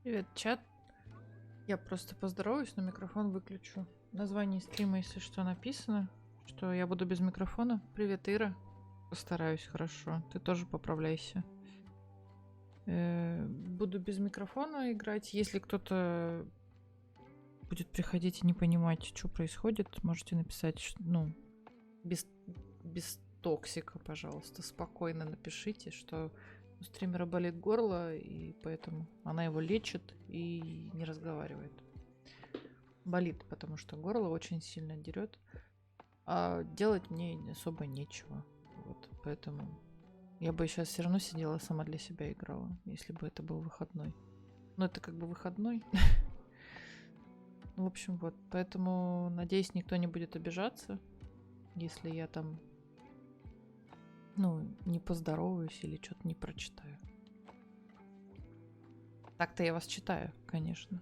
Привет, чат. Я просто поздороваюсь, но микрофон выключу. В названии стрима, если что, написано, что я буду без микрофона. Привет, Ира. Постараюсь, хорошо. Ты тоже поправляйся. Буду без микрофона играть. Если кто-то будет приходить и не понимать, что происходит, можете написать, ну, без токсика, пожалуйста. Спокойно напишите, что у стримера болит горло, и поэтому она его лечит и не разговаривает. Болит, потому что горло очень сильно дерет, а делать мне особо нечего. Вот, поэтому я бы сейчас все равно сидела сама для себя играла, если бы это был выходной. Но это как бы выходной. В общем, вот. Поэтому, надеюсь, никто не будет обижаться, если я там, ну, не поздороваюсь или что-то не прочитаю. Так-то я вас читаю, конечно.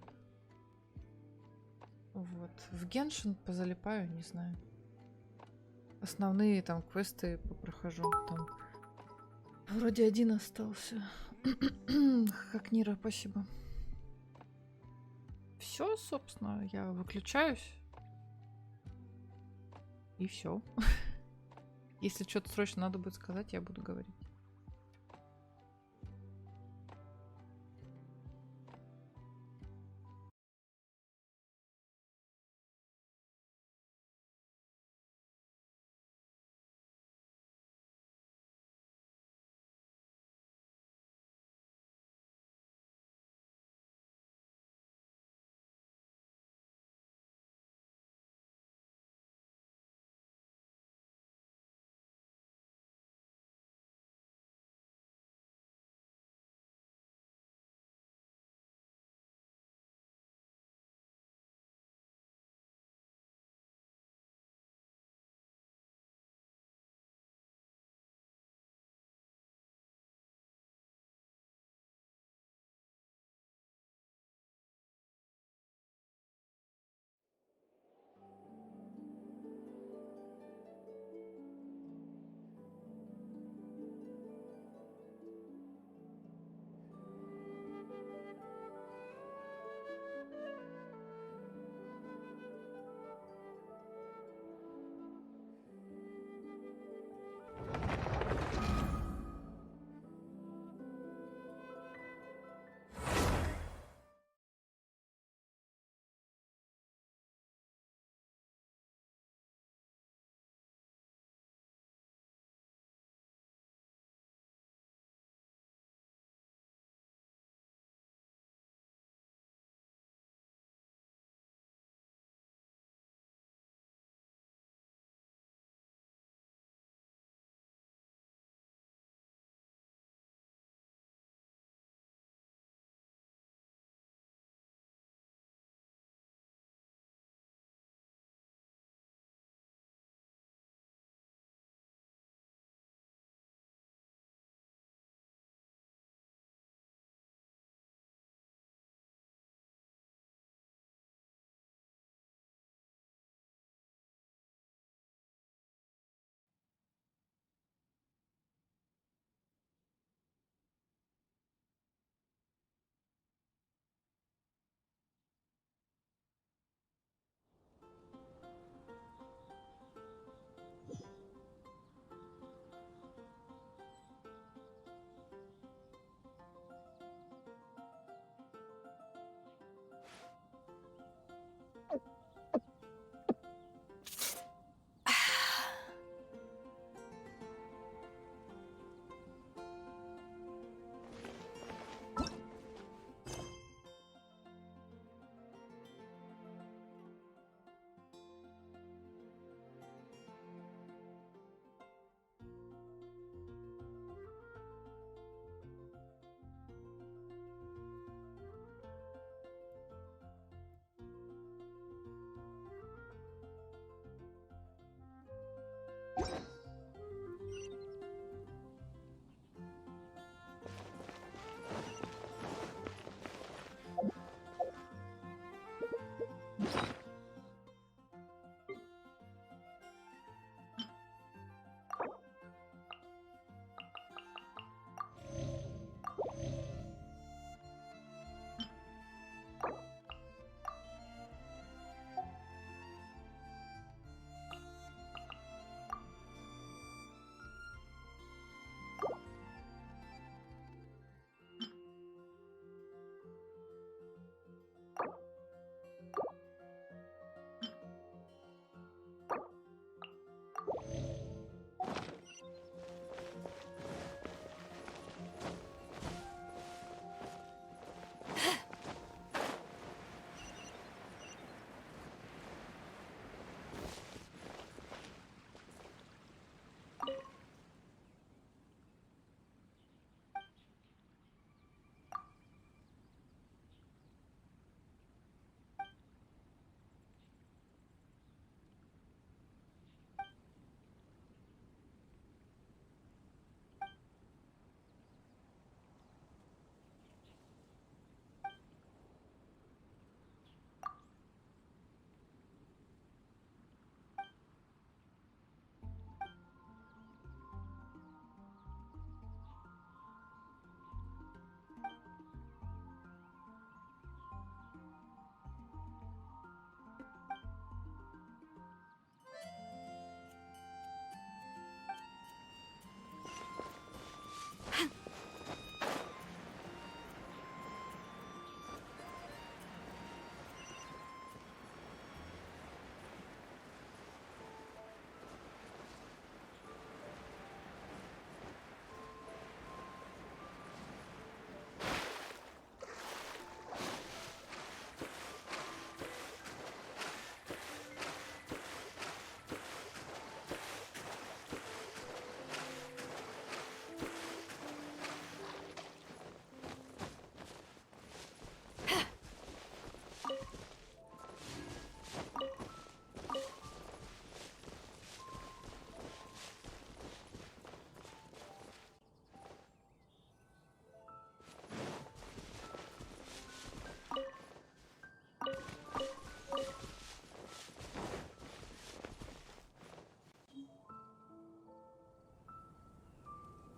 Вот. В Genshin позалипаю, не знаю. Основные там квесты попрохожу. Там вроде один остался. Как Нира, спасибо. Все, собственно, я выключаюсь. И все. Если что-то срочно надо будет сказать, я буду говорить.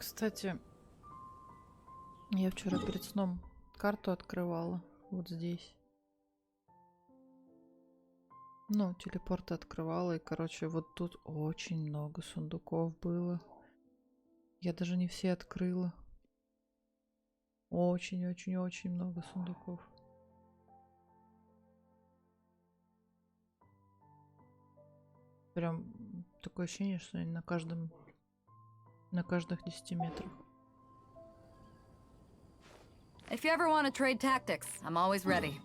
Кстати, я вчера перед сном карту открывала. Вот здесь. Ну, телепорт открывала. И, короче, вот тут очень много сундуков было. Я даже не все открыла. Очень-очень-очень много сундуков. Прям такое ощущение, что они на каждых 10 метрах. If you ever want to trade tactics, I'm always ready.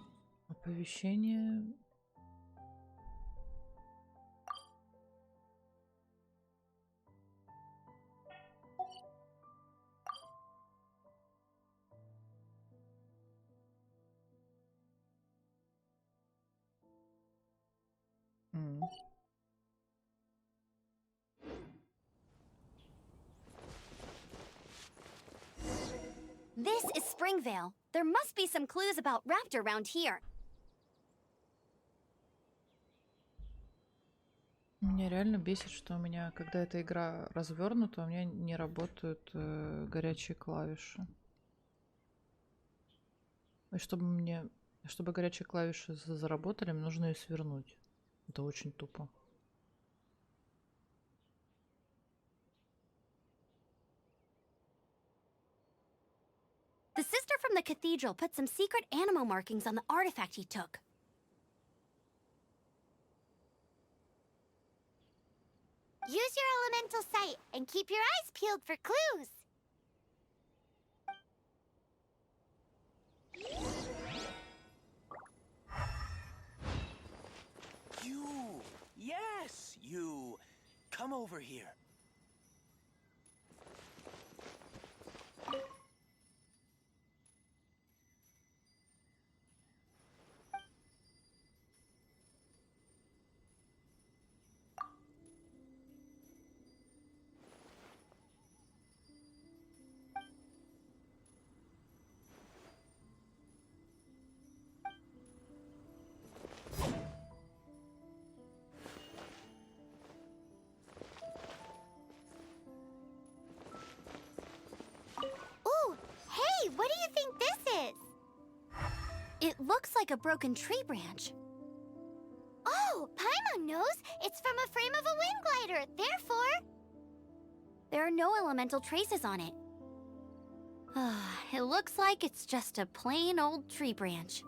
Оповещение. This is Springvale. There must be some clues about Raptor around here. Меня реально бесит, что у меня, когда эта игра развернута, у меня не работают горячие клавиши. И чтобы горячие клавиши заработали, мне нужно ее свернуть. Это очень тупо. The sister from the cathedral put some secret animal markings on the artifact he took. Use your elemental sight and keep your eyes peeled for clues. You! Yes, you! Come over here. What do you think this is? It looks like a broken tree branch. Oh, Paimon knows! It's from a frame of a wind glider, therefore... There are no elemental traces on it. It looks like it's just a plain old tree branch.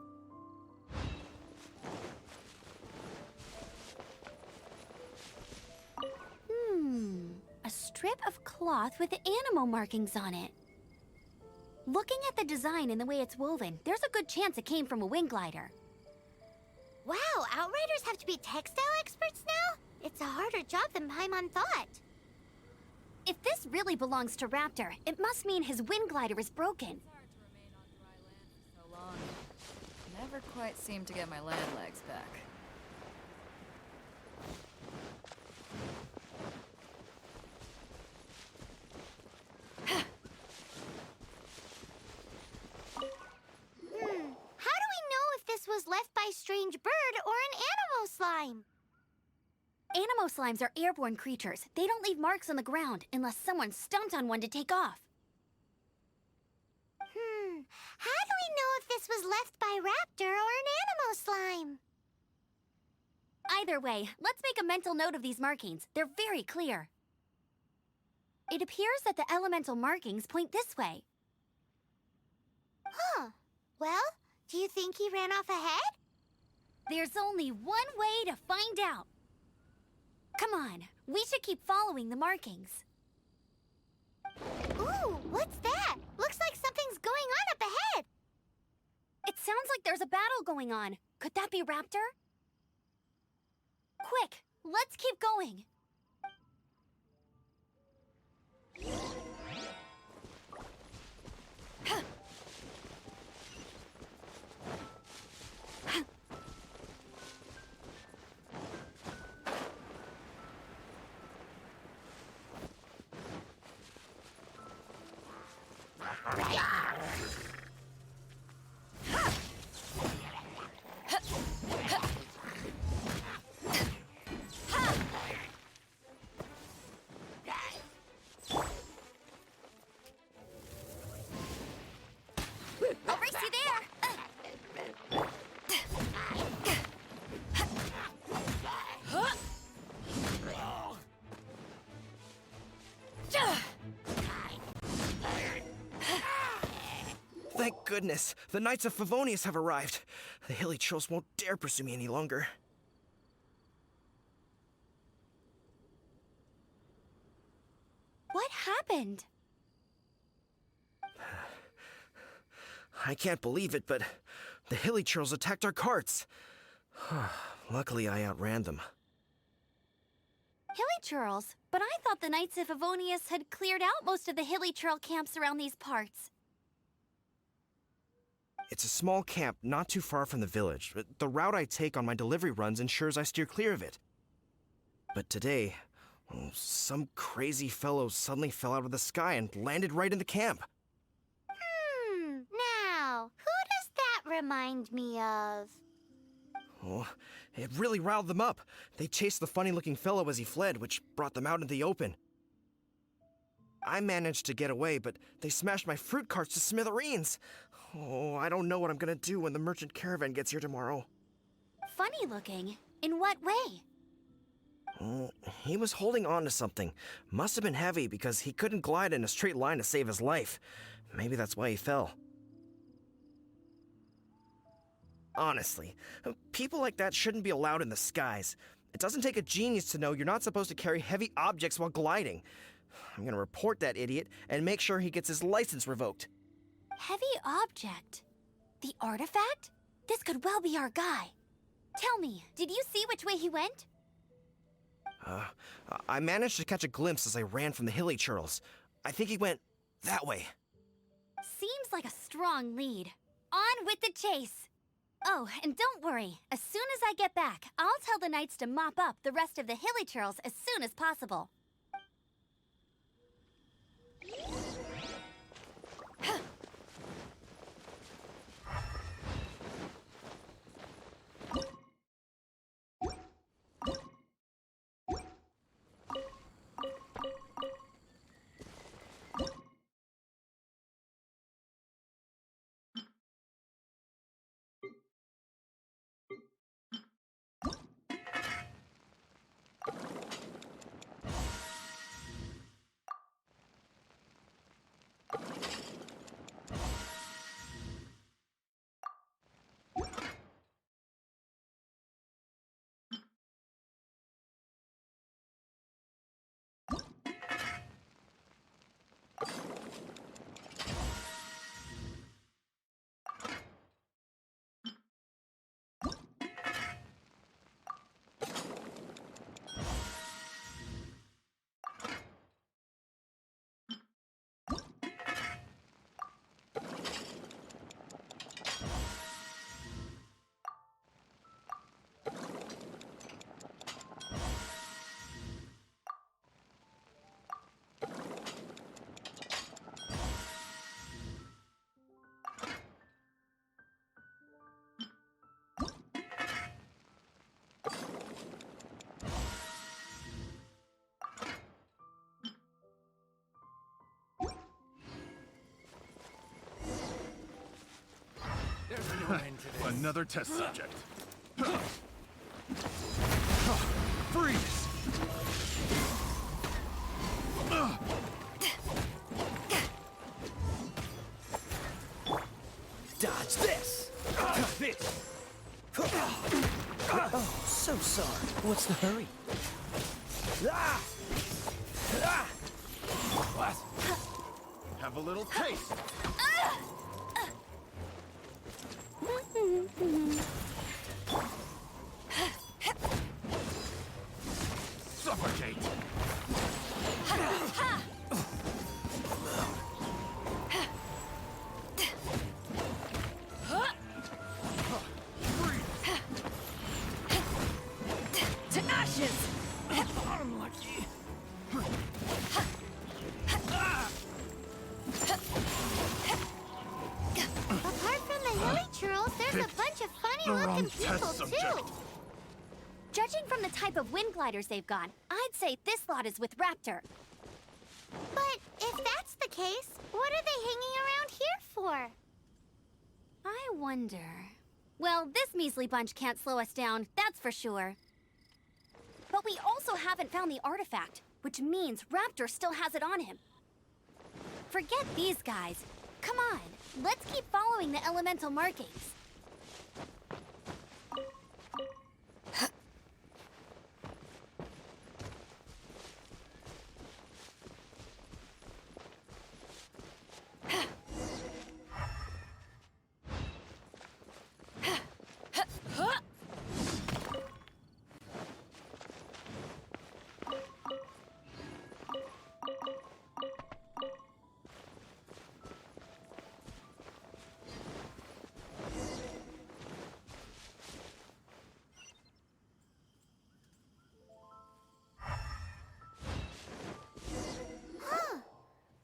A strip of cloth with animal markings on it. Looking at the design and the way it's woven, there's a good chance it came from a wind glider. Wow, Outriders have to be textile experts now? It's a harder job than Paimon thought. If this really belongs to Raptor, it must mean his wind glider is broken. It's hard to remain on dry land for so long. Never quite seem to get my land legs back. Was left by strange bird or an animal slime. Animal slimes are airborne creatures. They don't leave marks on the ground unless someone stomped on one to take off. How do we know if this was left by Raptor or an animal slime? Either way, let's make a mental note of these markings. They're very clear. It appears that the elemental markings point this way. Well, do you think he ran off ahead? There's only one way to find out. Come on, we should keep following the markings. Ooh, what's that? Looks like something's going on up ahead. It sounds like there's a battle going on. Could that be Raptor? Quick, let's keep going. goodness, the Knights of Favonius have arrived. The hilly trolls won't dare pursue me any longer. What happened? I can't believe it, but the hilly trolls attacked our carts. Luckily, I outran them. Hilly churls? But I thought the Knights of Favonius had cleared out most of the hilly churl camps around these parts. It's a small camp not too far from the village. The route I take on my delivery runs ensures I steer clear of it. But today, some crazy fellow suddenly fell out of the sky and landed right in the camp. Now, who does that remind me of? Oh, it really riled them up. They chased the funny-looking fellow as he fled, which brought them out into the open. I managed to get away, but they smashed my fruit carts to smithereens. Oh, I don't know what I'm gonna do when the merchant caravan gets here tomorrow. Funny looking? In what way? Oh, he was holding on to something. Must have been heavy because he couldn't glide in a straight line to save his life. Maybe that's why he fell. Honestly, people like that shouldn't be allowed in the skies. It doesn't take a genius to know you're not supposed to carry heavy objects while gliding. I'm gonna report that idiot and make sure he gets his license revoked. Heavy object? The artifact? This could well be our guy. Tell me, did you see which way he went? I managed to catch a glimpse as I ran from the hilly churls. I think he went that way. Seems like a strong lead. On with the chase! Oh, and don't worry. As soon as I get back, I'll tell the knights to mop up the rest of the hilly churls as soon as possible. Another test subject. Freeze! Dodge this! This! Oh, so sorry. What's the hurry? What? Have a little taste. Suffocate. To ashes! Unlucky. Apart from the hilly churls, there's a bunch of funny-looking people, too. Judging from the type of wind gliders they've got, I'd say this lot is with Raptor. But if that's the case, what are they hanging around here for? I wonder. Well, this measly bunch can't slow us down, that's for sure. But we also haven't found the artifact, which means Raptor still has it on him. Forget these guys. Come on, let's keep following the elemental markings.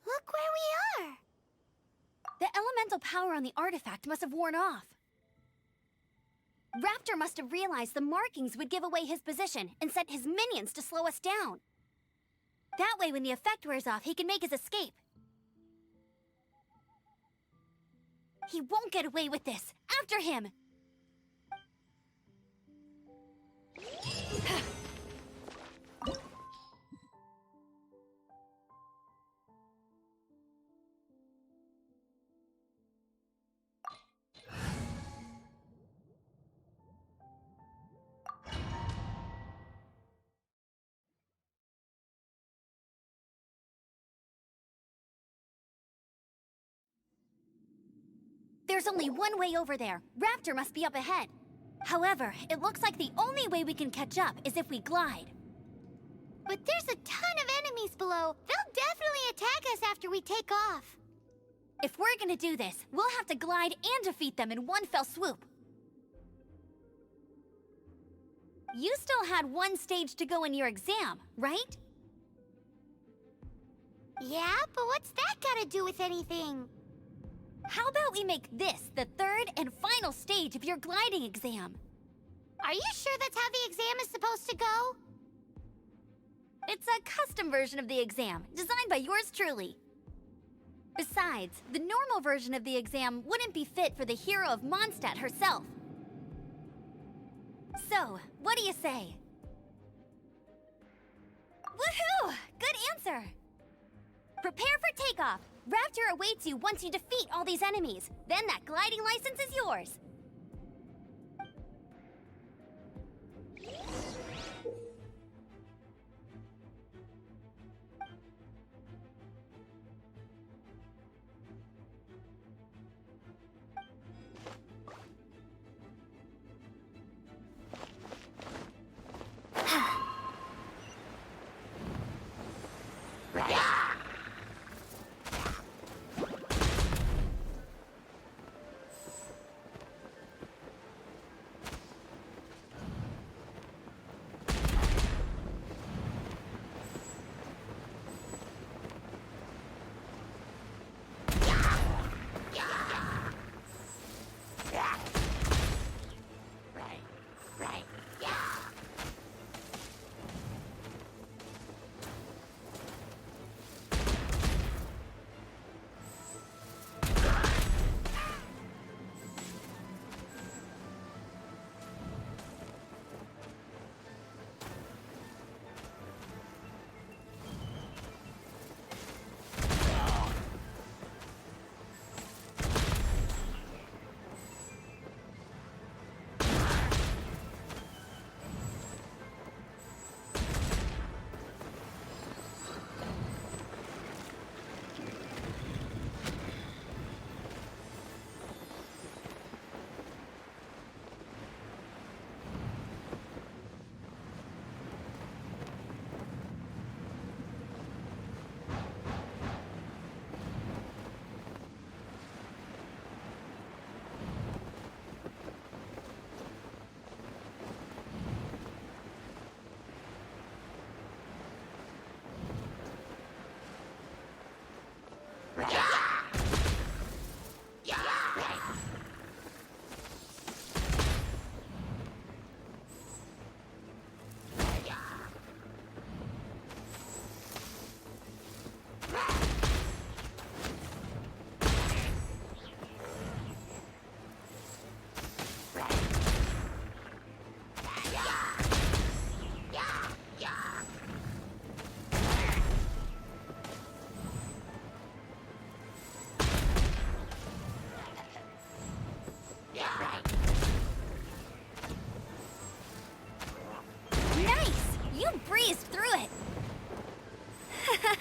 Look where we are! The elemental power on the artifact must have worn off. Raptor must have realized the markings would give away his position and sent his minions to slow us down. That way, when the effect wears off, he can make his escape. He won't get away with this! After him! There's only one way over there. Raptor must be up ahead. However, it looks like the only way we can catch up is if we glide. But there's a ton of enemies below. They'll definitely attack us after we take off. If we're gonna do this, we'll have to glide and defeat them in one fell swoop. You still had one stage to go in your exam, right? Yeah, but what's that gotta do with anything? How about we make this the third and final stage of your gliding exam? Are you sure that's how the exam is supposed to go? It's a custom version of the exam, designed by yours truly. Besides, the normal version of the exam wouldn't be fit for the hero of Mondstadt herself. So, what do you say? Woohoo! Good answer! Prepare for takeoff! Raptor awaits you once you defeat all these enemies. Then that gliding license is yours.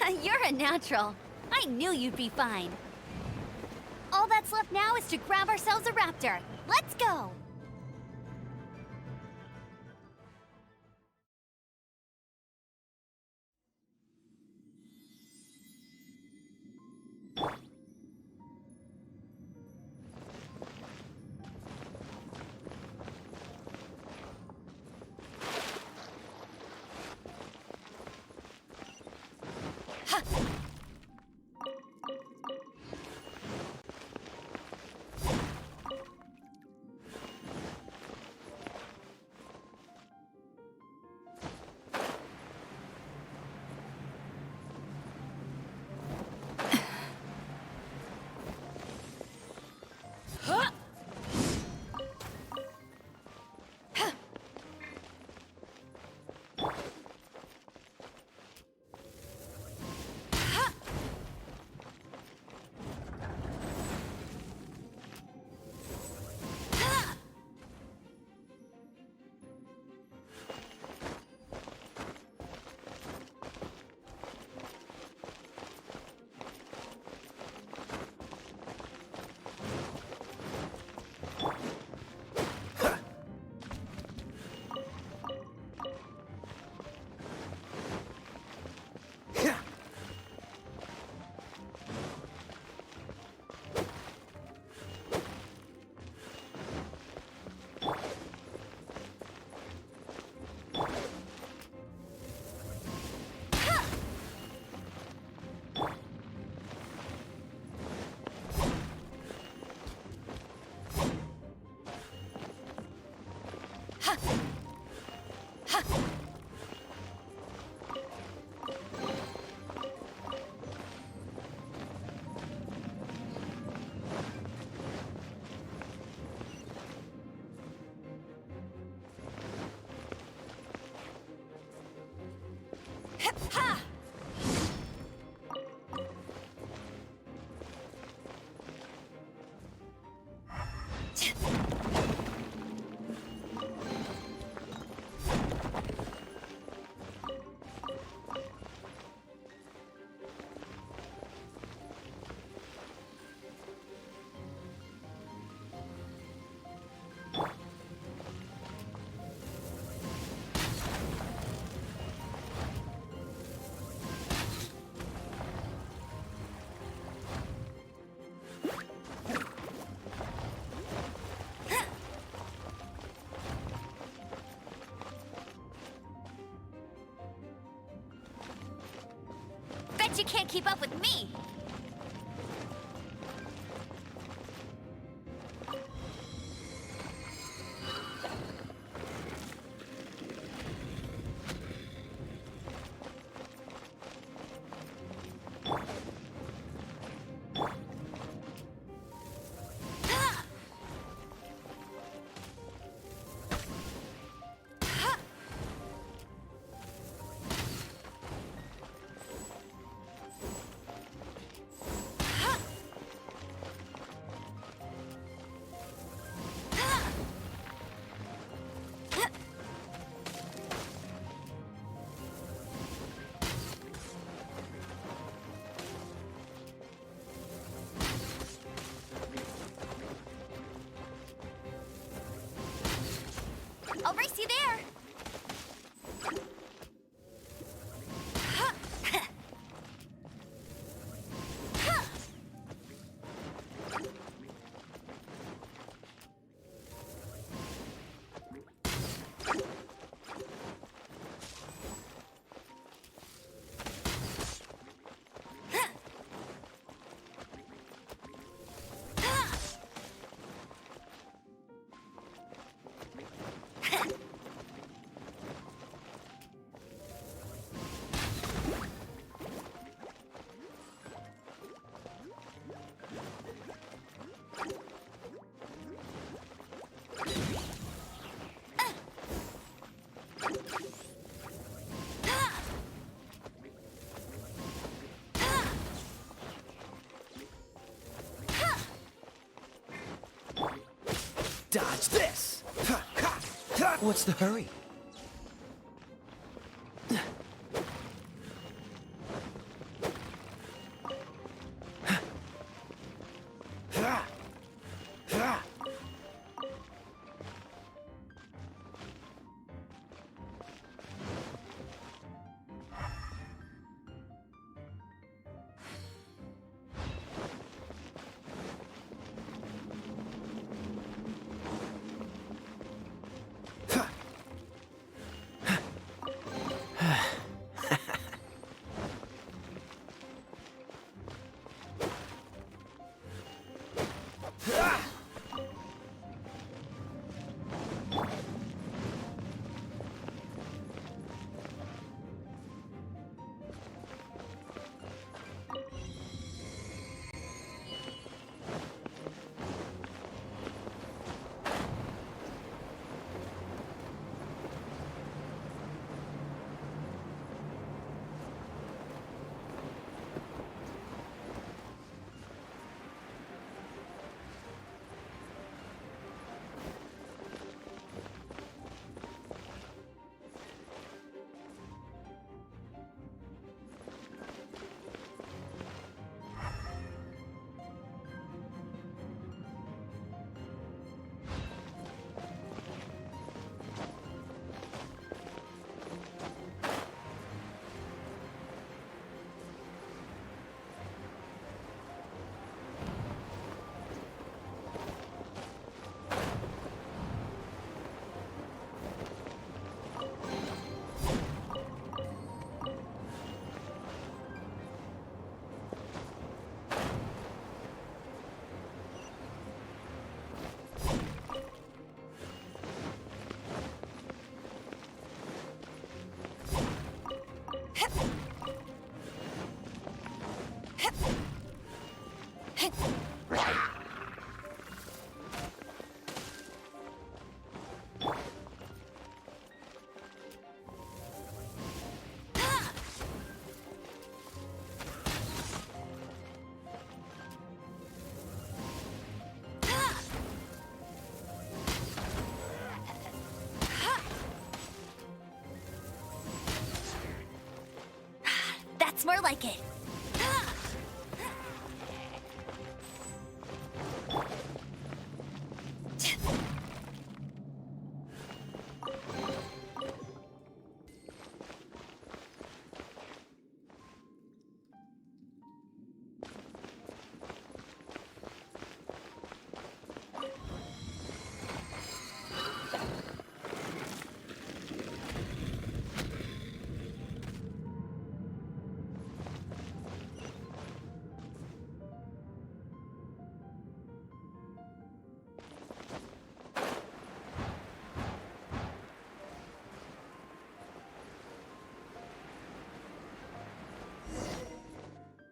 You're a natural. I knew you'd be fine. All that's left now is to grab ourselves a raptor. Let's go! Bet you can't keep up with me! I'll race you there! Dodge this! What's the hurry? That's more like it.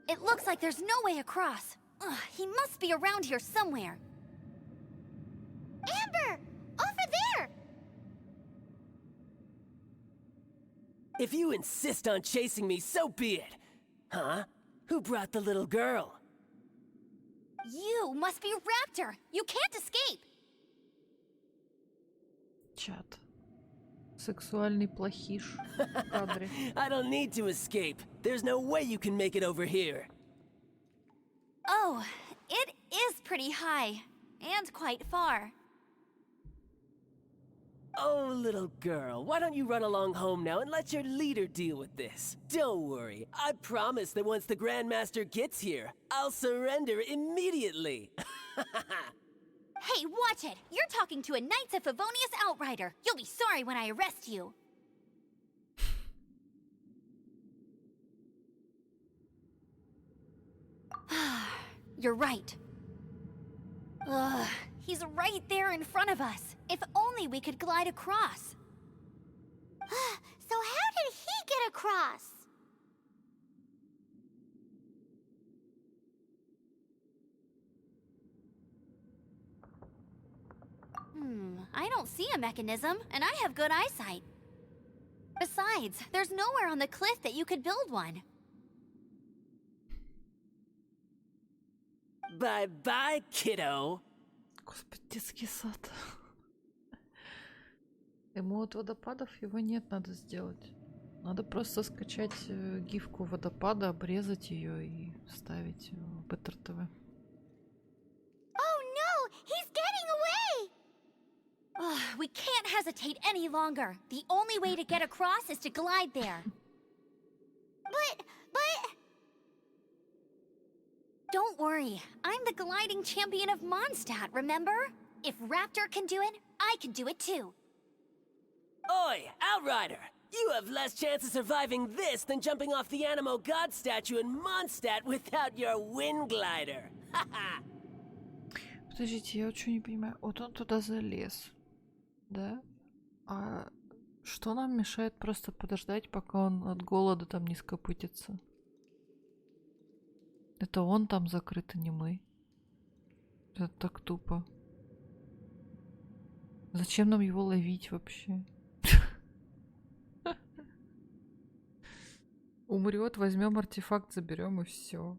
It looks like there's no way across. Ugh, he must be around here somewhere. Amber! Over there! If you insist on chasing me, so be it. Huh? Who brought the little girl? You must be Raptor! You can't escape! Чат. Сексуальный плохиш в кадре. I don't need to escape. There's no way you can make it over here. Oh, it is pretty high. And quite far. Oh, little girl, why don't you run along home now and let your leader deal with this? Don't worry, I promise that once the Grandmaster gets here, I'll surrender immediately. Hey, watch it! You're talking to a Knights of Favonius outrider. You'll be sorry when I arrest you. You're right. Ugh, he's right there in front of us. If only we could glide across. So how did he get across? I don't see a mechanism, and I have good eyesight. Besides, there's nowhere on the cliff that you could build one. Bye-bye, kiddo. Господи, детский сад. Ему от водопадов его нет, надо сделать. Надо просто скачать гифку водопада, обрезать ее и вставить в БТР-ТВ. Oh no! He's getting away! Ugh, we can't hesitate any longer. The only way to get across is to glide there. But... Don't worry. I'm the gliding champion of Mondstadt, remember? If Raptor can do it, I can do it too. Oi, Outrider! You have less chance of surviving this than jumping off the Animo God statue in Mondstadt without your wind glider. Haha! Подождите, я очень не понимаю. Вот он туда залез, да? А что нам мешает просто подождать, пока он от голода там не скопытится? Это он там закрыт, а не мы. Это так тупо. Зачем нам его ловить вообще? Умрет, возьмем артефакт, заберем и все.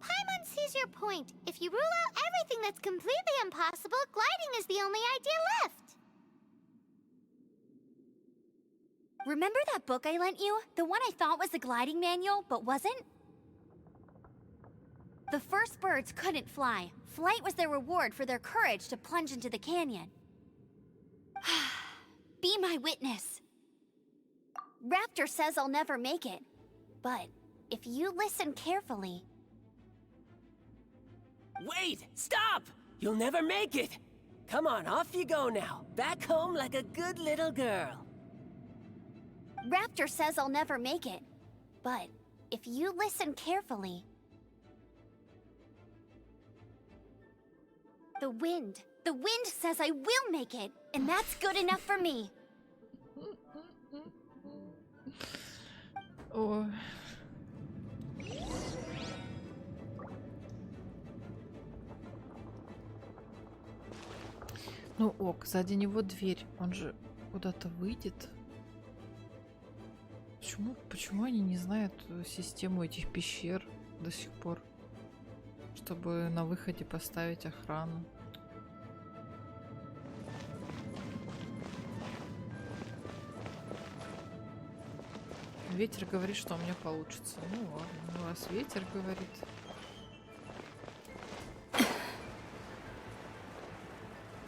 Paimon sees your point. If you rule out everything that's completely impossible, gliding is the only idea left. Remember that book I lent you? The one I thought was the gliding manual, but wasn't? The first birds couldn't fly. Flight was their reward for their courage to plunge into the canyon. Be my witness. Raptor says I'll never make it. But if you listen carefully... Wait! Stop! You'll never make it! Come on, off you go now. Back home like a good little girl. Raptor says I'll never make it. But if you listen carefully... The wind says I will make it, and that's good enough for me. О. Ну ок, сзади него дверь. Он же куда-то выйдет. Почему они не знают систему этих пещер до сих пор? Чтобы на выходе поставить охрану. Ветер говорит, что у меня получится. Ну ладно, ну раз ветер говорит.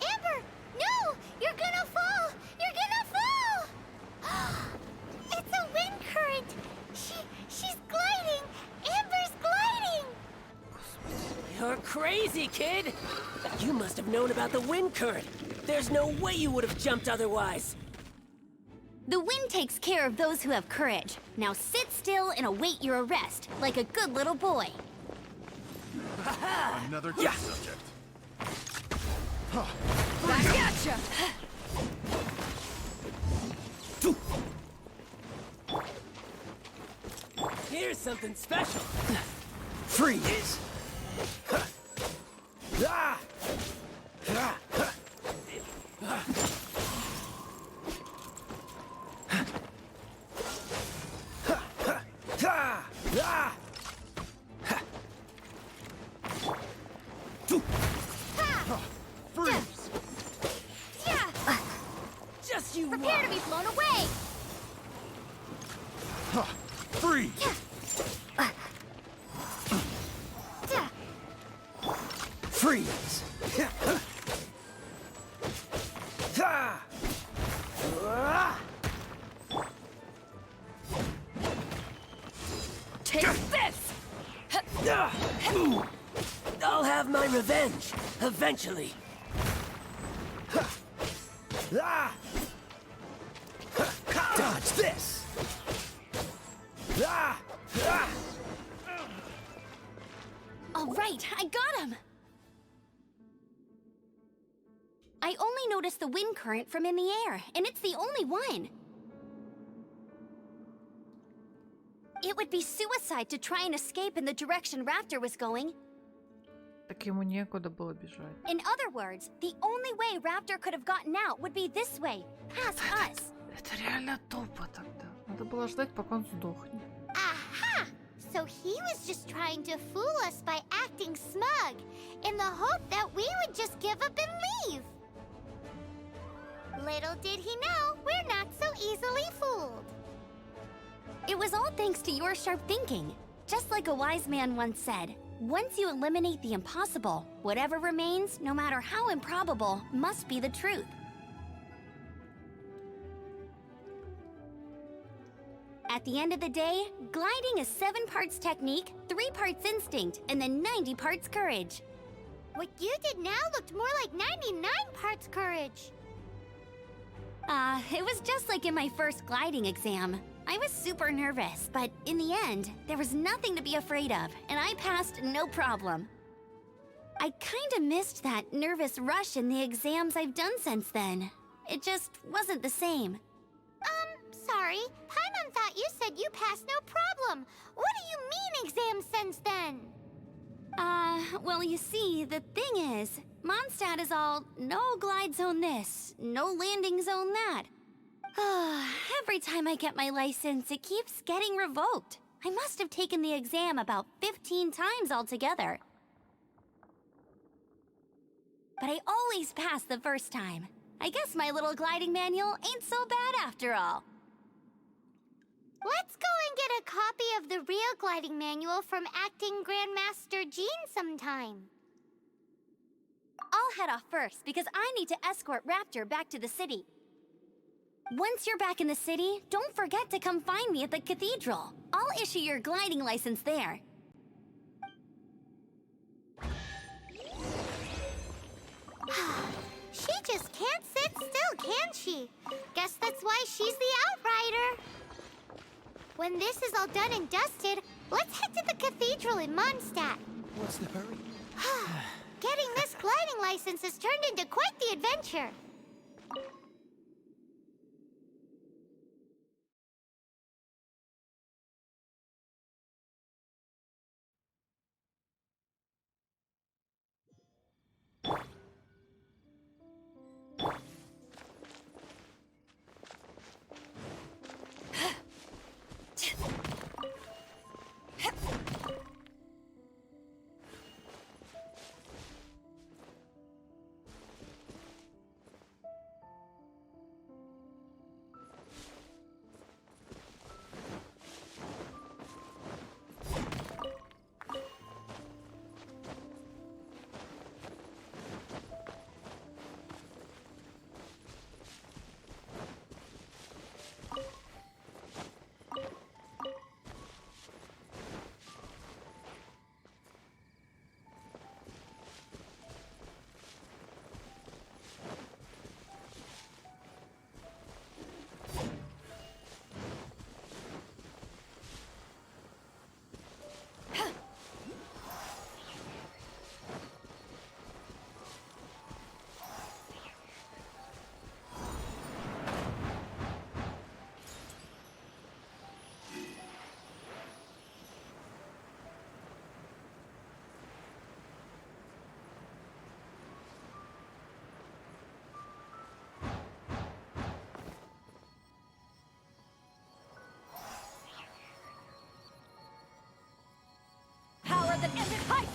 Amber, no! You're gonna fall! You're gonna fall! It's a wind current! She's gliding! Amber's gliding! You're crazy, kid! You must have known about the wind current. There's no way you would have jumped otherwise. The wind takes care of those who have courage. Now sit still and await your arrest, like a good little boy. Another test subject. Gotcha! Here's something special. Freeze! Ah! Ah! Freeze! Yeah! Just you Prepare to watch. be blown away! Freeze! Freeze! Ah! Ah! Take this! I'll have my revenge, eventually. Ah! Dodge this! Ah! Ah! All right, I got him! I only noticed the wind current from in the air, and it's the only one. It would be suicide to try and escape in the direction Raptor was going. Так ему некуда было бежать. In other words, the only way Raptor could have gotten out would be this way, past us. Это реально тупо тогда. Надо было ждать, пока он сдохнет. Aha! So he was just trying to fool us by acting smug, in the hope that we would just give up and leave. Little did he know, we're not so easily fooled. It was all thanks to your sharp thinking. Just like a wise man once said, once you eliminate the impossible, whatever remains, no matter how improbable, must be the truth. At the end of the day, gliding is 7 parts technique, 3 parts instinct, and then 90 parts courage. What you did now looked more like 99 parts courage. It was just like in my first gliding exam. I was super nervous, but in the end, there was nothing to be afraid of, and I passed no problem. I kinda missed that nervous rush in the exams I've done since then. It just wasn't the same. Sorry. Paimon thought you said you passed no problem. What do you mean exams since then? Well, you see, the thing is, Mondstadt is all no glide zone this, no landing zone that. Every time I get my license, it keeps getting revoked. I must have taken the exam about 15 times altogether. But I always pass the first time. I guess my little gliding manual ain't so bad after all. Let's go and get a copy of the real gliding manual from Acting Grandmaster Jean sometime. I'll head off first because I need to escort Raptor back to the city. Once you're back in the city, don't forget to come find me at the cathedral. I'll issue your gliding license there. She just can't sit still, can she? Guess that's why she's the outrider. When this is all done and dusted, let's head to the cathedral in Mondstadt. What's the hurry? Getting this gliding license has turned into quite the adventure.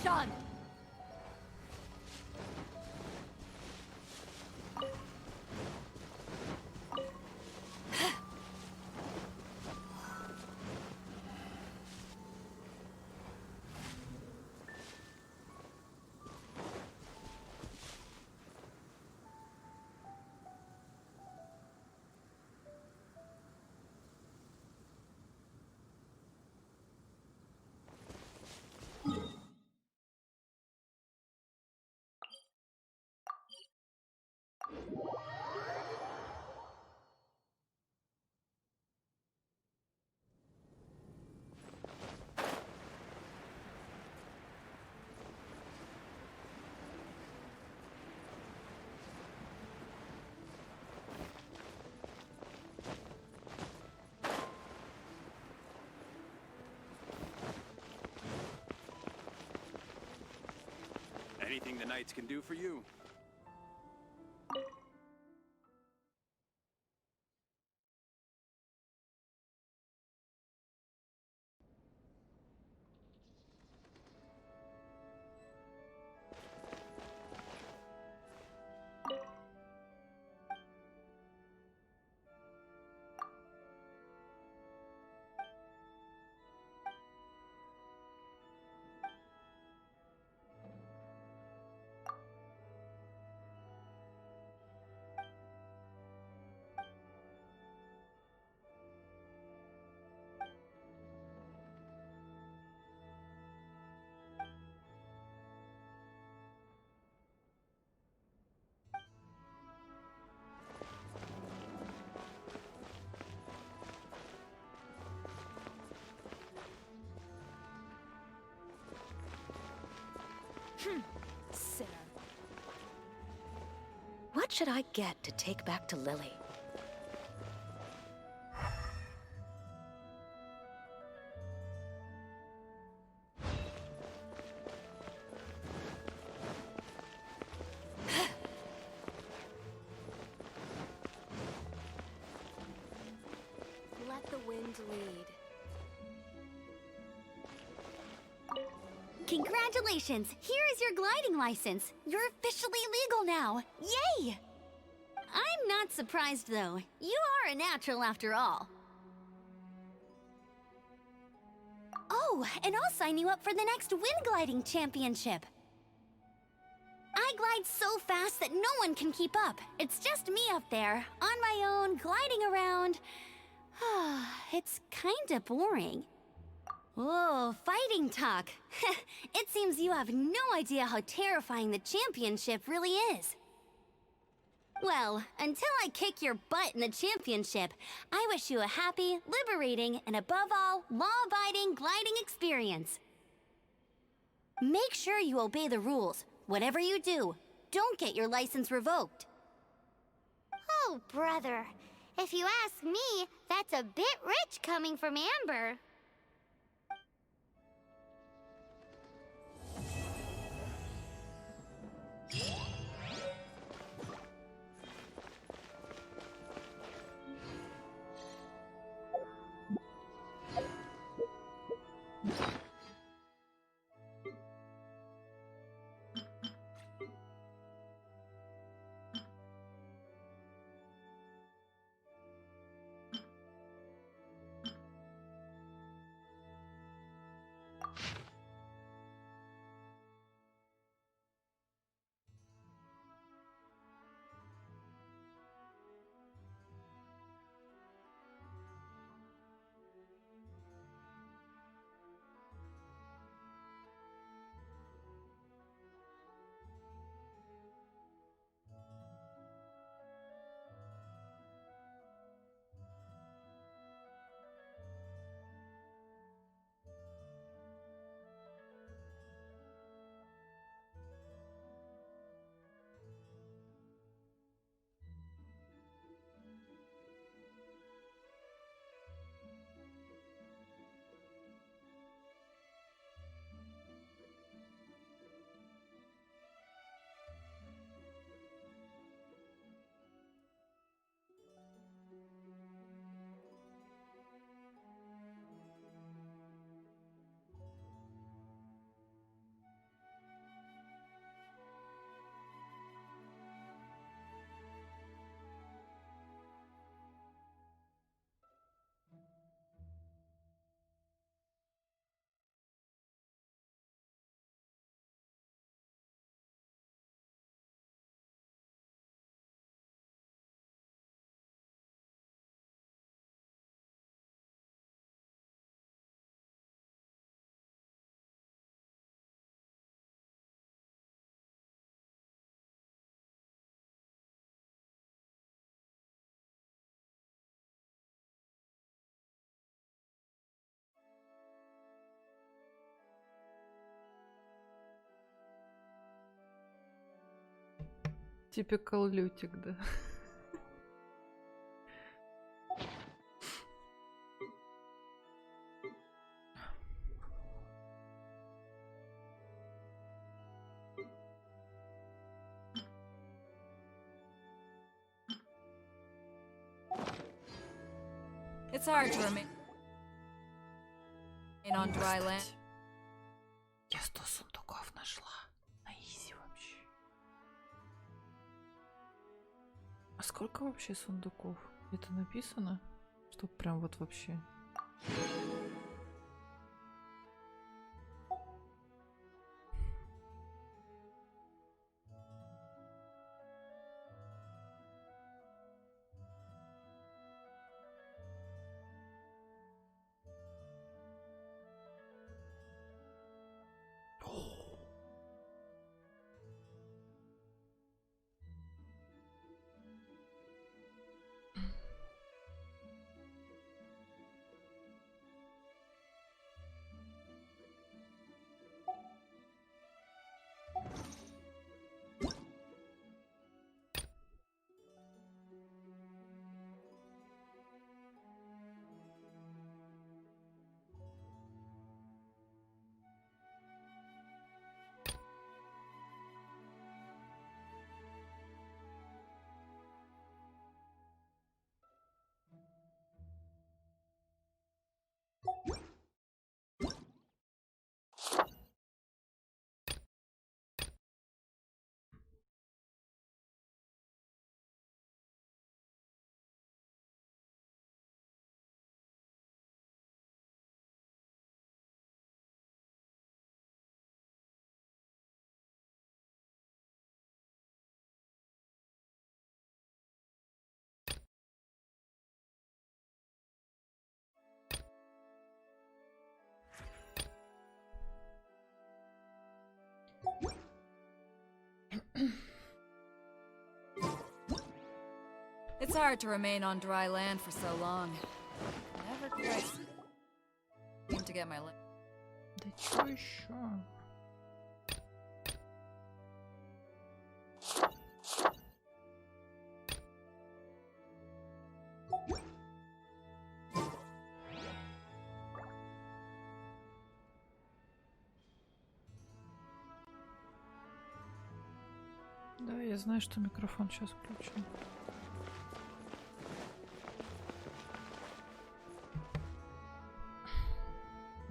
on! Anything the knights can do for you? Sinner. What should I get to take back to Lily? Let the wind lead. Congratulations! Here is your gliding license. You're officially legal now. Yay! I'm not surprised, though. You are a natural after all. Oh, and I'll sign you up for the next wind gliding championship. I glide so fast that no one can keep up. It's just me up there, on my own, gliding around. It's kinda boring. Oh, fighting talk. It seems you have no idea how terrifying the championship really is. Well, until I kick your butt in the championship, I wish you a happy, liberating, and above all, law-abiding gliding experience. Make sure you obey the rules. Whatever you do, don't get your license revoked. Oh, brother. If you ask me, that's a bit rich coming from Amber. Типикал лютик, да. It's hard to remain on dry land. Я 100 сундуков нашла. На изи вообще. А сколько вообще сундуков? Это написано? Чтоб прям вот вообще. It's hard to remain on dry land for so long. Never quite seem to get my leg. Да чё еще? Да, я знаю, что микрофон сейчас включен.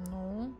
Ну?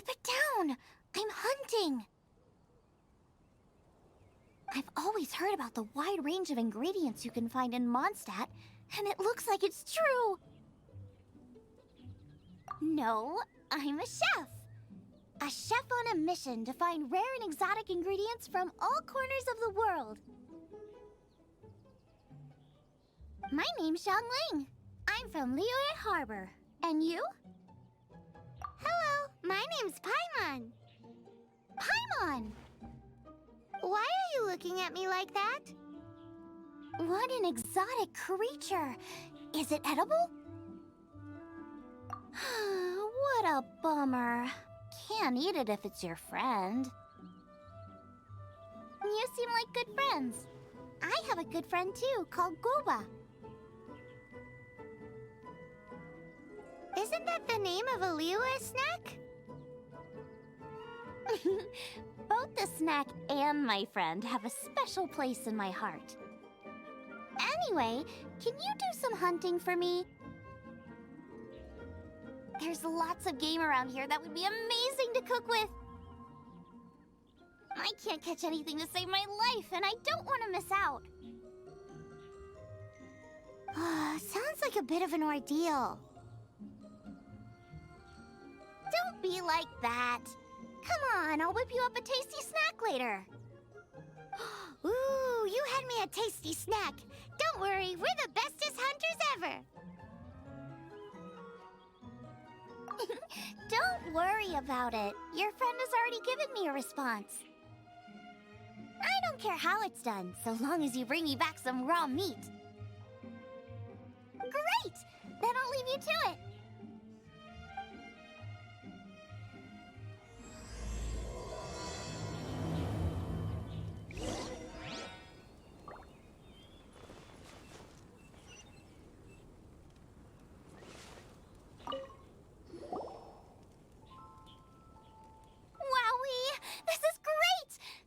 Keep it down! I'm hunting! I've always heard about the wide range of ingredients you can find in Mondstadt, and it looks like it's true! No, I'm a chef! A chef on a mission to find rare and exotic ingredients from all corners of the world. My name's Xiangling. I'm from Liyue Harbor. And you? Hello, my name's Paimon. Paimon! Why are you looking at me like that? What an exotic creature! Is it edible? What a bummer. Can't eat it if it's your friend. You seem like good friends. I have a good friend too, called Goba. Isn't that the name of a Liyue snack? Both the snack and my friend have a special place in my heart. Anyway, can you do some hunting for me? There's lots of game around here that would be amazing to cook with. I can't catch anything to save my life, and I don't want to miss out. Sounds like a bit of an ordeal. Don't be like that. Come on, I'll whip you up a tasty snack later. Ooh, you had me a tasty snack. Don't worry, we're the bestest hunters ever. Don't worry about it. Your friend has already given me a response. I don't care how it's done, so long as you bring me back some raw meat. Great! Then I'll leave you to it.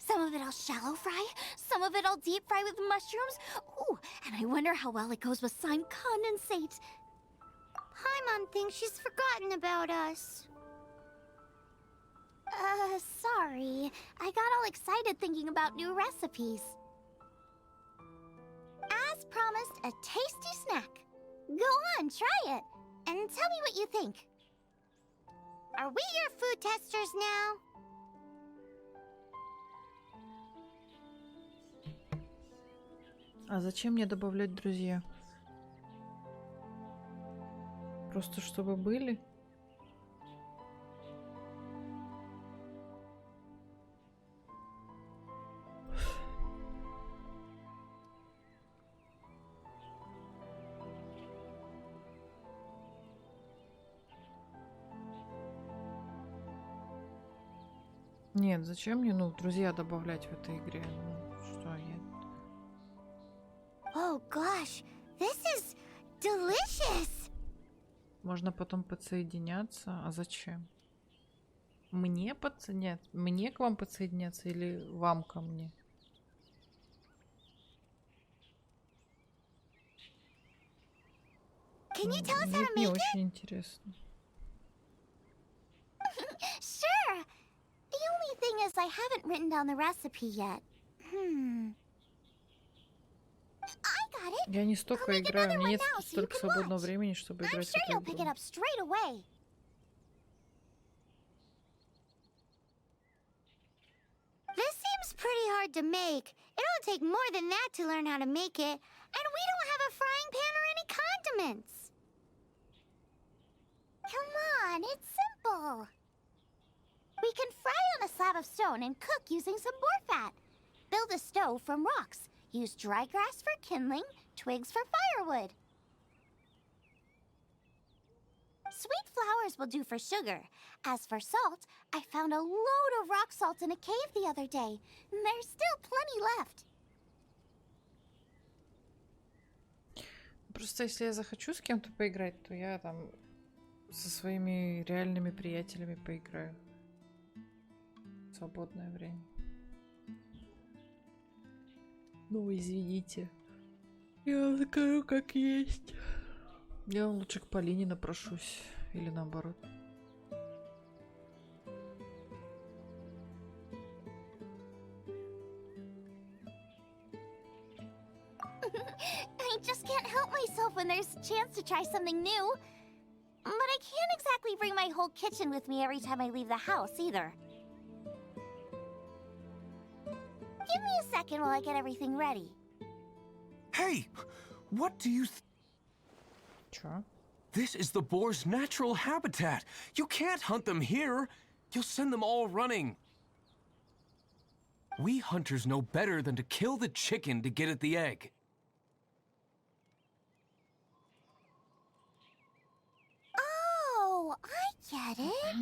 Some of it I'll shallow fry, some of it I'll deep fry with mushrooms. Ooh, and I wonder how well it goes with slime condensate. Paimon thinks she's forgotten about us. Sorry. I got all excited thinking about new recipes. As promised, a tasty snack. Go on, try it, and tell me what you think. Are we your food testers now? А зачем мне добавлять друзья? Просто чтобы были? Нет, зачем мне, друзья добавлять в этой игре? Что я... Oh gosh, this is delicious. Можно потом подсоединяться. А зачем? Мне подсоединяться? Мне к вам подсоединяться или вам ко мне? Can you tell us how Мне to не make it? очень интересно. Sure. The only thing is I haven't written down the recipe yet. I got it. Я не столько I'll make играю, another у меня one нет now, so you столько can свободного watch. времени, чтобы I'm играть в sure эту you'll pick it игру. up straight away. This seems pretty hard to make. It'll take more than that to learn how to make it. And we don't have a frying pan or any condiments. Come on, it's simple. We can fry on a slab of stone and cook using some boar fat. Build a stove from rocks. Use dry grass for kindling, twigs for firewood. Sweet flowers will do for sugar. As for salt, I found a load of rock salt in a cave the other day. There's still plenty left. Просто если я захочу с кем-то поиграть, то я там со своими реальными приятелями поиграю. В свободное время. Извините. Я скажу как есть. Я лучше к Полине напрошусь. Или наоборот. myself when there's a chance to try something new. But I can't exactly bring my whole kitchen with me every time I leave the house, either. Give me a second while I get everything ready. Hey! What do you Чё? This is the boar's natural habitat. You can't hunt them here. You'll send them all running. We hunters know better than to kill the chicken to get at the egg. Oh, I get it.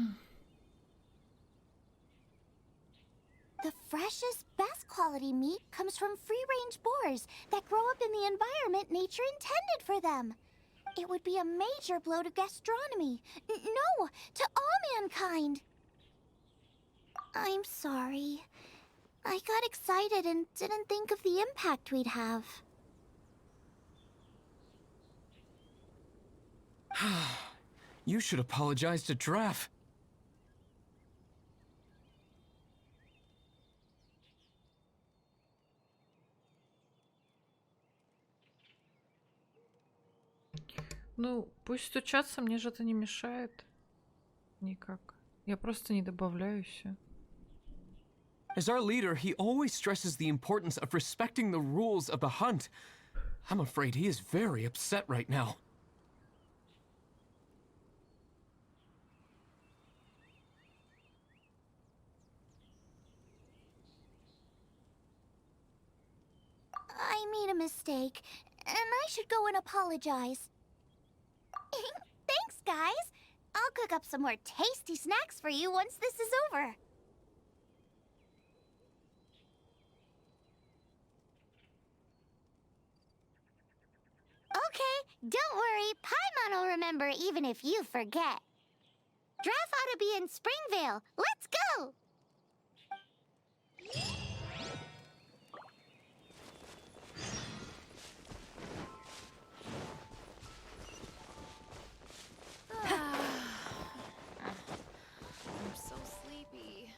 The freshest, best quality meat comes from free-range boars that grow up in the environment nature intended for them. It would be a major blow to gastronomy. No, to all mankind. I'm sorry. I got excited and didn't think of the impact we'd have. You should apologize to Draff. Ну, пусть стучаться, мне же это не мешает. Никак. Я просто не добавляю все. As our leader, he always stresses the importance of respecting the rules of the hunt. I'm afraid he is very upset right now. I made a mistake, and I should go and apologize. Thanks, guys. I'll cook up some more tasty snacks for you once this is over. Okay, don't worry. Paimon will remember even if you forget. Draft ought to be in Springvale. Let's go! I'm so sleepy.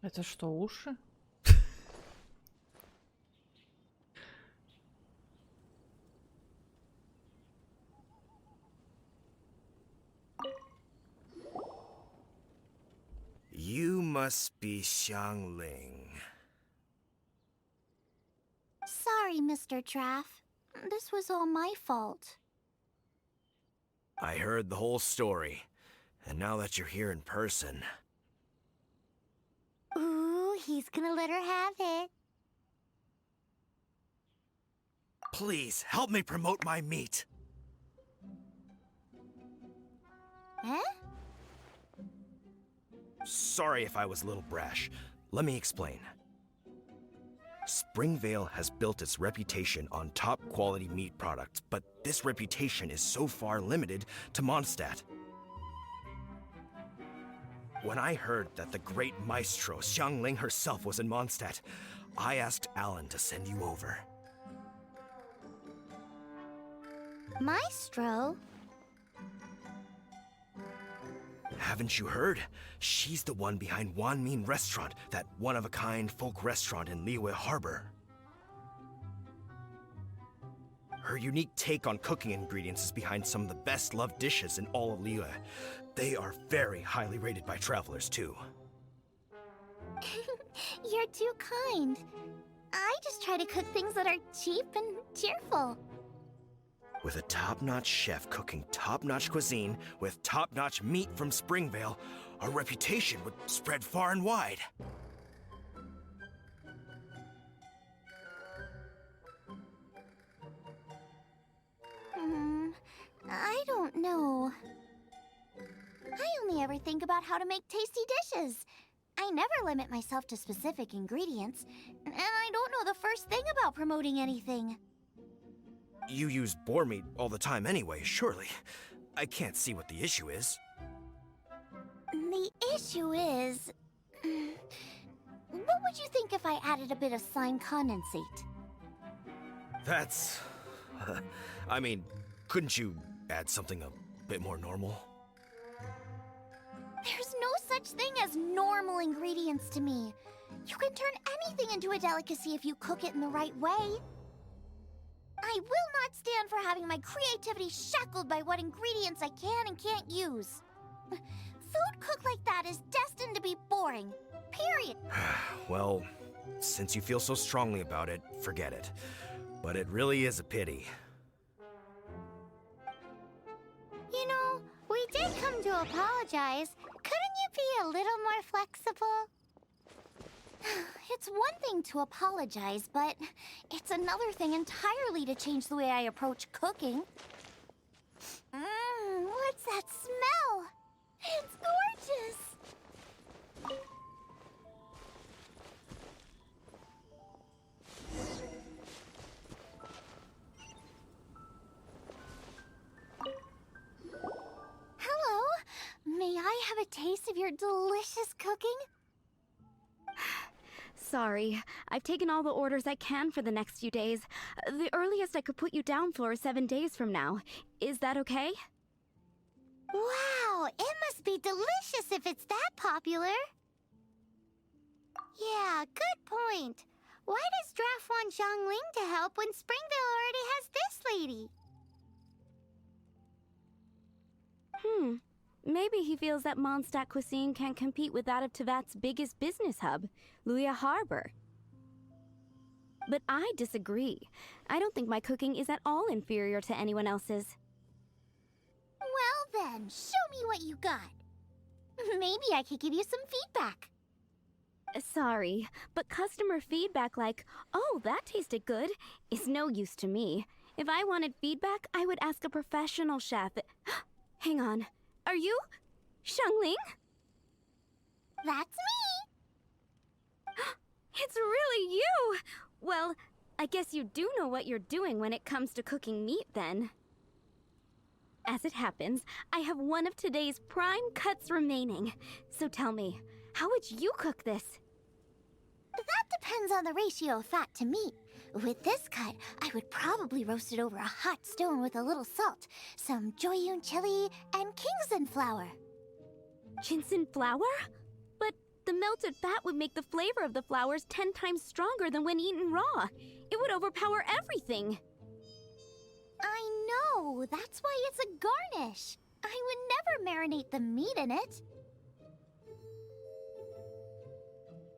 Это что, уши? must be Xiangling. Sorry, Mr. Traff. This was all my fault. I heard the whole story, and now that you're here in person... Ooh, he's gonna let her have it. Please, help me promote my meat. Huh? Sorry if I was a little brash. Let me explain. Springvale has built its reputation on top-quality meat products, but this reputation is so far limited to Mondstadt. When I heard that the great maestro Xiangling herself was in Mondstadt, I asked Alan to send you over. Maestro? Haven't you heard? She's the one behind Wanmin Restaurant, that one-of-a-kind folk restaurant in Liyue Harbor. Her unique take on cooking ingredients is behind some of the best-loved dishes in all of Liyue. They are very highly rated by travelers, too. You're too kind. I just try to cook things that are cheap and cheerful. With a top-notch chef cooking top-notch cuisine with top-notch meat from Springvale, our reputation would spread far and wide. I don't know. I only ever think about how to make tasty dishes. I never limit myself to specific ingredients, and I don't know the first thing about promoting anything. You use boar meat all the time anyway, surely. I can't see what the issue is. The issue is... What would you think if I added a bit of slime condensate? That's... I mean, couldn't you add something a bit more normal? There's no such thing as normal ingredients to me. You can turn anything into a delicacy if you cook it in the right way. I will not stand for having my creativity shackled by what ingredients I can and can't use. Food cooked like that is destined to be boring. Period. Well, since you feel so strongly about it, forget it. But it really is a pity. You know, we did come to apologize. Couldn't you be a little more flexible? It's one thing to apologize, but it's another thing entirely to change the way I approach cooking. What's that smell? It's gorgeous! Hello, may I have a taste of your delicious cooking? Sorry, I've taken all the orders I can for the next few days. The earliest I could put you down for is 7 days from now. Is that okay? Wow, it must be delicious if it's that popular. Yeah, good point. Why does Draft want Xiangling to help when Springvale already has this lady? Maybe he feels that Mondstadt cuisine can't compete with that of Tevat's biggest business hub, Liyue Harbor. But I disagree. I don't think my cooking is at all inferior to anyone else's. Well then, show me what you got. Maybe I could give you some feedback. Sorry, but customer feedback like, "Oh, that tasted good," is no use to me. If I wanted feedback, I would ask a professional chef. Hang on. Are you Xiangling? That's me! It's really you! Well, I guess you do know what you're doing when it comes to cooking meat, then. As it happens, I have one of today's prime cuts remaining. So tell me, how would you cook this? That depends on the ratio of fat to meat. With this cut, I would probably roast it over a hot stone with a little salt, some Joyun chili, and Kingston flour. Ginseng flour? But the melted fat would make the flavor of the flowers 10 times stronger than when eaten raw. It would overpower everything. I know, that's why it's a garnish. I would never marinate the meat in it.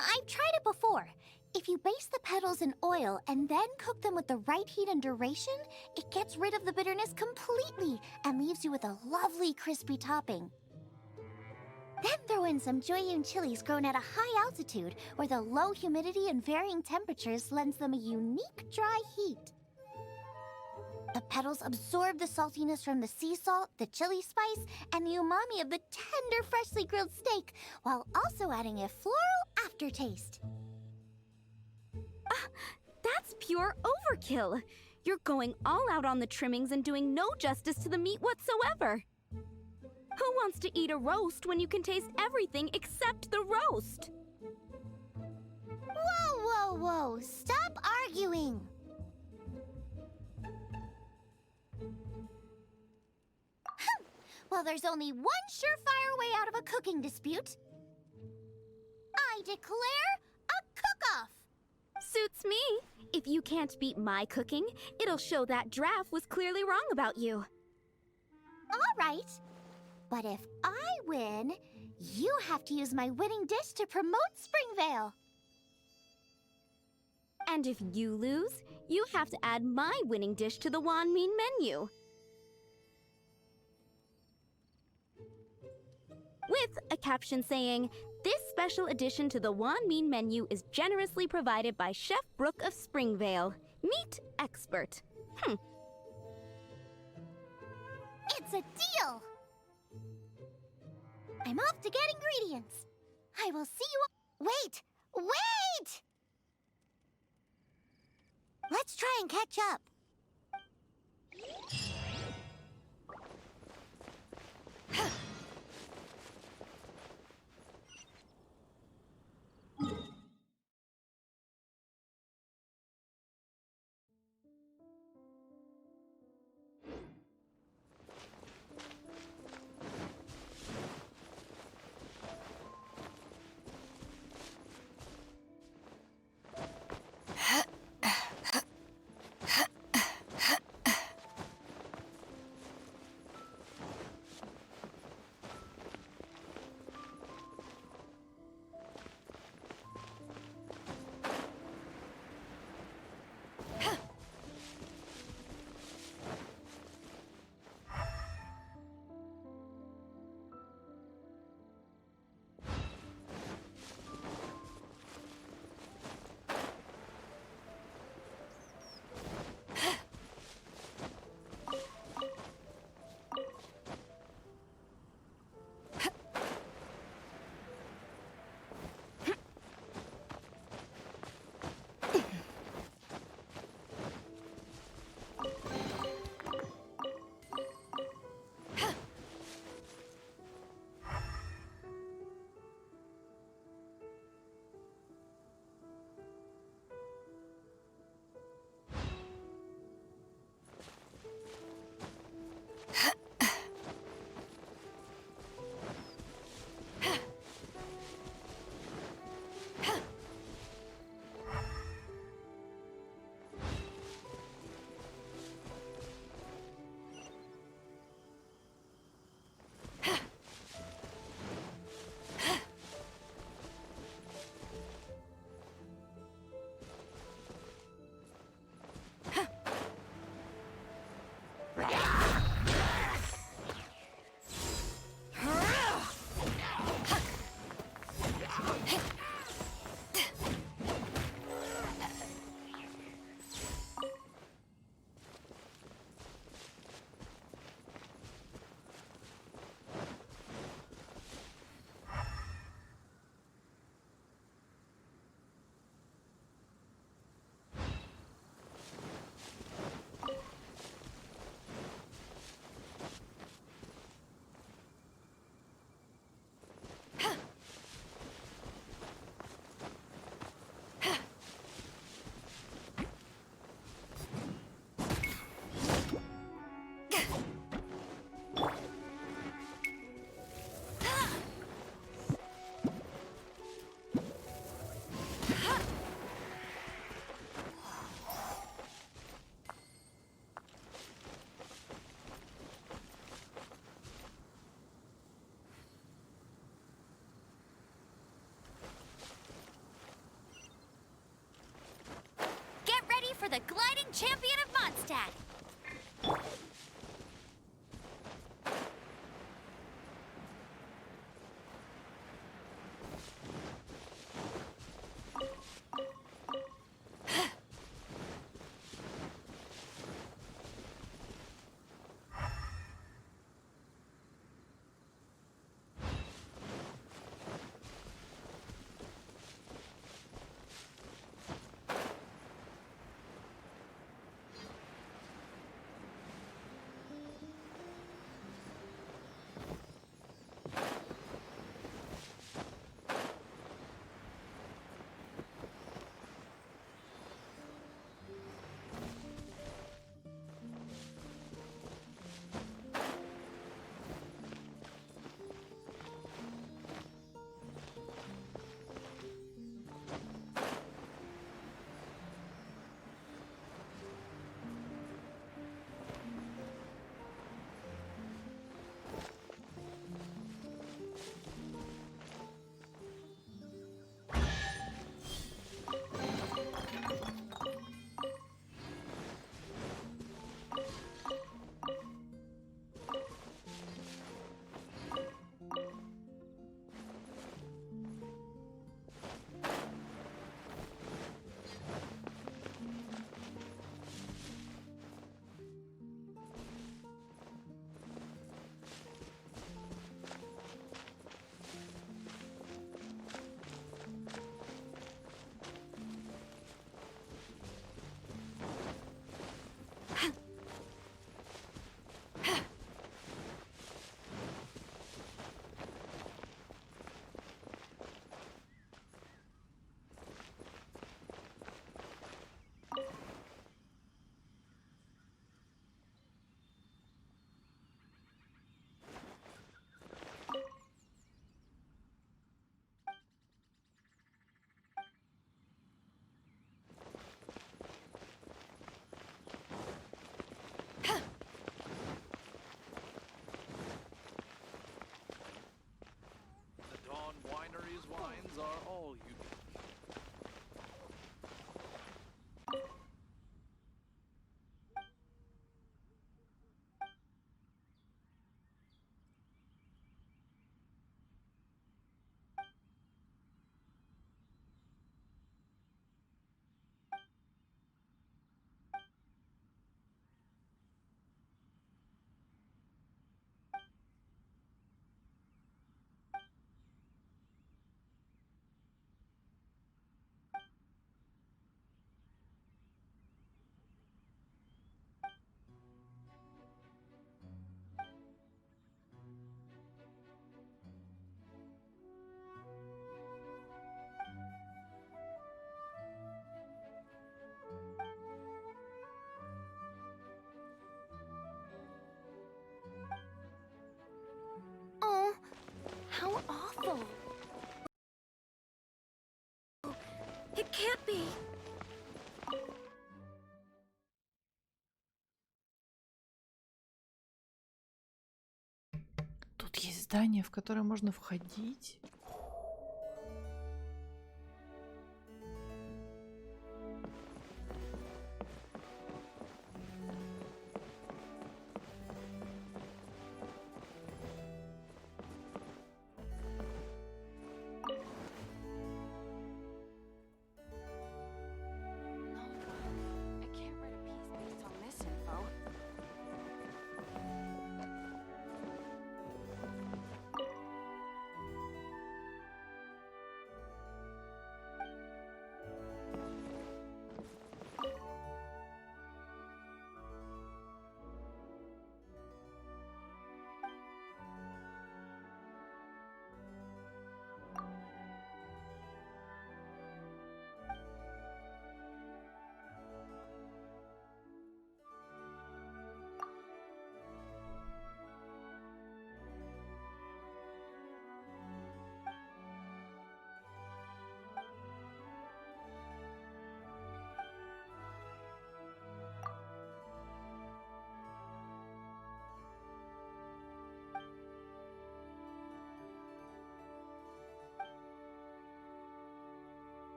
I've tried it before. If you baste the petals in oil and then cook them with the right heat and duration, it gets rid of the bitterness completely and leaves you with a lovely crispy topping. Then throw in some Joyun chilies grown at a high altitude where the low humidity and varying temperatures lends them a unique dry heat. The petals absorb the saltiness from the sea salt, the chili spice, and the umami of the tender, freshly grilled steak, while also adding a floral aftertaste. That's pure overkill. You're going all out on the trimmings and doing no justice to the meat whatsoever. Who wants to eat a roast when you can taste everything except the roast? Whoa, whoa, whoa! Stop arguing! Well, there's only one surefire way out of a cooking dispute. I declare a cook-off! Suits me. If you can't beat my cooking, it'll show that Draft was clearly wrong about you. All right. But if I win, you have to use my winning dish to promote Springvale. And if you lose, you have to add my winning dish to the Wanmin menu. With a caption saying, "This special addition to the Wanmin menu is generously provided by Chef Brooke of Springvale, meat expert." It's a deal! I'm off to get ingredients. I will see you... Wait! Wait! Let's try and catch up. champion of Mondstadt! wines are all unique. Oh, how awful. It can't be. Тут есть здание, в которое можно входить.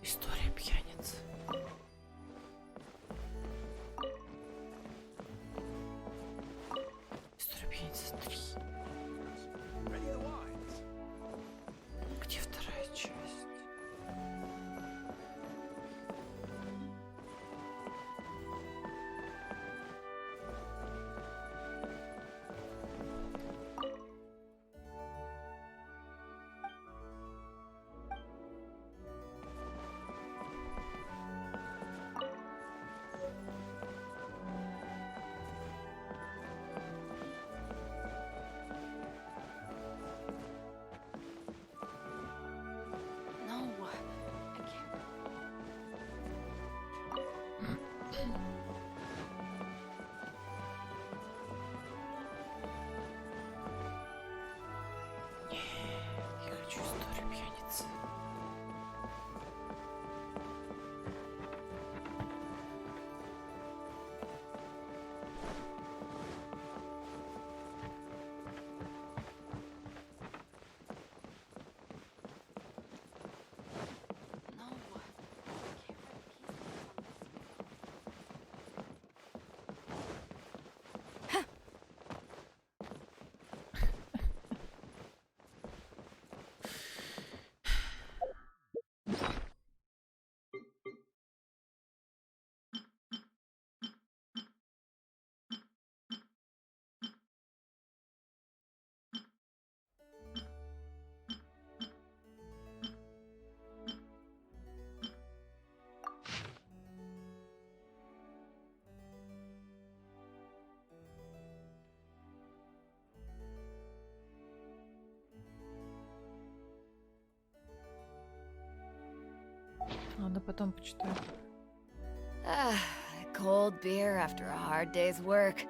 История пьяницы. История пьяницы 3. Где вторая часть? Я хочу историю пьяницы. Ладно, потом почитаю. Cold beer after a hard day's work.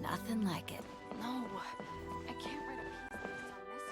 Nothing like it. No, I can't write a piece on this,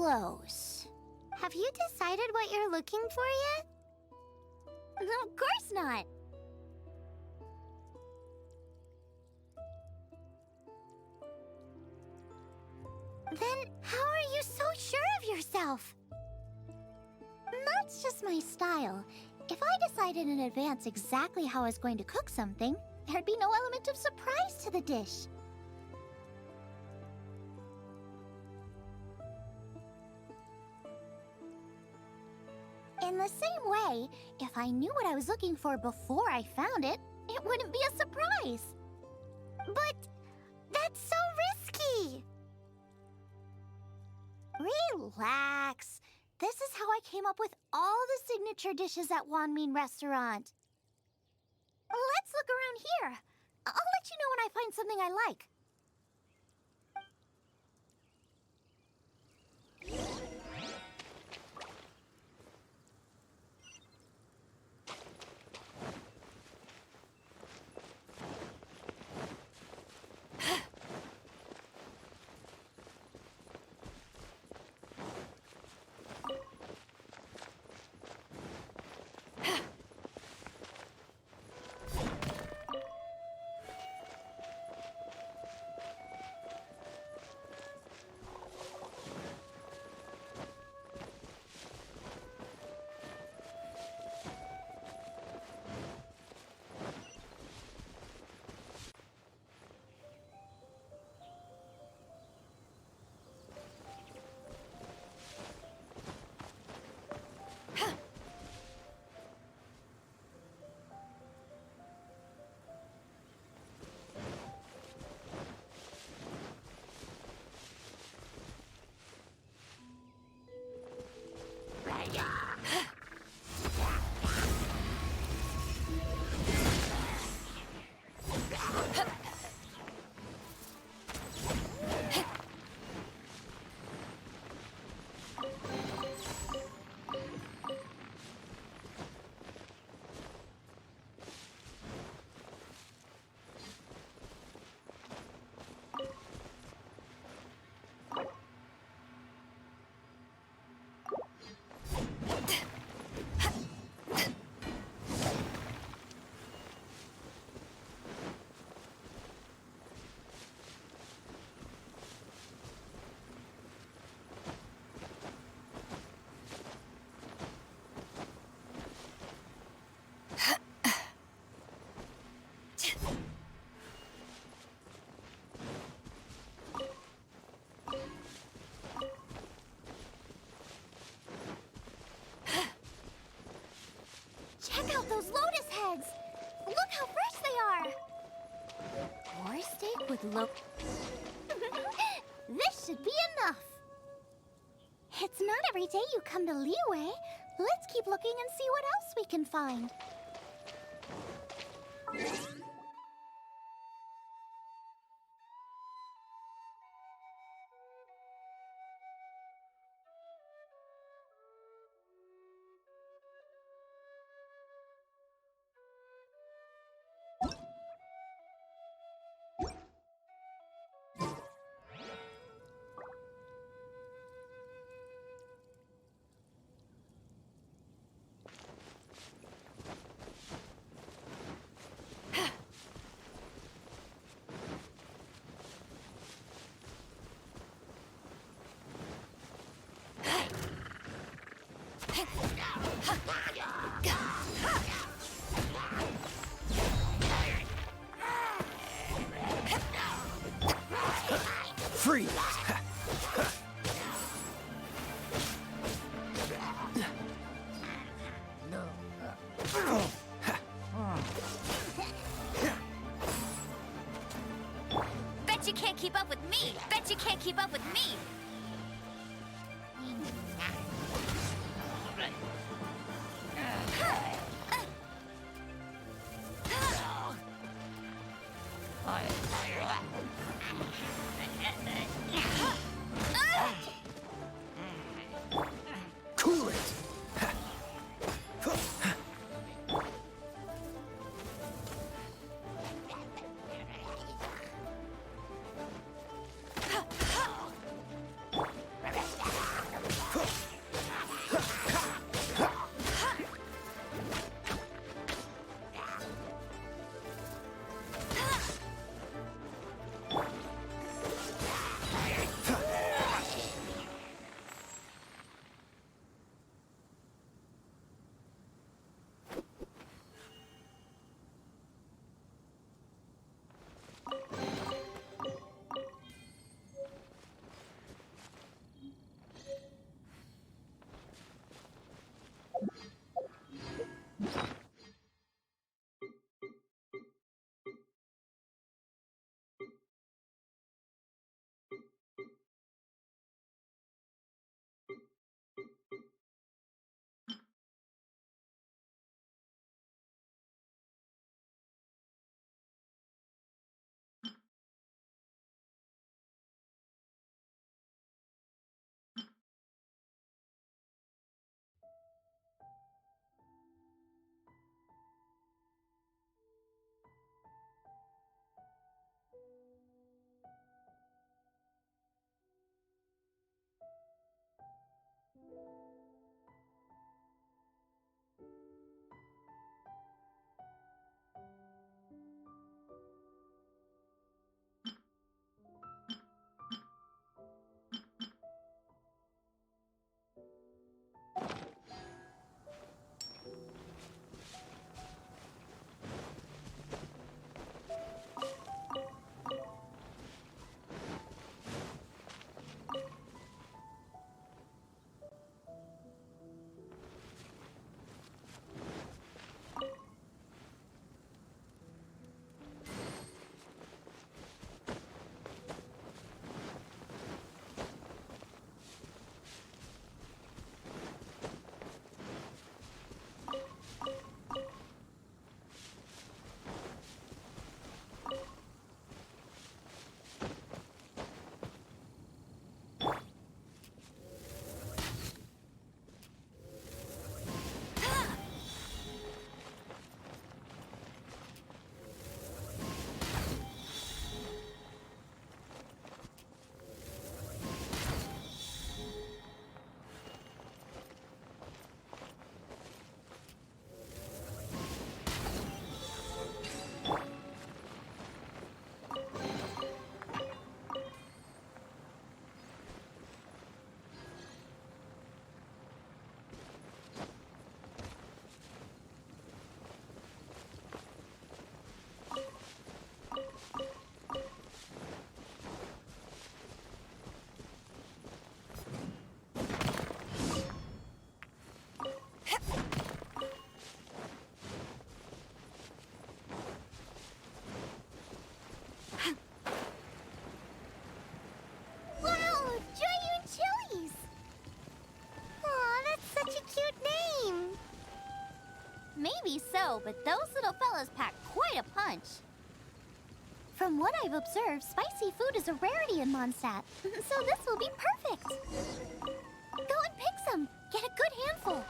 close. Have you decided what you're looking for yet? Of course not. Then how are you so sure of yourself? That's just my style. If I decided in advance exactly how I was going to cook something, there'd be no element of surprise to the dish. In the same way, if I knew what I was looking for before I found it, it wouldn't be a surprise. But that's so risky. Relax. This is how I came up with all the signature dishes at Wanmin Restaurant. Let's look around here. I'll let you know when I find something I like. Check out those lotus heads! Look how fresh they are! Boar steak with This should be enough! It's not every day you come to Liyue. Let's keep looking and see what else we can find. Freeze! Bet you can't keep up with me! Bet you can't keep up with me! Cool it! Maybe so, but those little fellas pack quite a punch. From what I've observed, spicy food is a rarity in Mondstadt, so this will be perfect. Go and pick some. Get a good handful.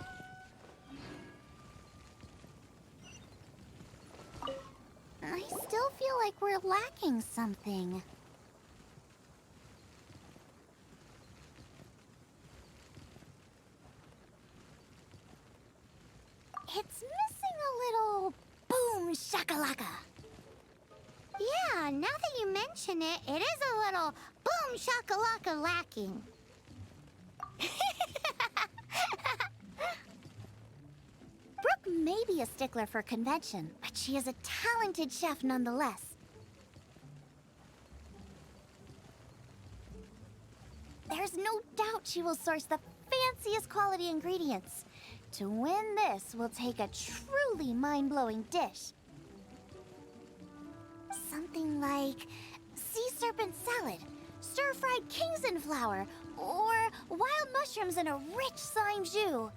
I still feel like we're lacking something. It's missing a little boom shakalaka. Yeah, now that you mention it, it is a little boom shakalaka lacking. Brooke may be a stickler for convention, but she is a talented chef nonetheless. There's no doubt she will source the fanciest quality ingredients. To win this, we'll take a truly mind-blowing dish. Something like sea serpent salad, stir-fried Kingston flour, or wild mushrooms in a rich slime jus.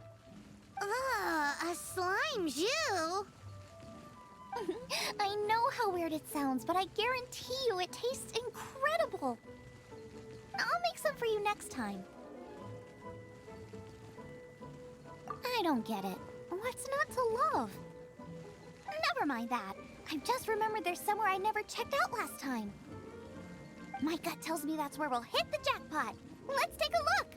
A slime jus? I know how weird it sounds, but I guarantee you it tastes incredible. I'll make some for you next time. I don't get it. What's not to love? Never mind that. I've just remembered there's somewhere I never checked out last time. My gut tells me that's where we'll hit the jackpot. Let's take a look.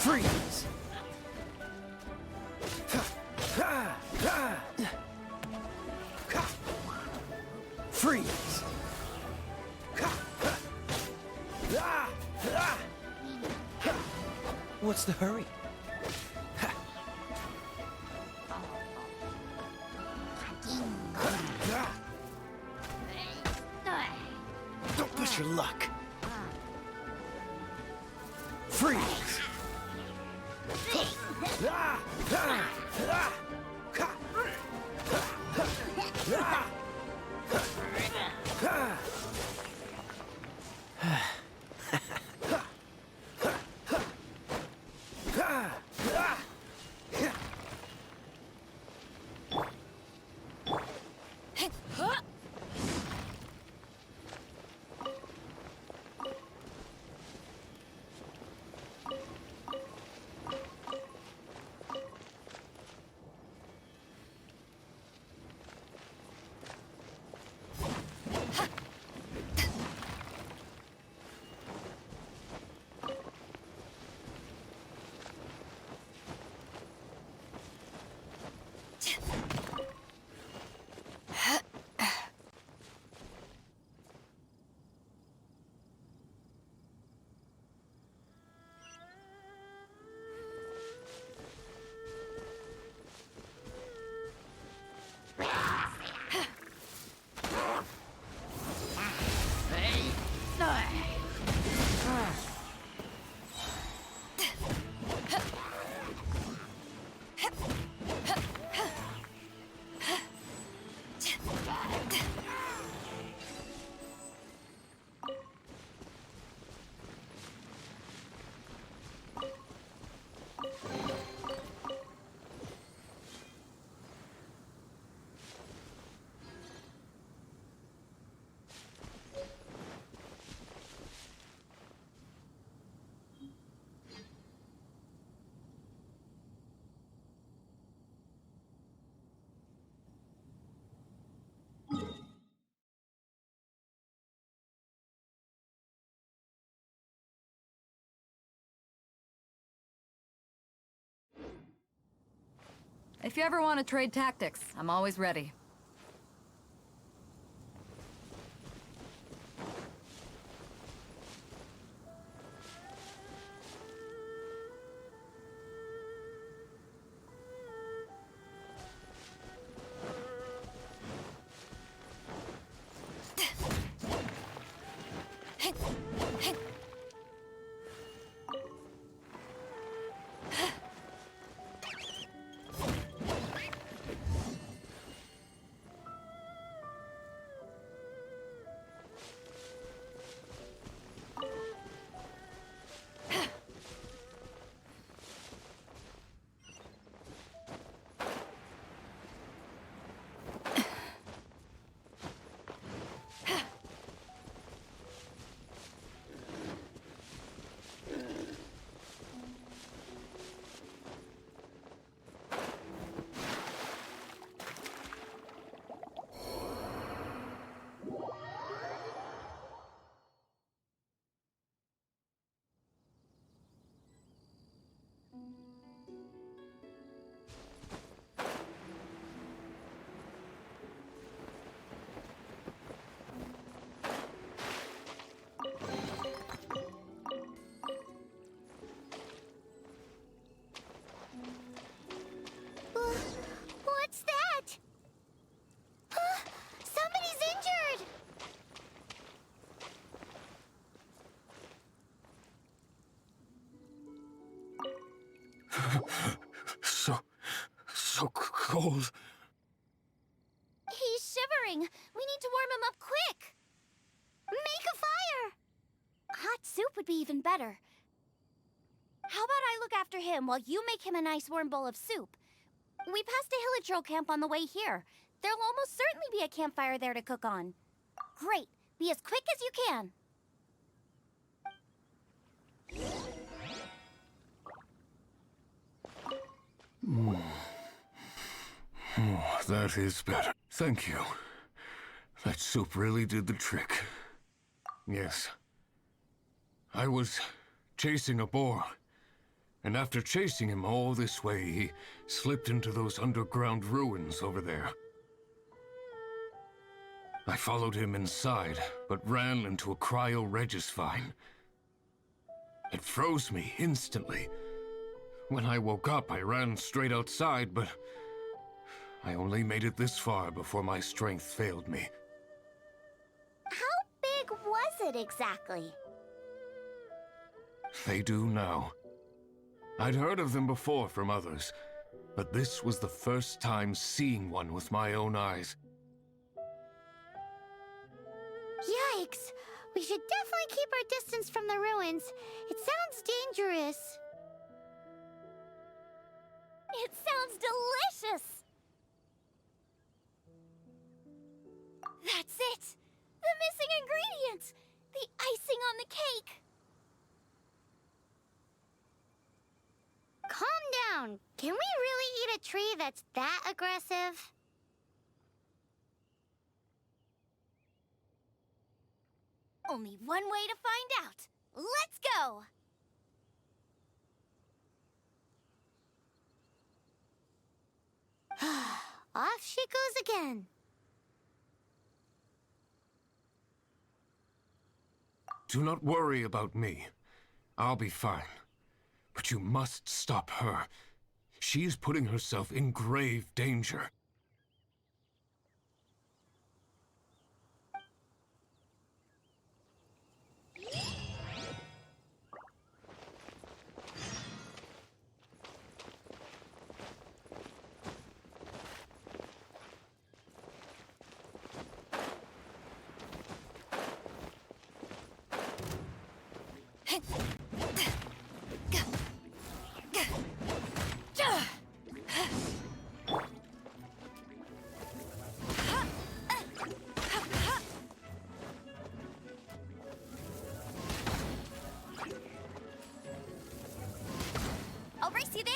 Freeze! Freeze! What's the hurry? Don't push your luck. Freeze! If you ever want to trade tactics, I'm always ready. What's that? Somebody's injured! So cold. He's shivering. We need to warm him up quick. Make a fire! Hot soup would be even better. How about I look after him while you make him a nice warm bowl of soup? We passed a Hilichurl camp on the way here. There'll almost certainly be a campfire there to cook on. Great. Be as quick as you can. Oh, that is better. Thank you. That soup really did the trick. Yes. I was chasing a boar. And after chasing him all this way, he slipped into those underground ruins over there. I followed him inside, but ran into a cryo-regis vine. It froze me instantly. When I woke up, I ran straight outside, but I only made it this far before my strength failed me. How big was it exactly? They do now. I'd heard of them before from others, but this was the first time seeing one with my own eyes. Yikes! We should definitely keep our distance from the ruins. It sounds dangerous. It sounds delicious! That's it! The missing ingredient! The icing on the cake! Calm down. Can we really eat a tree that's that aggressive? Only one way to find out. Let's go! Off she goes again. Do not worry about me. I'll be fine. But you must stop her. She is putting herself in grave danger. I'll race you there.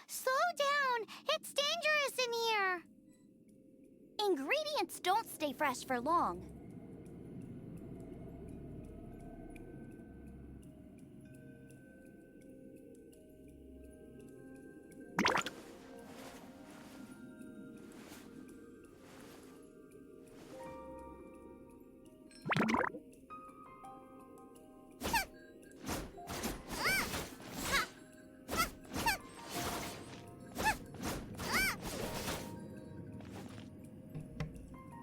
Slow down. It's dangerous in here. Ingredients don't stay fresh for long.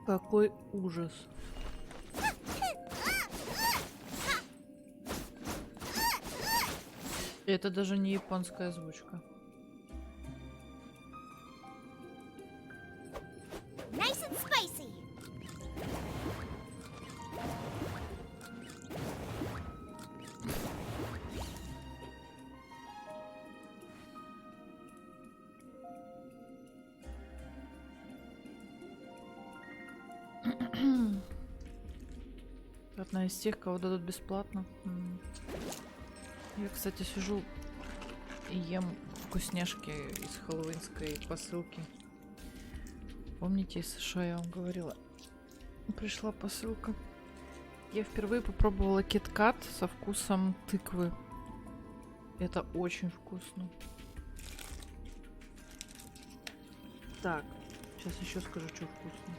Какой ужас. Это даже не японская озвучка. Nice and spicy. Одна из тех, кого дадут бесплатно. Я, кстати, сижу и ем вкусняшки из хэллоуинской посылки. Помните, из США я вам говорила? Пришла посылка. Я впервые попробовала кит-кат со вкусом тыквы. Это очень вкусно. Так, сейчас еще скажу, что вкусно.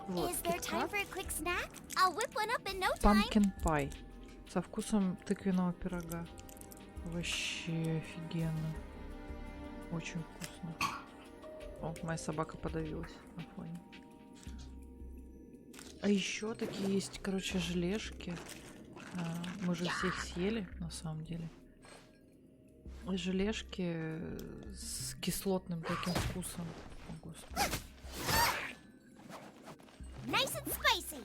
Вот, Is there time кит-кат. for a quick snack? I'll whip one up in no time. Pumpkin pie. Со вкусом тыквенного пирога. Вообще офигенно. Очень вкусно. О, моя собака подавилась на фоне. А еще такие есть, короче, желешки. Мы же всех съели, на самом деле. Желешки с кислотным таким вкусом. О, Господи. Nice and spicy.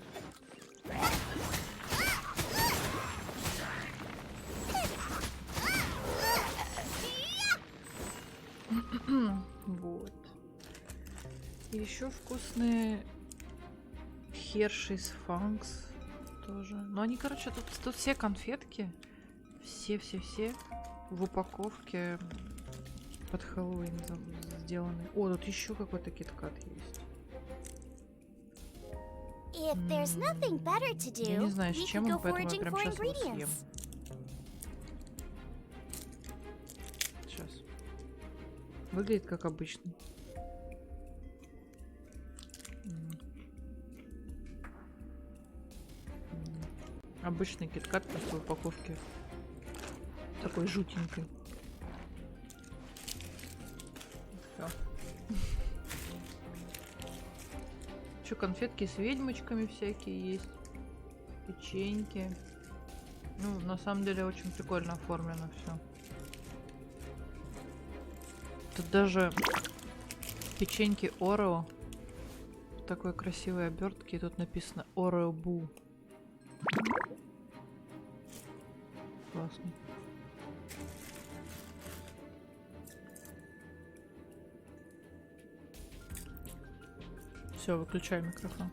Вот. И еще вкусные Хершис Фанкс тоже. Но они, короче, тут все конфетки. Все в упаковке под Хэллоуин сделаны. О, тут еще какой-то кит-кат есть. If there's nothing better to do, Я не знаю, с we чем could он, go поэтому я foraging прямо for сейчас его съем. ingredients. Сейчас. Выглядит как обычно. Обычный кит-кат просто в упаковке. Такой жутенький. Всё. Еще конфетки с ведьмочками всякие есть. Печеньки. Ну, на самом деле, очень прикольно оформлено все. Тут даже печеньки Орео в такой красивой обертке. И тут написано Орео Бу. Классно. Все, выключаю микрофон.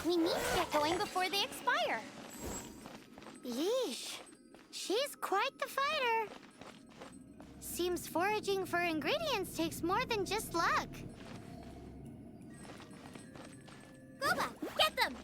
We need to get going before they expire. Yeesh. She's quite the fighter. Seems foraging for ingredients takes more than just luck. Gooba, get them!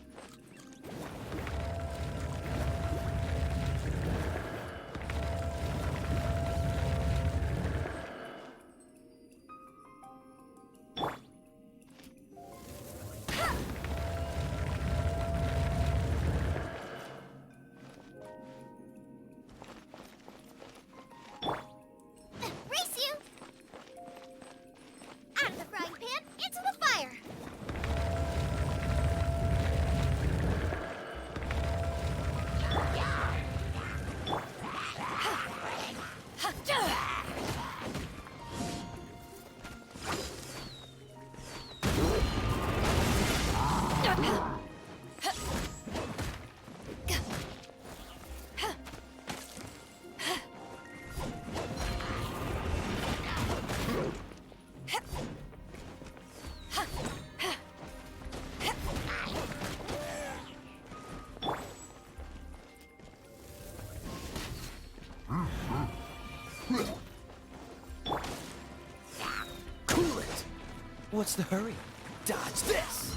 Race you! Out of the frying pan, into the fire! Cool it! What's the hurry? Dodge this!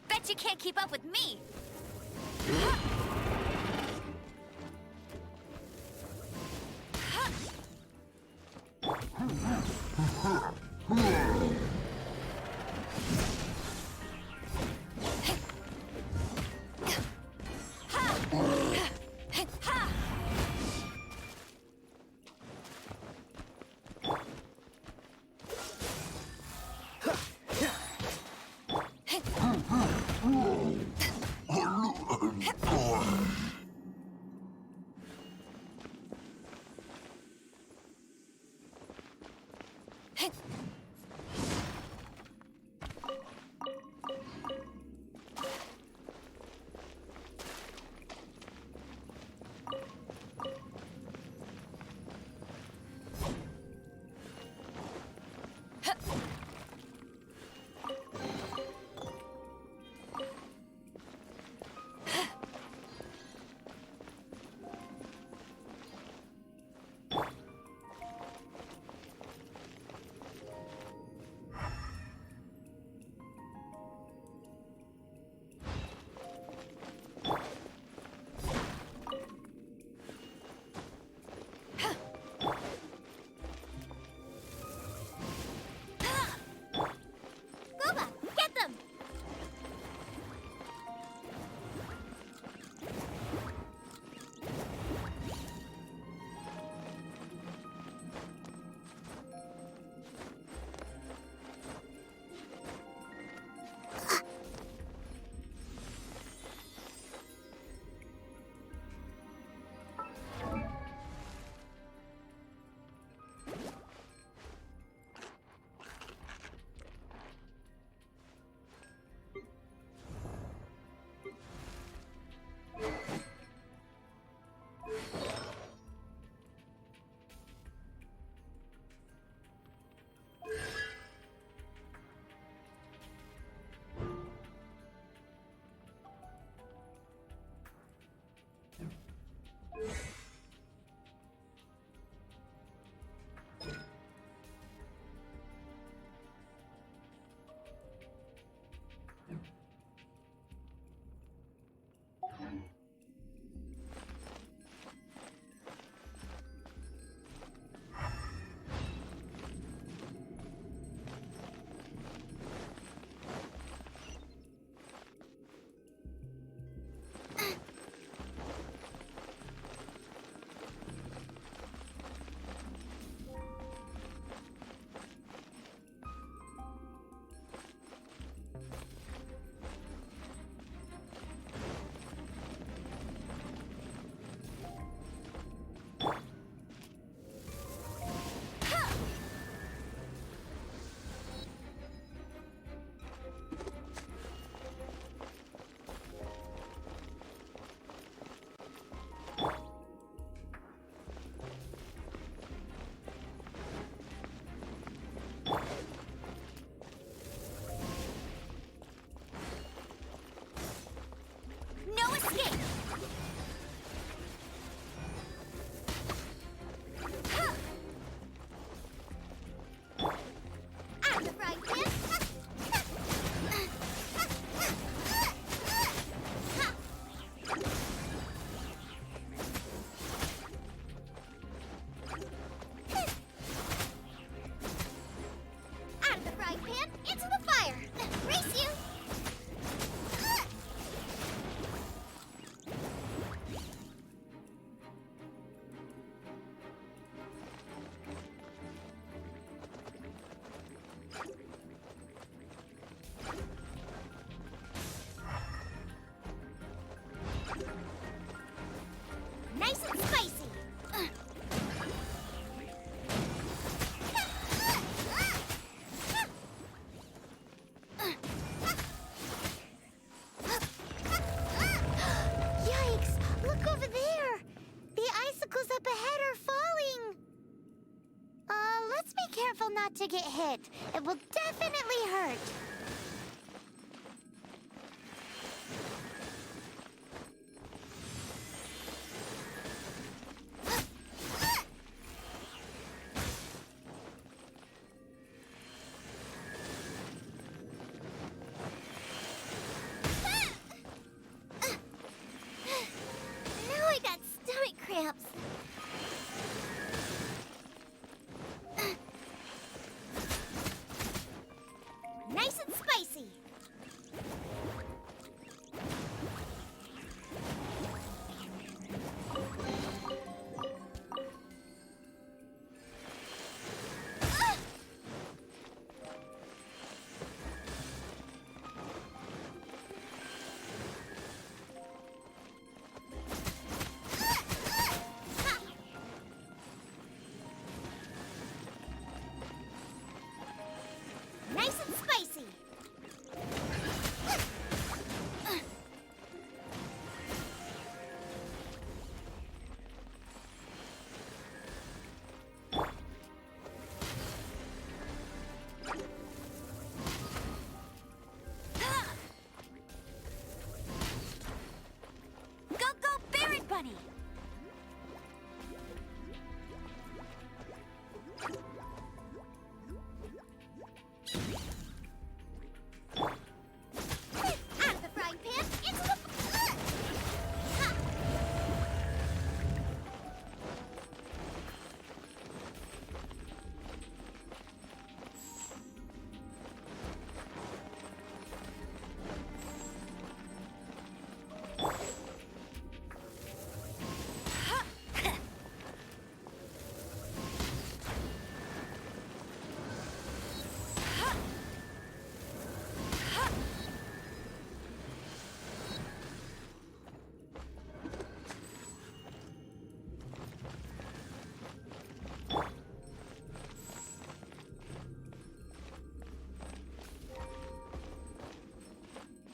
Bet you can't keep up with me. Let's be careful not to get hit. It will definitely hurt. Now I got stomach cramps. Nice and spicy. Nice and spicy. Go, go, Berry Bunny! Out of the frying pan, into the... Ha!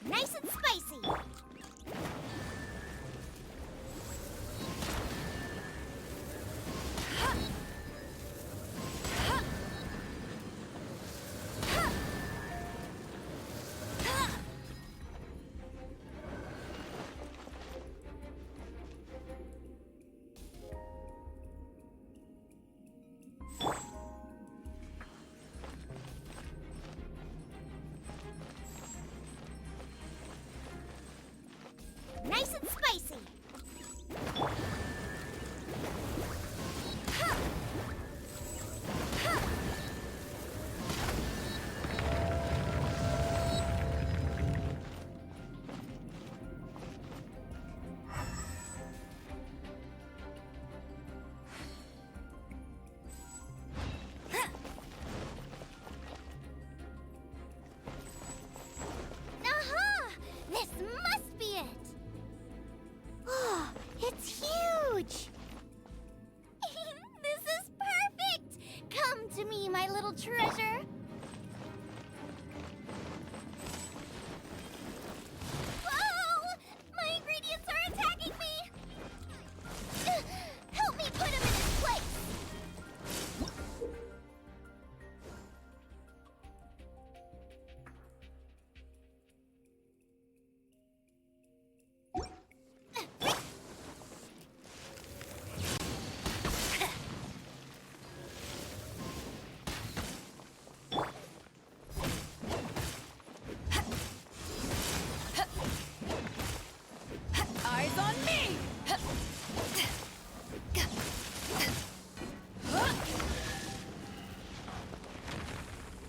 Nice and spicy. Nice and spicy. Aha! This must be it. Oh, it's huge! This is perfect! Come to me, my little treasure! Whoa! My ingredients are attacking me! Help me put him in his place! Eyes on me!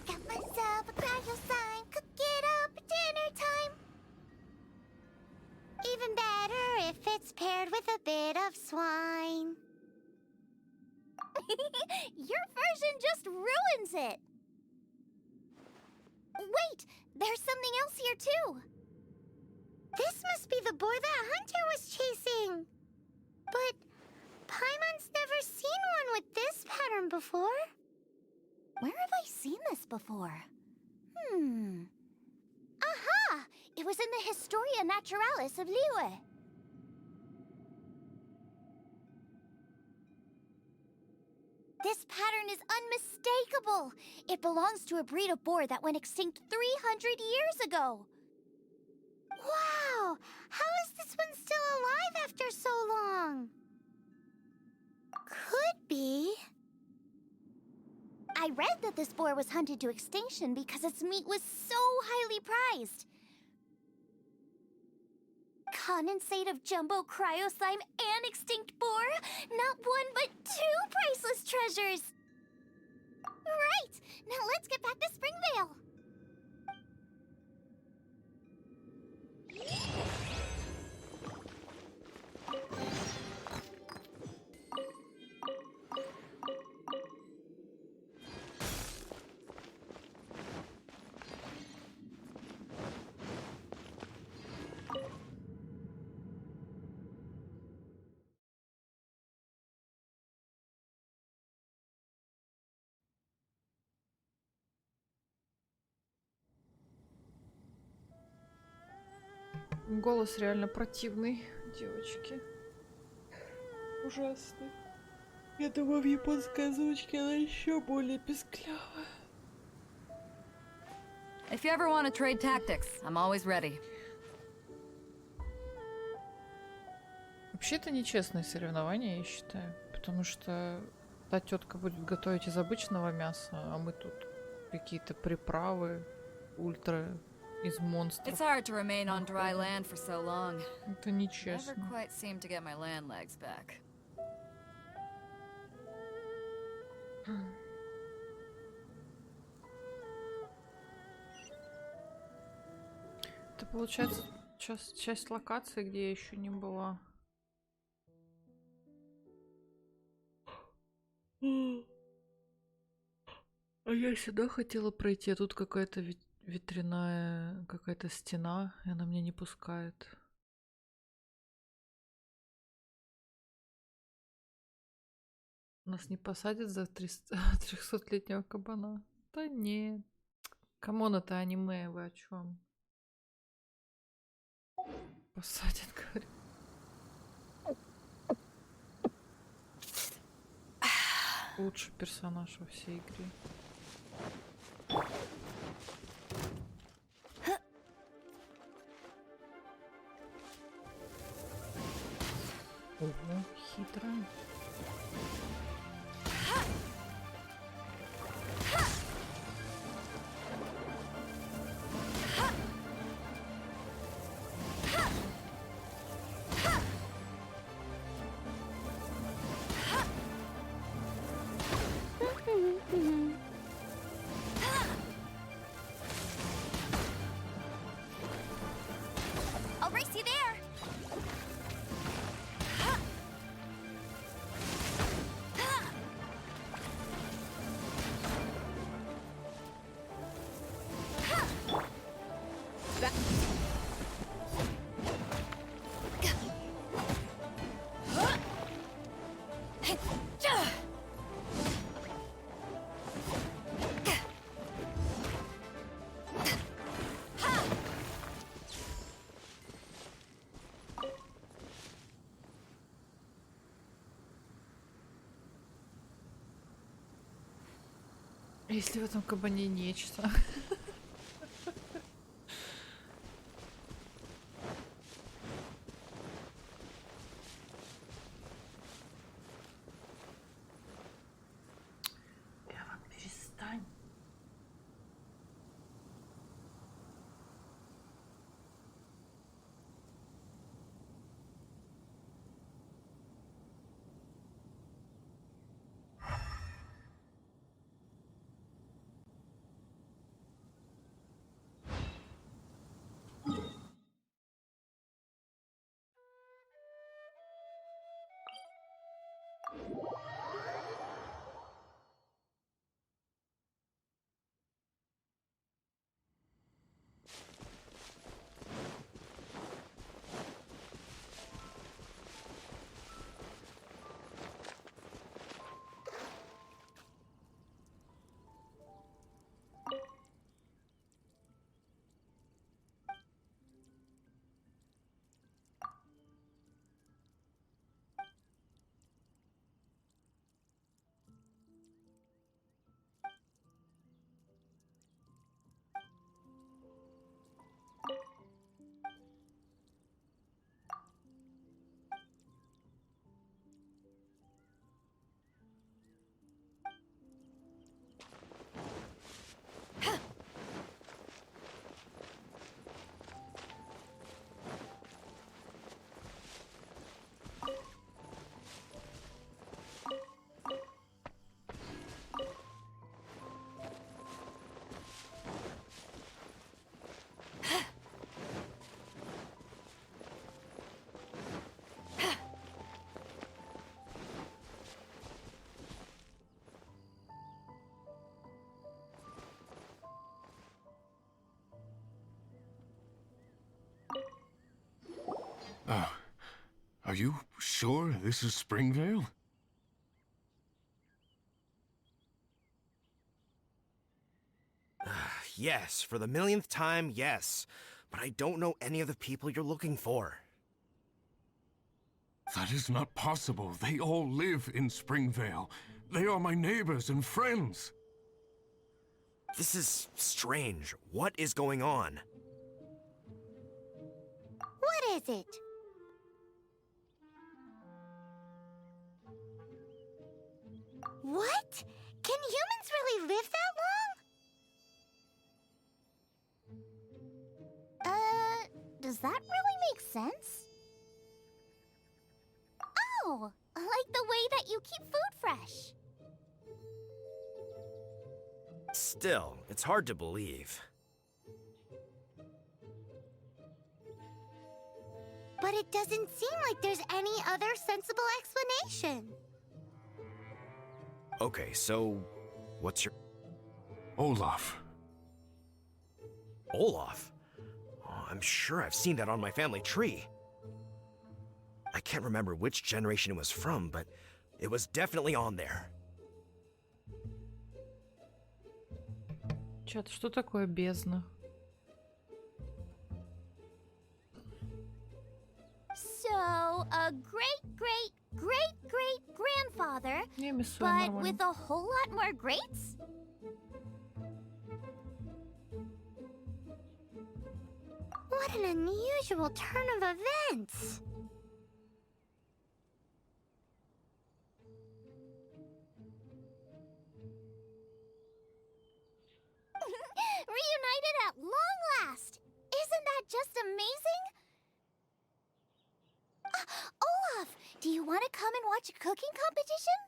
Got myself a gradual sign, cook it up at dinner time. Even better if it's paired with a bit of swine. Your version just ruins it. Wait, there's something else here too. This must be the boar that Hunter was chasing. But Paimon's never seen one with this pattern before. Where have I seen this before? Aha! It was in the Historia Naturalis of Liyue. This pattern is unmistakable. It belongs to a breed of boar that went extinct 300 years ago. Wow! How is this one still alive after so long? Could be. I read that this boar was hunted to extinction because its meat was so highly prized. Condensate of jumbo cryo slime and extinct boar? Not one, but two priceless treasures! Right! Now let's get back to Springvale! Голос реально противный, девочки. Ужасный. Я думаю, в японской озвучке она еще более песклявая. If you ever want to trade tactics, I'm always ready. Вообще это нечестное соревнование, я считаю. Потому что та тетка будет готовить из обычного мяса, а мы тут какие-то приправы ультра из монстров. It's hard to remain on dry land for so long. Это Never нечестно. quite seem to get my land legs back. Это получается часть локации, где я еще не была. А я сюда хотела пройти, а тут какая-то ветряная какая-то стена, и она меня не пускает. Нас не посадят за 300-летнего кабана? Да нет. Камон, это аниме, вы о чем? Посадят, говорю. Лучший персонаж во всей игре. Ого, хитрая. I'll race you there! Если в этом кабане нечто. Эва, перестань. Are you sure this is Springvale? Yes, for the millionth time, yes. But I don't know any of the people you're looking for. That is not possible. They all live in Springvale. They are my neighbors and friends. This is strange. What is going on? What is it? What? Can humans really live that long? Does that really make sense? Oh, like the way that you keep food fresh. Still, it's hard to believe. But it doesn't seem like there's any other sensible explanation. Okay, so what's your... Olaf. Olaf? Oh, I'm sure I've seen that on my family tree. I can't remember which generation it was from, but it was definitely on there. Чат, что такое бездна? So, a great-great-great-great-grandfather, Не, миссуя, but нормально. with a whole lot more greats? What an unusual turn of events! Reunited at long last! Isn't that just amazing? Olaf, do you want to come and watch a cooking competition?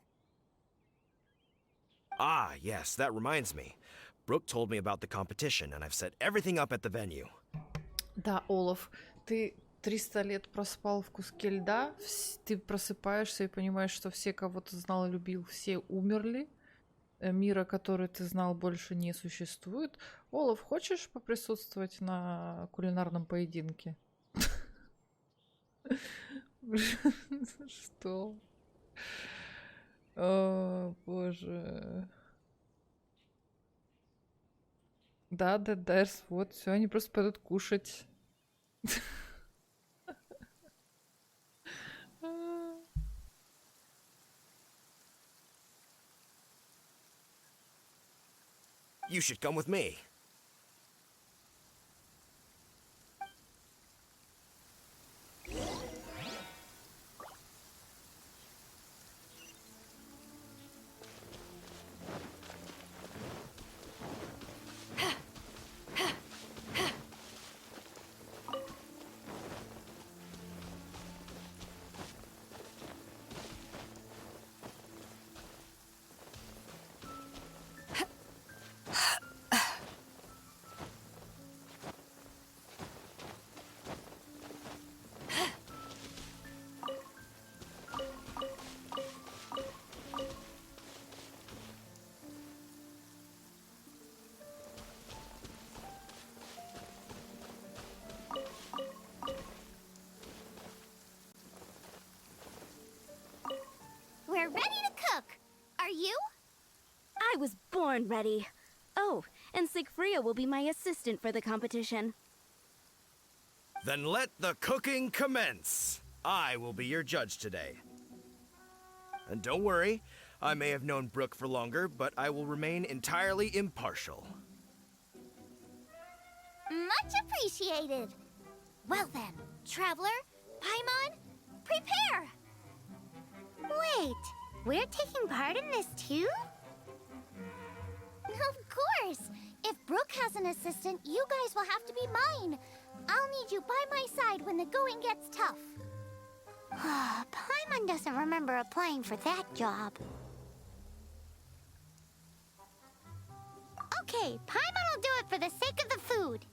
Ah, yes, that reminds me. Brooke told me about the competition, and I've set everything up at the venue. Да, Олаф, ты 300 лет проспал в куске льда, ты просыпаешься и понимаешь, что все, кого ты знал и любил, все умерли, мира, который ты знал, больше не существует. Олаф, хочешь поприсутствовать на кулинарном поединке? Что? О, боже. Да, Дерс, вот, все, они просто пойдут кушать. You should come with me. We're ready to cook. Are you? I was born ready. Oh, and Sigfria will be my assistant for the competition. Then let the cooking commence. I will be your judge today. And don't worry, I may have known Brooke for longer, but I will remain entirely impartial. Much appreciated. Well then, Traveler, Paimon, prepare! Wait, we're taking part in this too? Of course! If Brooke has an assistant, you guys will have to be mine. I'll need you by my side when the going gets tough. Paimon doesn't remember applying for that job. Okay, Paimon will do it for the sake of the food.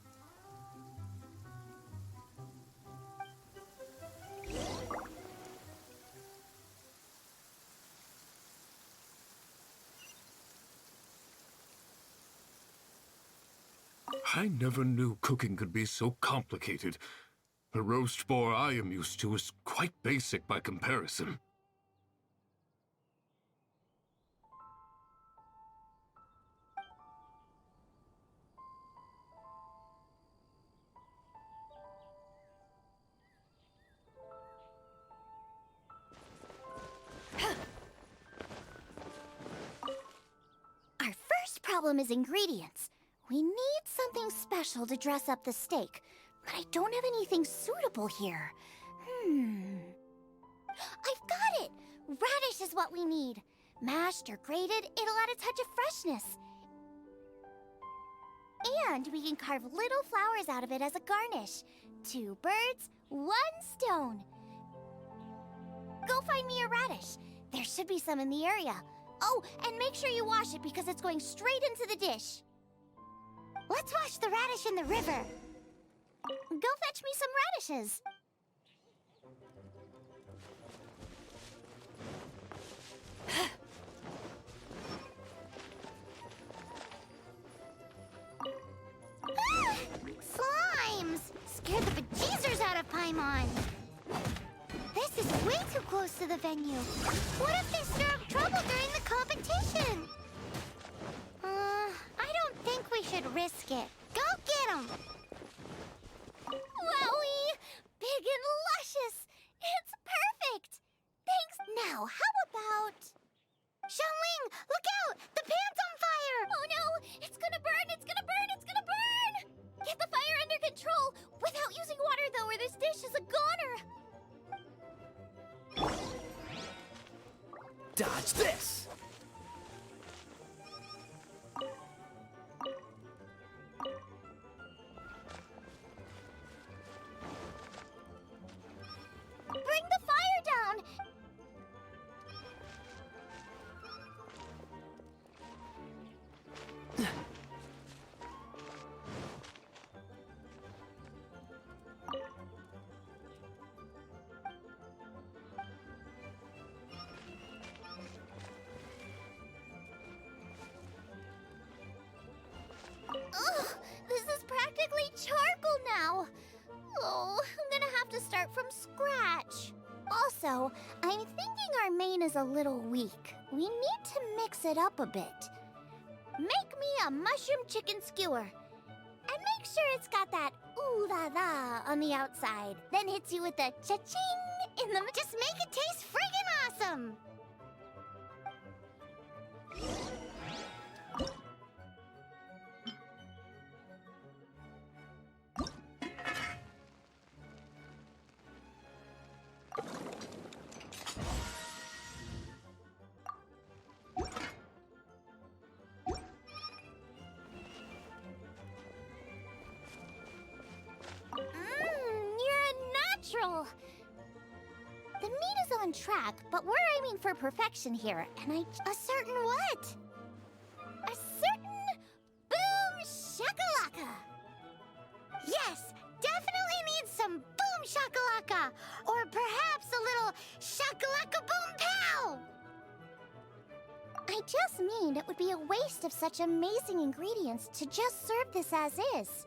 I never knew cooking could be so complicated. The roast boar I am used to is quite basic by comparison. Our first problem is ingredients. We need something special to dress up the steak, but I don't have anything suitable here. I've got it! Radish is what we need. Mashed or grated, it'll add a touch of freshness. And we can carve little flowers out of it as a garnish. 2 birds, 1 stone. Go find me a radish. There should be some in the area. Oh, and make sure you wash it because it's going straight into the dish. Let's wash the radish in the river. Go fetch me some radishes. Ah! Slimes! Scared the bejesus out of Paimon. This is way too close to the venue. What if they stir up trouble during the competition? I don't think we should risk it. Go get 'em! Wowie! Big and luscious! It's perfect! Thanks. Now, how about... Xiangling, look out! The pan's on fire! Oh no! It's gonna burn! It's gonna burn! It's gonna burn! Get the fire under control! Without using water, though, or this dish is a goner! Dodge this! Bring the fire down! Ugh, this is practically charcoal now. Oh, I'm gonna have to start from scratch. Also, I'm thinking our main is a little weak. We need to mix it up a bit. Make me a mushroom chicken skewer. And make sure it's got that ooh la la on the outside. Then hits you with a cha-ching in the... Just make it taste friggin' awesome! You're a natural. The meat is on track, but we're aiming for perfection here, and a certain what? A certain boom shakalaka. Yes, definitely needs some boom shakalaka, or perhaps a little shakalaka boom pow. I just mean it would be a waste of such amazing ingredients to just serve this as is.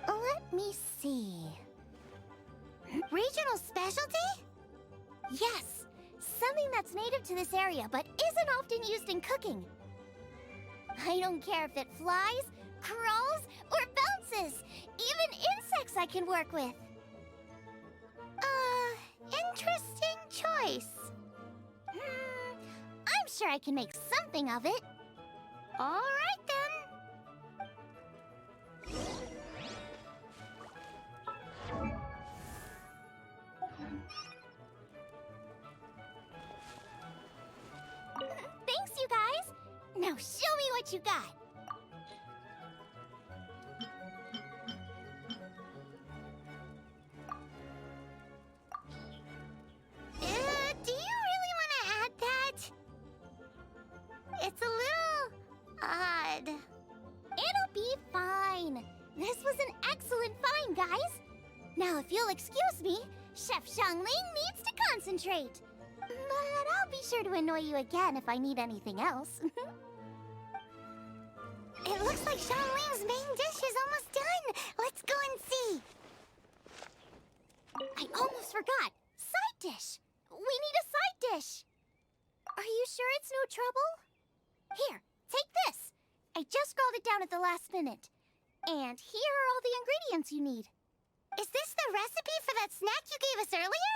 Let me see. Regional specialty? Yes, something that's native to this area but isn't often used in cooking. I don't care if it flies, crawls, or bounces. Even insects I can work with. Interesting choice. I'm sure I can make something of it. All right then. Thanks, you guys. Now show me what you got. Do you really want to add that? It's a little odd. It'll be fine. This was an excellent find, guys. Now, if you'll excuse me, Chef Xiangling needs to concentrate. But I'll be sure to annoy you again if I need anything else. It looks like Xiangling's main dish is almost done. Let's go and see. I almost forgot. Side dish. We need a side dish. Are you sure it's no trouble? Here, take this. I just scrawled it down at the last minute. And here are all the ingredients you need. Is this the recipe for that snack you gave us earlier?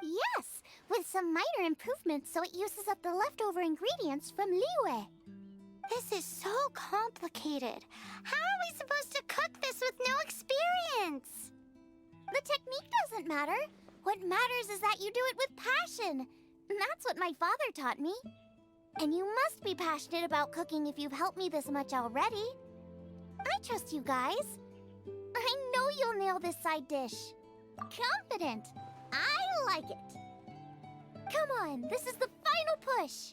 Yes, with some minor improvements so it uses up the leftover ingredients from Liyue. This is so complicated. How are we supposed to cook this with no experience? The technique doesn't matter. What matters is that you do it with passion. That's what my father taught me. And you must be passionate about cooking if you've helped me this much already. I trust you guys. I know you'll nail this side dish. Confident. I like it. Come on, this is the final push.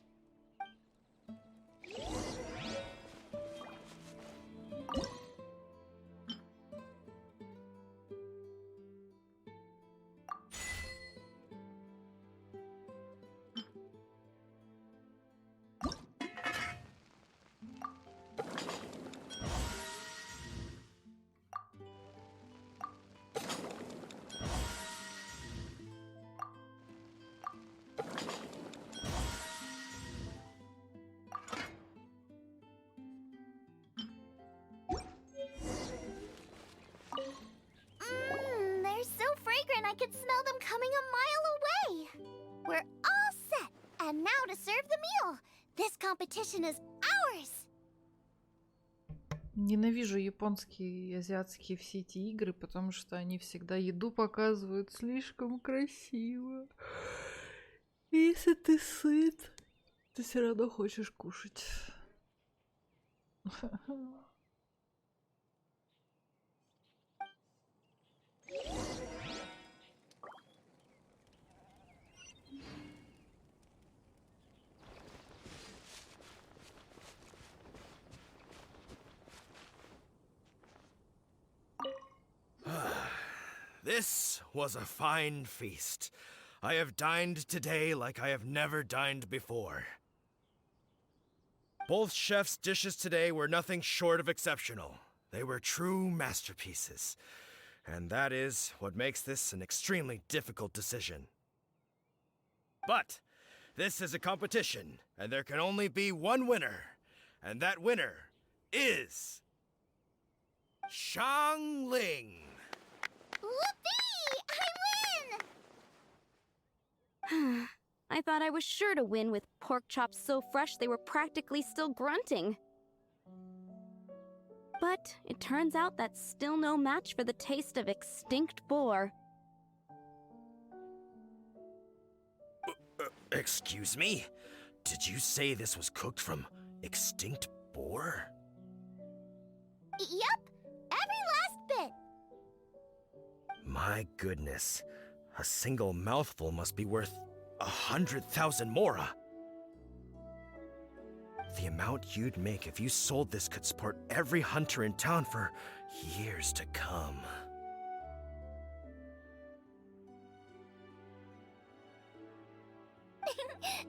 They're so fragrant I could smell them coming a mile away. We're all set. And now to serve the meal. This competition is ours. Ненавижу японские и азиатские все эти игры, потому что они всегда еду показывают слишком красиво. И если ты сыт, ты все равно хочешь кушать. This was a fine feast. I have dined today like I have never dined before. Both chefs' dishes today were nothing short of exceptional. They were true masterpieces. And that is what makes this an extremely difficult decision. But this is a competition, and there can only be one winner. And that winner is Xiangling. Whoopee! I win! I thought I was sure to win with pork chops so fresh they were practically still grunting. But it turns out that's still no match for the taste of extinct boar. Excuse me? Did you say this was cooked from extinct boar? Yep, every last bit. My goodness. A single mouthful must be worth 100,000 mora. The amount you'd make if you sold this could support every hunter in town for years to come.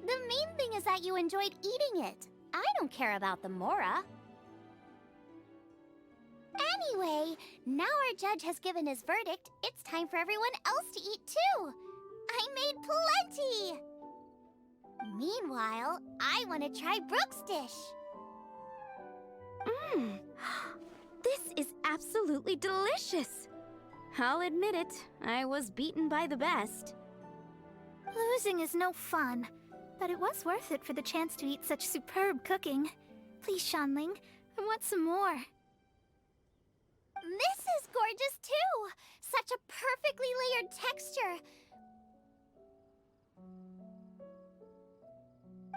The main thing is that you enjoyed eating it. I don't care about the mora. Anyway, now our judge has given his verdict. It's time for everyone else to eat too. I made plenty. Meanwhile, I want to try Brooke's dish. This is absolutely delicious. I'll admit it, I was beaten by the best. Losing is no fun, but it was worth it for the chance to eat such superb cooking. Please, Xianling, I want some more. This is gorgeous too! Such a perfectly layered texture.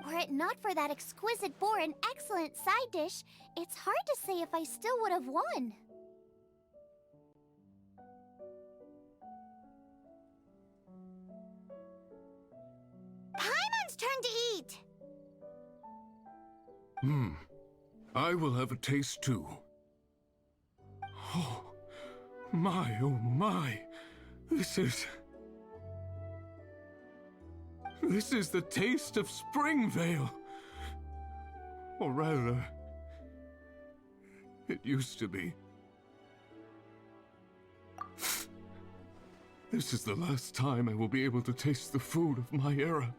Were it not for that exquisite boar and excellent side dish, it's hard to say if I still would have won. Paimon's turn to eat! I will have a taste too. Oh my, this is... This is the taste of Springvale. Or rather, it used to be. This is the last time I will be able to taste the food of my era.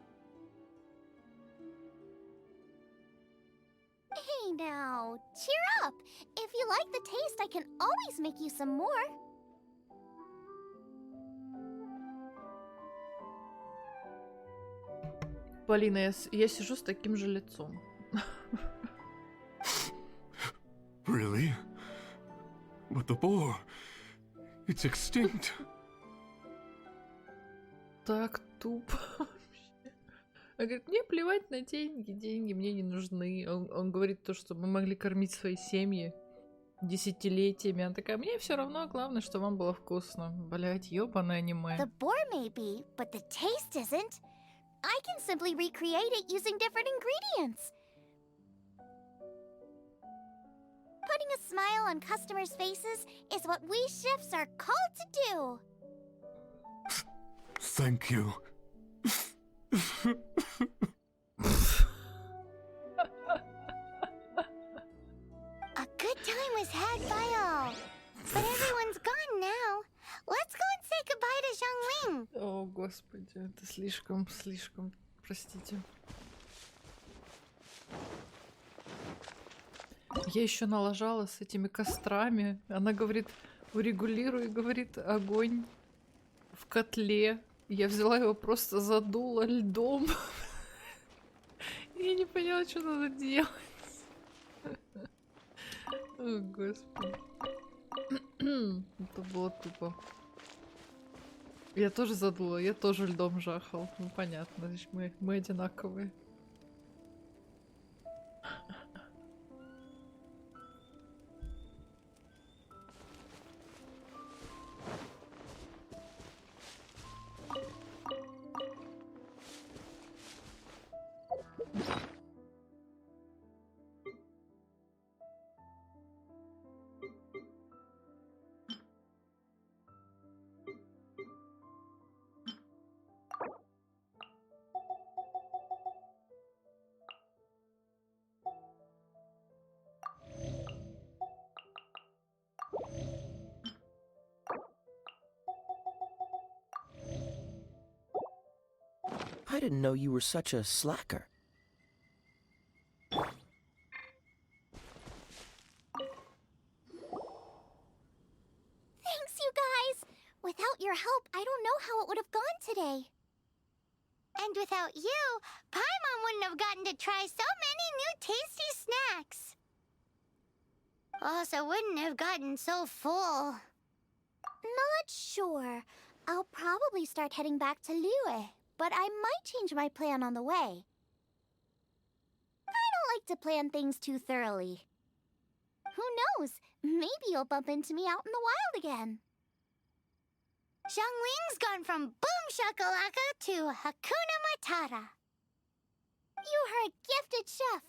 Hey now, cheer up! If you like the taste, I can always make you some more. Полина, я сижу с таким же лицом. Really? But the boar, it's extinct. Так тупо вообще. Он говорит, мне плевать на деньги, деньги мне не нужны. Он говорит то, что мы могли кормить свои семьи десятилетиями. Она такая, мне все равно, главное, что вам было вкусно. Блять, ёбаное аниме. The boar may be, but the taste isn't. I can simply recreate it using different ingredients. Putting a smile on customers' faces is what we chefs are called to do. Thank you. A good time was had by all. But everyone's gone now. Let's go and say goodbye to Xiangling. О, господи, это слишком, простите. Я еще налажала с этими кострами. Она говорит, урегулируй, говорит, огонь в котле. Я взяла его, просто задула льдом. Я не поняла, что надо делать. О, господи. Это было тупо. Я тоже задула, я тоже льдом жахал. Ну, понятно, значит, мы одинаковые. I didn't know you were such a slacker. Thanks, you guys. Without your help, I don't know how it would have gone today. And without you, Paimon wouldn't have gotten to try so many new tasty snacks. Also wouldn't have gotten so full. Not sure. I'll probably start heading back to Liyue, but I might change my plan on the way. I don't like to plan things too thoroughly. Who knows? Maybe you'll bump into me out in the wild again. Xiangling's gone from boom shakalaka to Hakuna Matata. You are a gifted chef.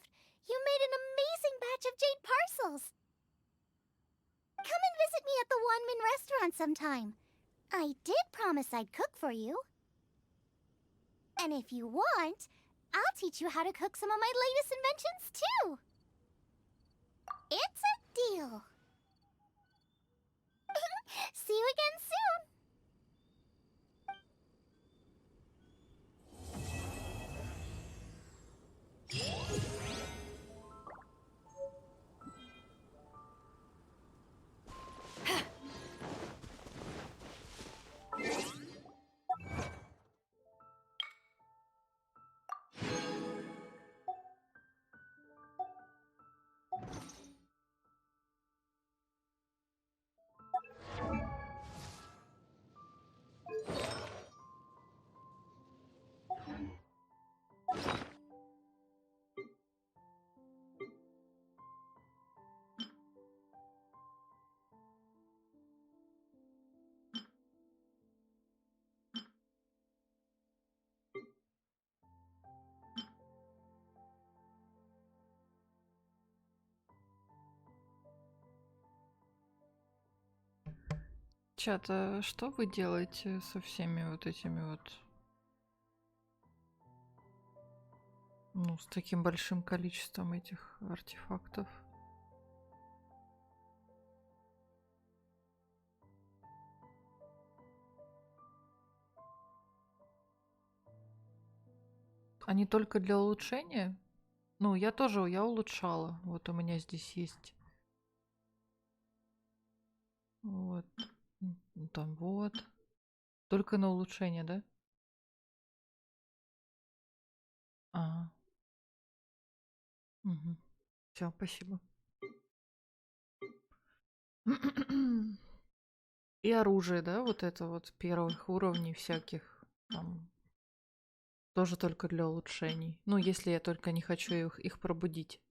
You made an amazing batch of jade parcels. Come and visit me at the Wanmin restaurant sometime. I did promise I'd cook for you. And if you want, I'll teach you how to cook some of my latest inventions too. It's a deal. See you again soon. Чат, а что вы делаете со всеми вот этими вот Ну, с таким большим количеством этих артефактов. Они только для улучшения? Ну, я тоже, я улучшала. Вот у меня здесь есть. Вот. Ну, там вот. Только на улучшение, да? Ага. Угу. Все, спасибо. И оружие, да, вот это вот первых уровней всяких. Там тоже только для улучшений. Ну, если я только не хочу их пробудить.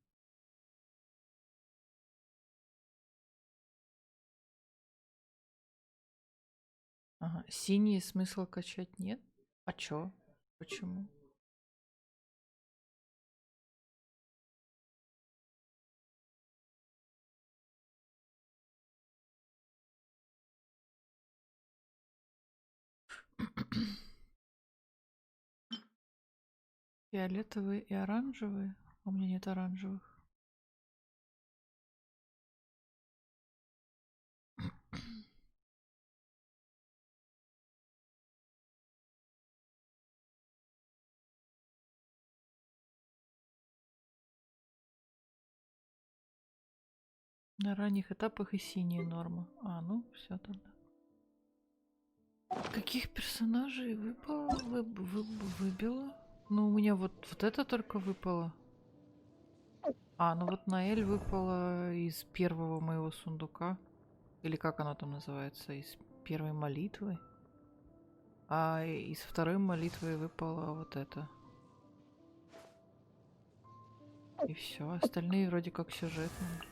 Ага. Синие смысла качать нет? А чё? Почему? Фиолетовые и оранжевые? У меня нет оранжевых. На ранних этапах и синяя норма. А, ну, все тогда. Каких персонажей выпало? Выбило? Ну, у меня вот это только выпало. А, ну вот Наэль выпала из первого моего сундука. Или как оно там называется? Из первой молитвы. А из второй молитвы выпало вот это. И все. Остальные вроде как сюжетные.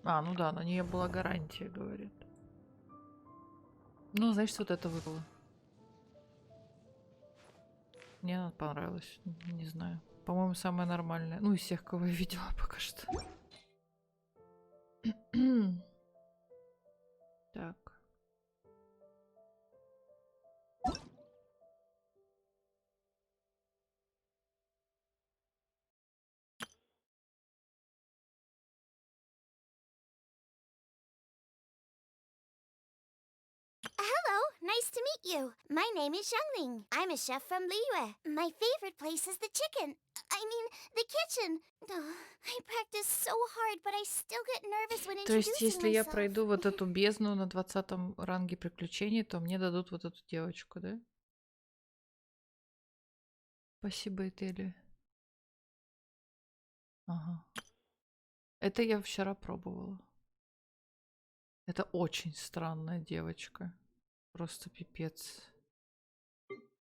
А, ну да, на нее была гарантия, говорит. Ну, значит, вот это выпало. Мне она понравилась. Не знаю. По-моему, самая нормальная. Ну, из всех, кого я видела пока что. Так. Hello, nice to meet you. My name is Xiangling. I'm a chef from Liyue. My favorite place is the chicken. I mean, the kitchen. Oh, I practice so hard, but I still get nervous when То есть, introducing если я myself. пройду вот эту бездну на 20 ранге приключений, то мне дадут вот эту девочку, да? Спасибо, Этели. Ага. Это я вчера пробовала. Это очень странная девочка. Просто пипец.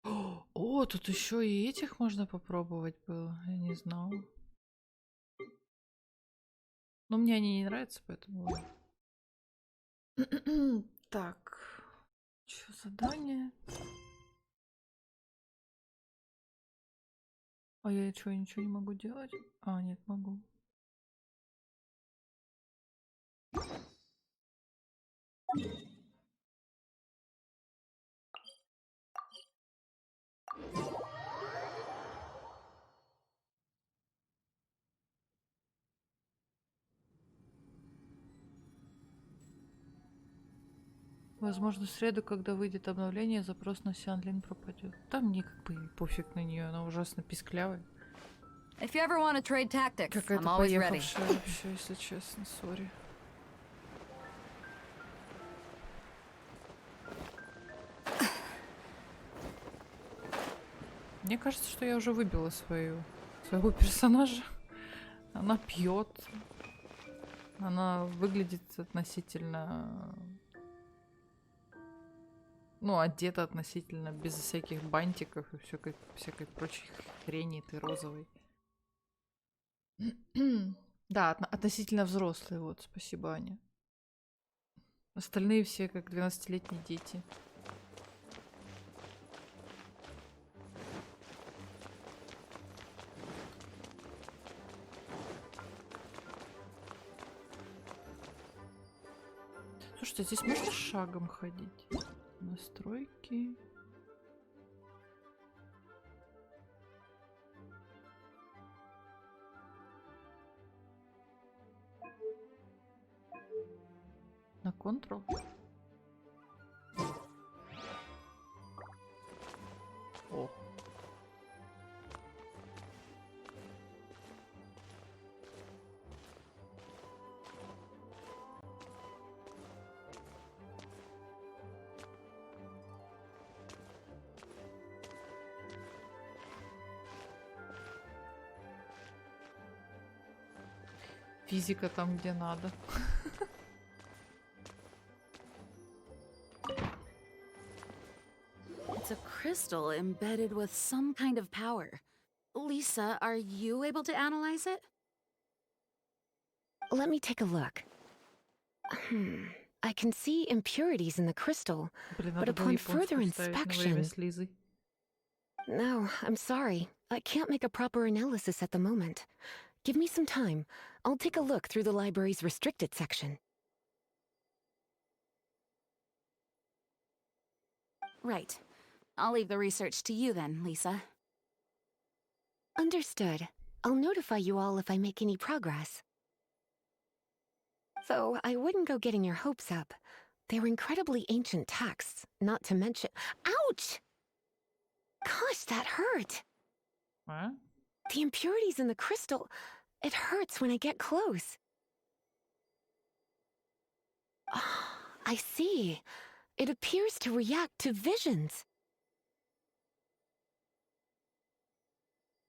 О, тут еще и этих можно попробовать было. Я не знала. Но мне они не нравятся, поэтому ладно. Так. Что, задание? А я что, ничего не могу делать? А, нет, могу. Возможно, в среду, когда выйдет обновление, запрос на Сянлин пропадет. Там мне как бы и пофиг на нее, она ужасно писклявая. If you ever want to trade tactics, I'm Какая-то always ready. поехавшая вообще, если честно, сори. Мне кажется, что я уже выбила своего персонажа. Она пьет. Она выглядит относительно... Ну, одета относительно без всяких бантиков и всякой прочей хрени этой розовой. Да, относительно взрослые, вот, спасибо, Аня. Остальные все как 12-летние дети. Слушайте, здесь можно шагом ходить? Настройки. На Ctrl. О. Физика там, где надо. It's a crystal embedded with some kind of power. Lisa, are you able to analyze it? Let me take a look. I can see impurities in the crystal, Блин, but надо было upon японскую further вставить на время inspection... с Лизой. No, I'm sorry. I can't make a proper analysis at the moment. Give me some time. I'll take a look through the library's restricted section. Right. I'll leave the research to you then, Lisa. Understood. I'll notify you all if I make any progress. Though I wouldn't go getting your hopes up. They're incredibly ancient texts, not to mention... Ouch! Gosh, that hurt! What? The impurities in the crystal... It hurts when I get close. I see. It appears to react to visions.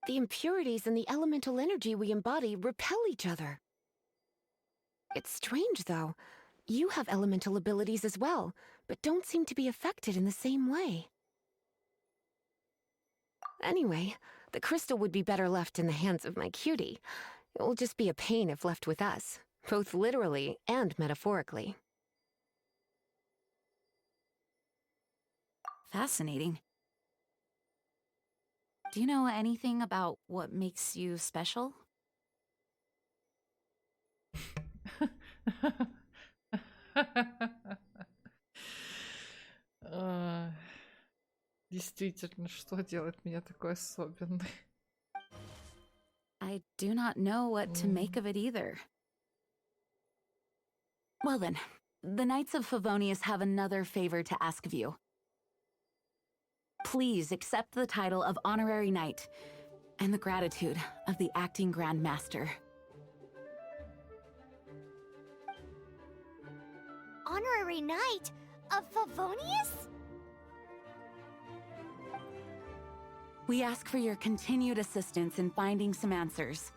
The impurities and the elemental energy we embody repel each other. It's strange, though. You have elemental abilities as well, but don't seem to be affected in the same way. Anyway, the crystal would be better left in the hands of my cutie. It will just be a pain if left with us, both literally and metaphorically. Fascinating. Do you know anything about what makes you special? Действительно, что делает меня такой особенной? I do not know what to make of it either. Well then, the Knights of Favonius have another favor to ask of you. Please accept the title of Honorary Knight and the gratitude of the Acting Grand Master. Honorary Knight of Favonius? We ask for your continued assistance in finding some answers.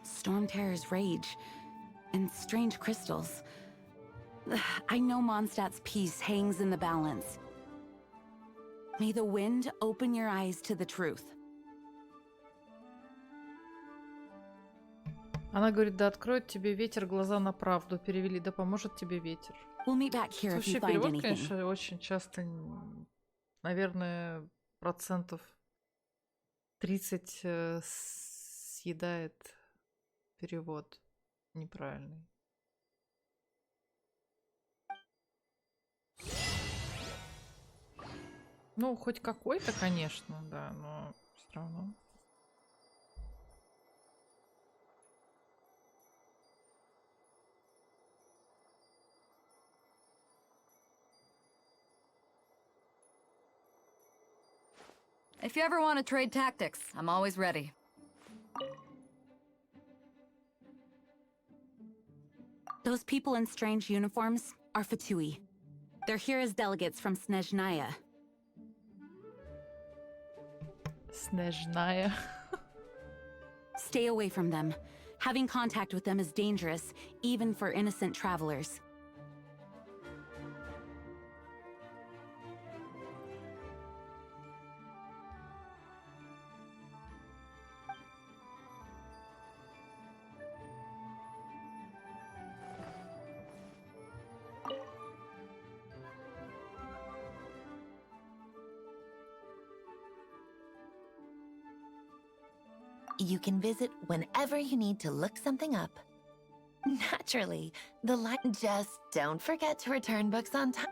Storm Terror's rage and strange crystals. I know Mondstadt's peace hangs in the balance. May the wind open your eyes to the truth. Она говорит, да откроет тебе ветер глаза на правду. Перевели, да поможет тебе ветер. We'll meet back here if you Вообще find перевод, anything. конечно, очень часто, наверное, 30% съедает перевод неправильный. Ну, хоть какой-то, конечно, да, но все равно. If you ever want to trade tactics, I'm always ready. Those people in strange uniforms are Fatui. They're here as delegates from Snezhnaya. Snezhnaya. Stay away from them. Having contact with them is dangerous, even for innocent travelers. You can visit whenever you need to look something up. Naturally, the light. Just don't forget to return books on time.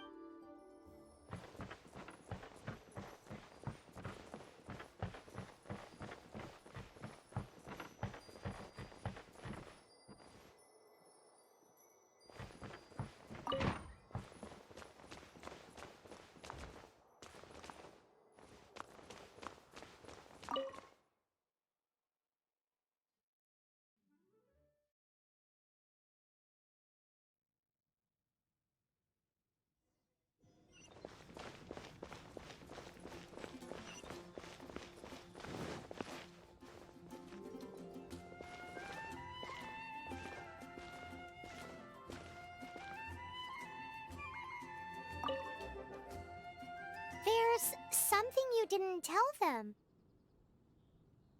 There's something you didn't tell them.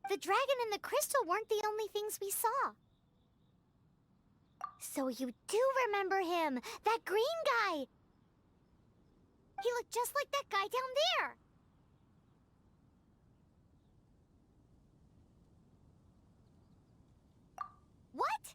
The dragon and the crystal weren't the only things we saw. So you do remember him, that green guy. He looked just like that guy down there. What?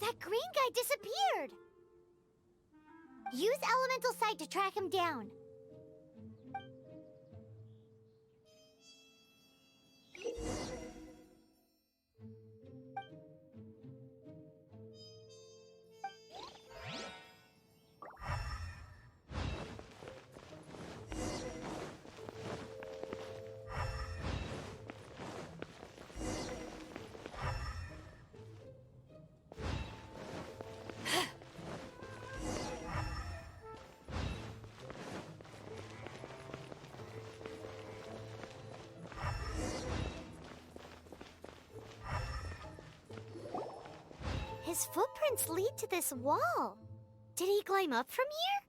That green guy disappeared! Use elemental sight to track him down. His footprints lead to this wall. Did he climb up from here?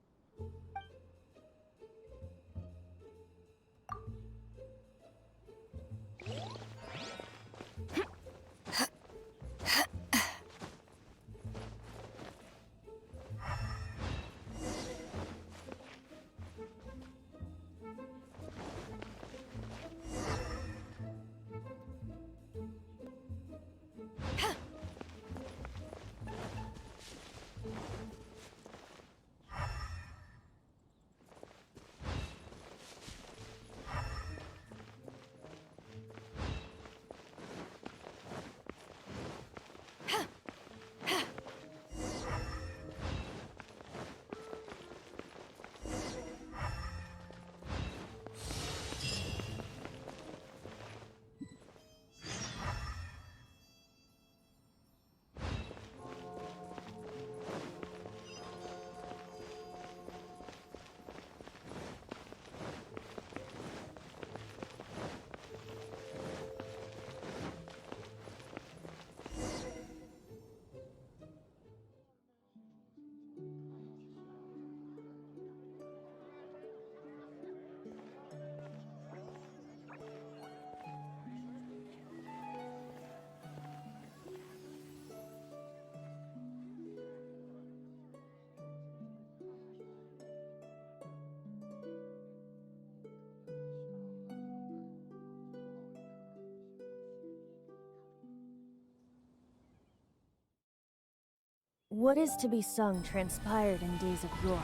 What is to be sung transpired in days of yore,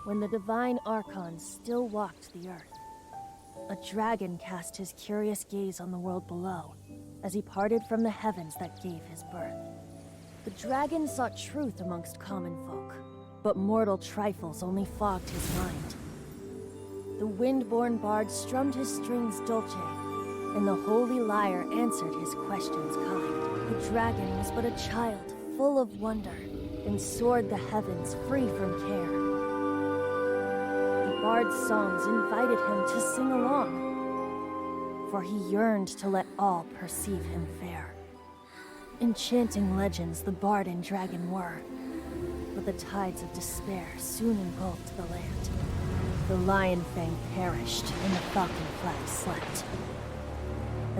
when the divine archons still walked the earth. A dragon cast his curious gaze on the world below, as he parted from the heavens that gave his birth. The dragon sought truth amongst common folk, but mortal trifles only fogged his mind. The wind-born bard strummed his strings dolce, and the holy lyre answered his questions kind. The dragon was but a child, full of wonder, and soared the heavens free from care. The bard's songs invited him to sing along, for he yearned to let all perceive him fair. Enchanting legends the bard and dragon were, but the tides of despair soon engulfed the land. The lion fang perished, and the falcon flag slept.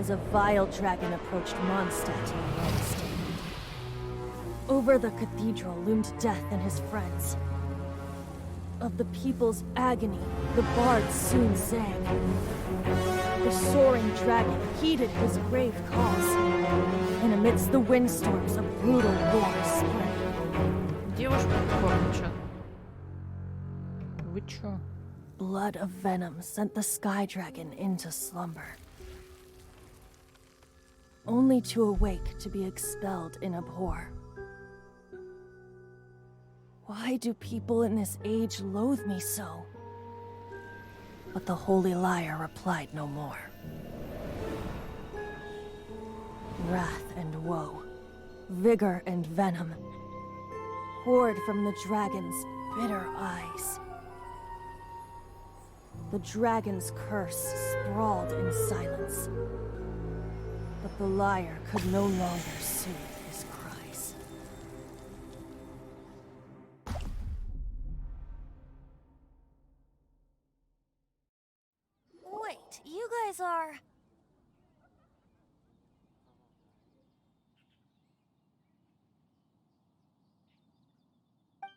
as a vile dragon approached Mondstadt in a red stand. Over the cathedral loomed death and his friends. Of the people's agony, the bards soon sang. The soaring dragon heeded his grave calls, and amidst the windstorms a brutal war spread. Девушка кормча. Вы чё? Blood of venom sent the sky dragon into slumber, only to awake to be expelled in abhor. Why do people in this age loathe me so? But the holy liar replied no more. Wrath and woe, vigor and venom, poured from the dragon's bitter eyes. The dragon's curse sprawled in silence, but the liar could no longer soothe his cries. Wait, you guys are...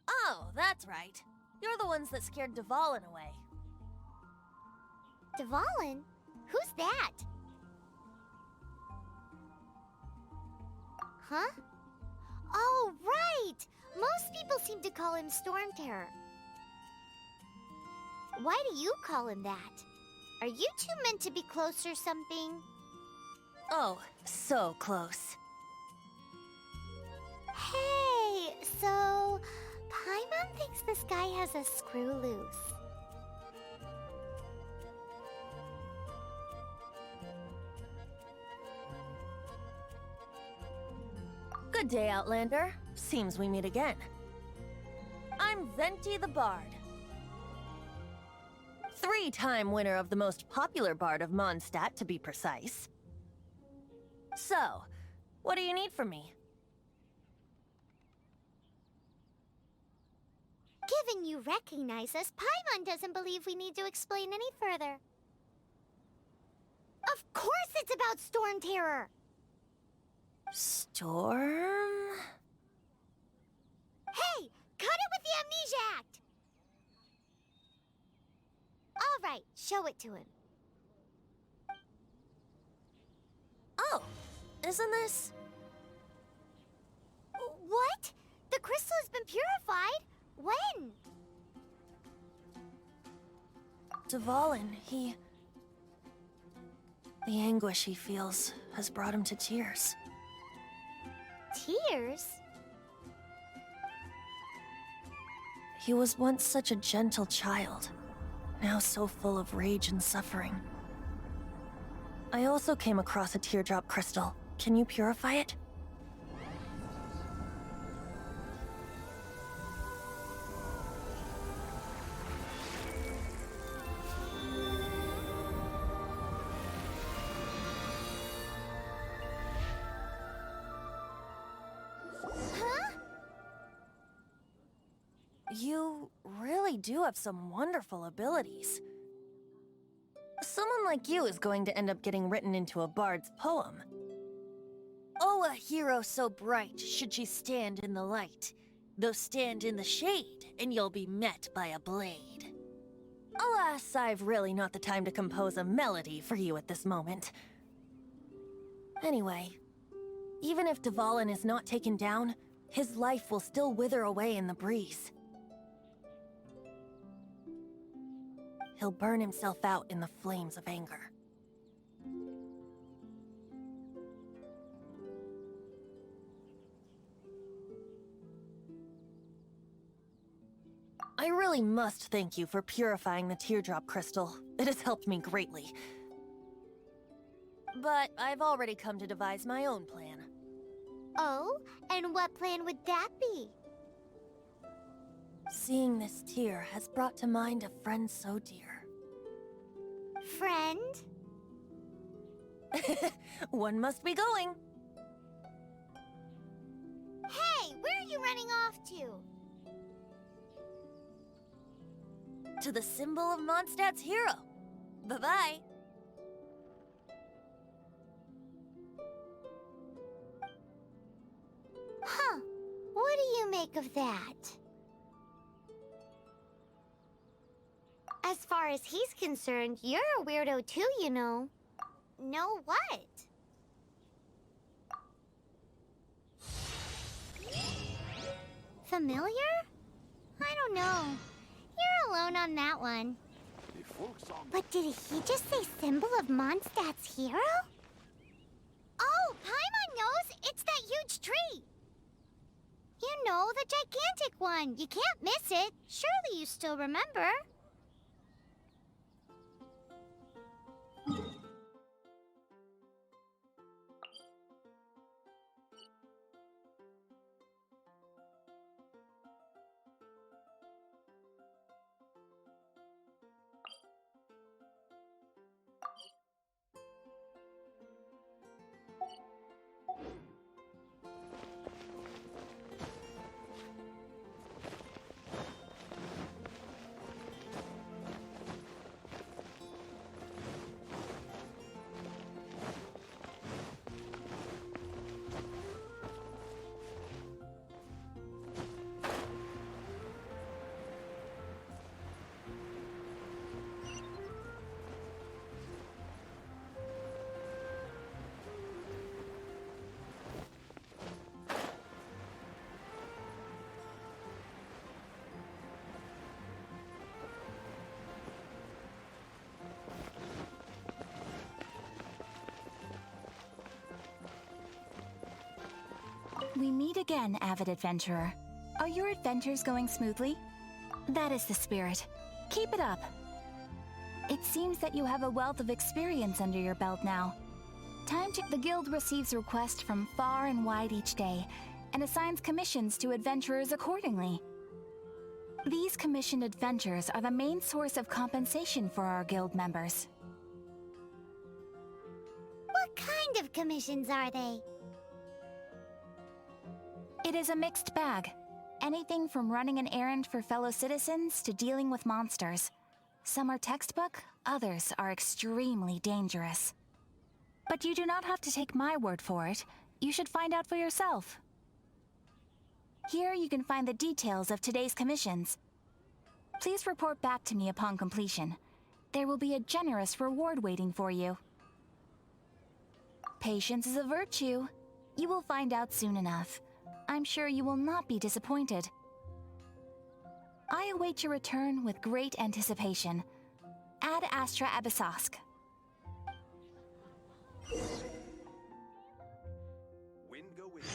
Oh, that's right. You're the ones that scared Dvalin away. Dvalin? Who's that? Huh? Oh, right! Most people seem to call him Storm Terror. Why do you call him that? Are you two meant to be close or something? Oh, so close. Hey, so... Paimon thinks this guy has a screw loose. Good day, Outlander. Seems we meet again. I'm Venti the Bard. 3-time winner of the most popular bard of Mondstadt, to be precise. So, what do you need from me? Given you recognize us, Paimon doesn't believe we need to explain any further. Of course it's about Storm Terror! Storm? Hey! Cut it with the Amnesia Act! Alright, show it to him. Oh, isn't this... What? The crystal has been purified? When? Dvalin, the anguish he feels has brought him to tears. Tears? He was once such a gentle child, now so full of rage and suffering. I also came across a teardrop crystal. Can you purify it? You really do have some wonderful abilities. Someone like you is going to end up getting written into a bard's poem. Oh, a hero so bright should she stand in the light, though stand in the shade, and you'll be met by a blade. Alas, I've really not the time to compose a melody for you at this moment. Anyway, even if Dvalin is not taken down, his life will still wither away in the breeze. He'll burn himself out in the flames of anger. I really must thank you for purifying the teardrop crystal. It has helped me greatly. But I've already come to devise my own plan. Oh? And what plan would that be? Seeing this tear has brought to mind a friend so dear. Friend? One must be going. Hey, where are you running off to? To the symbol of Mondstadt's hero. Bye-bye. make of that? As far as he's concerned, you're a weirdo too, you know. Know what? Familiar? I don't know. You're alone on that one. But did he just say symbol of Mondstadt's hero? Oh, Paimon knows! It's that huge tree! You know, the gigantic one. You can't miss it. Surely you still remember. We meet again, avid adventurer. Are your adventures going smoothly? That is the spirit. Keep it up. It seems that you have a wealth of experience under your belt now. The guild receives requests from far and wide each day, and assigns commissions to adventurers accordingly. These commissioned adventures are the main source of compensation for our guild members. What kind of commissions are they? It is a mixed bag. Anything from running an errand for fellow citizens to dealing with monsters. Some are textbook, others are extremely dangerous. But you do not have to take my word for it. You should find out for yourself. Here you can find the details of today's commissions. Please report back to me upon completion. There will be a generous reward waiting for you. Patience is a virtue. You will find out soon enough. I'm sure you will not be disappointed. I await your return with great anticipation. Ad Astra Abyssosk. Wind go wind.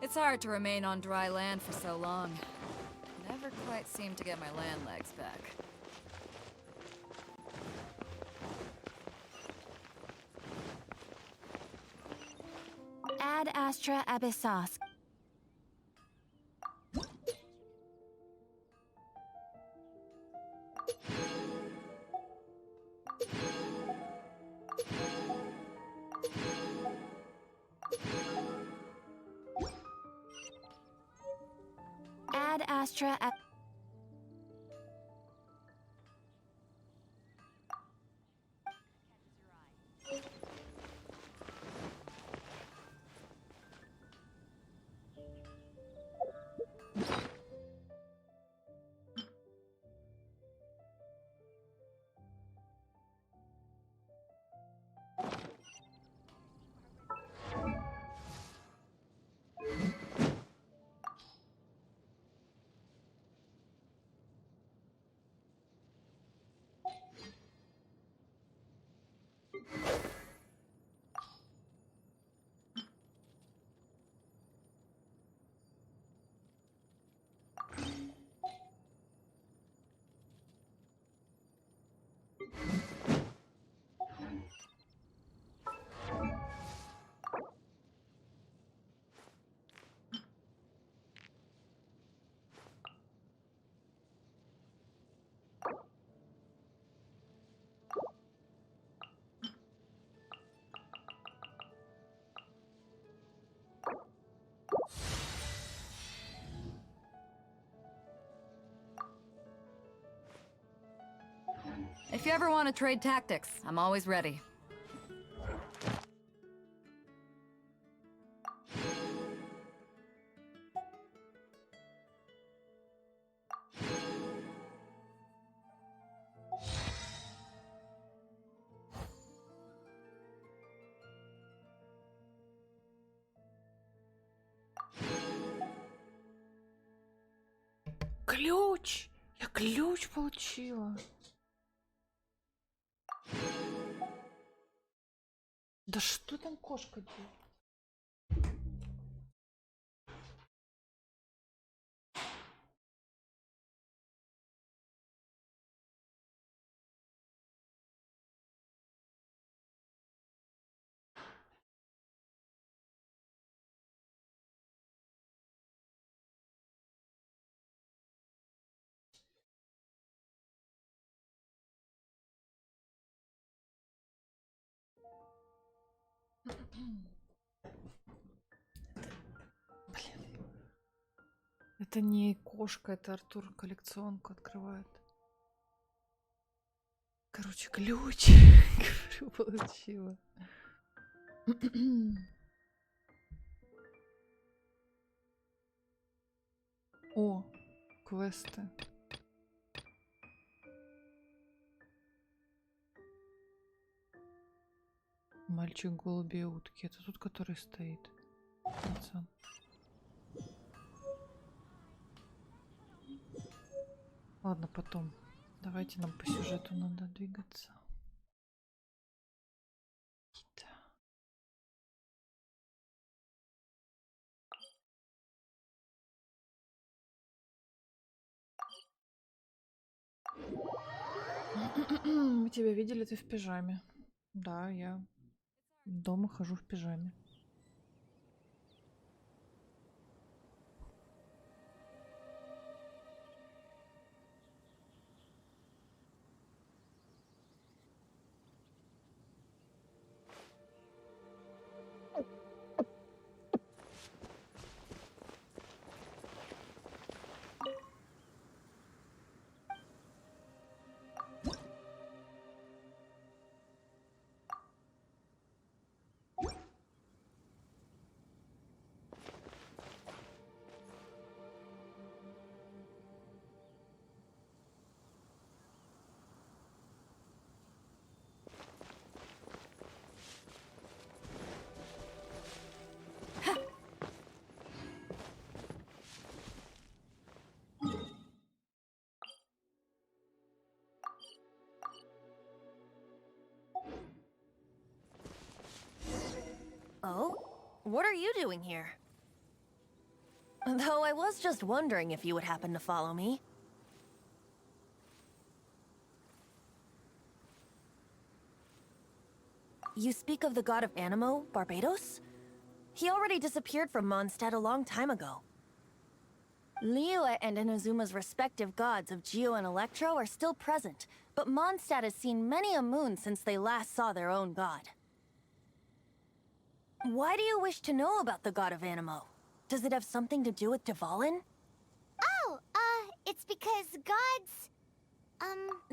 It's hard to remain on dry land for so long. Never quite seem to get my land legs back. Ad Astra Abyssosk. Ad Astra Ab you ever want to trade tactics, I'm always ready. Ключ! Я ключ получила. Да что там кошка делает? Блин. Это не кошка, это Артур коллекционку открывает. Короче, ключ. Говорю, получила. О, квесты. Мальчик голуби и утки. Это тут, который стоит. Пацан. Ладно, потом. Давайте, нам по сюжету надо двигаться. Мы тебя видели, ты в пижаме. Да, я дома хожу в пижаме. Oh? What are you doing here? Though I was just wondering if you would happen to follow me. You speak of the god of Animo, Barbados? He already disappeared from Mondstadt a long time ago. Liyue and Inazuma's respective gods of Geo and Electro are still present, but Mondstadt has seen many a moon since they last saw their own god. Why do you wish to know about the god of Animo? Does it have something to do with Dvalin? Oh, it's because gods...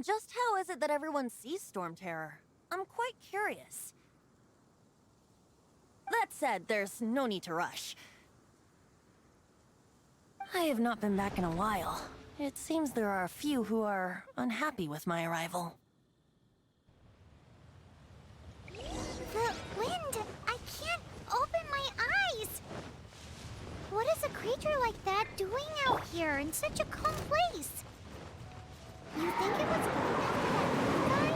Just how is it that everyone sees Storm Terror? I'm quite curious. That said, there's no need to rush. I have not been back in a while. It seems there are a few who are unhappy with my arrival. The wind! I can't open my eyes! What is a creature like that doing out here in such a calm place? You think it was going after that guy?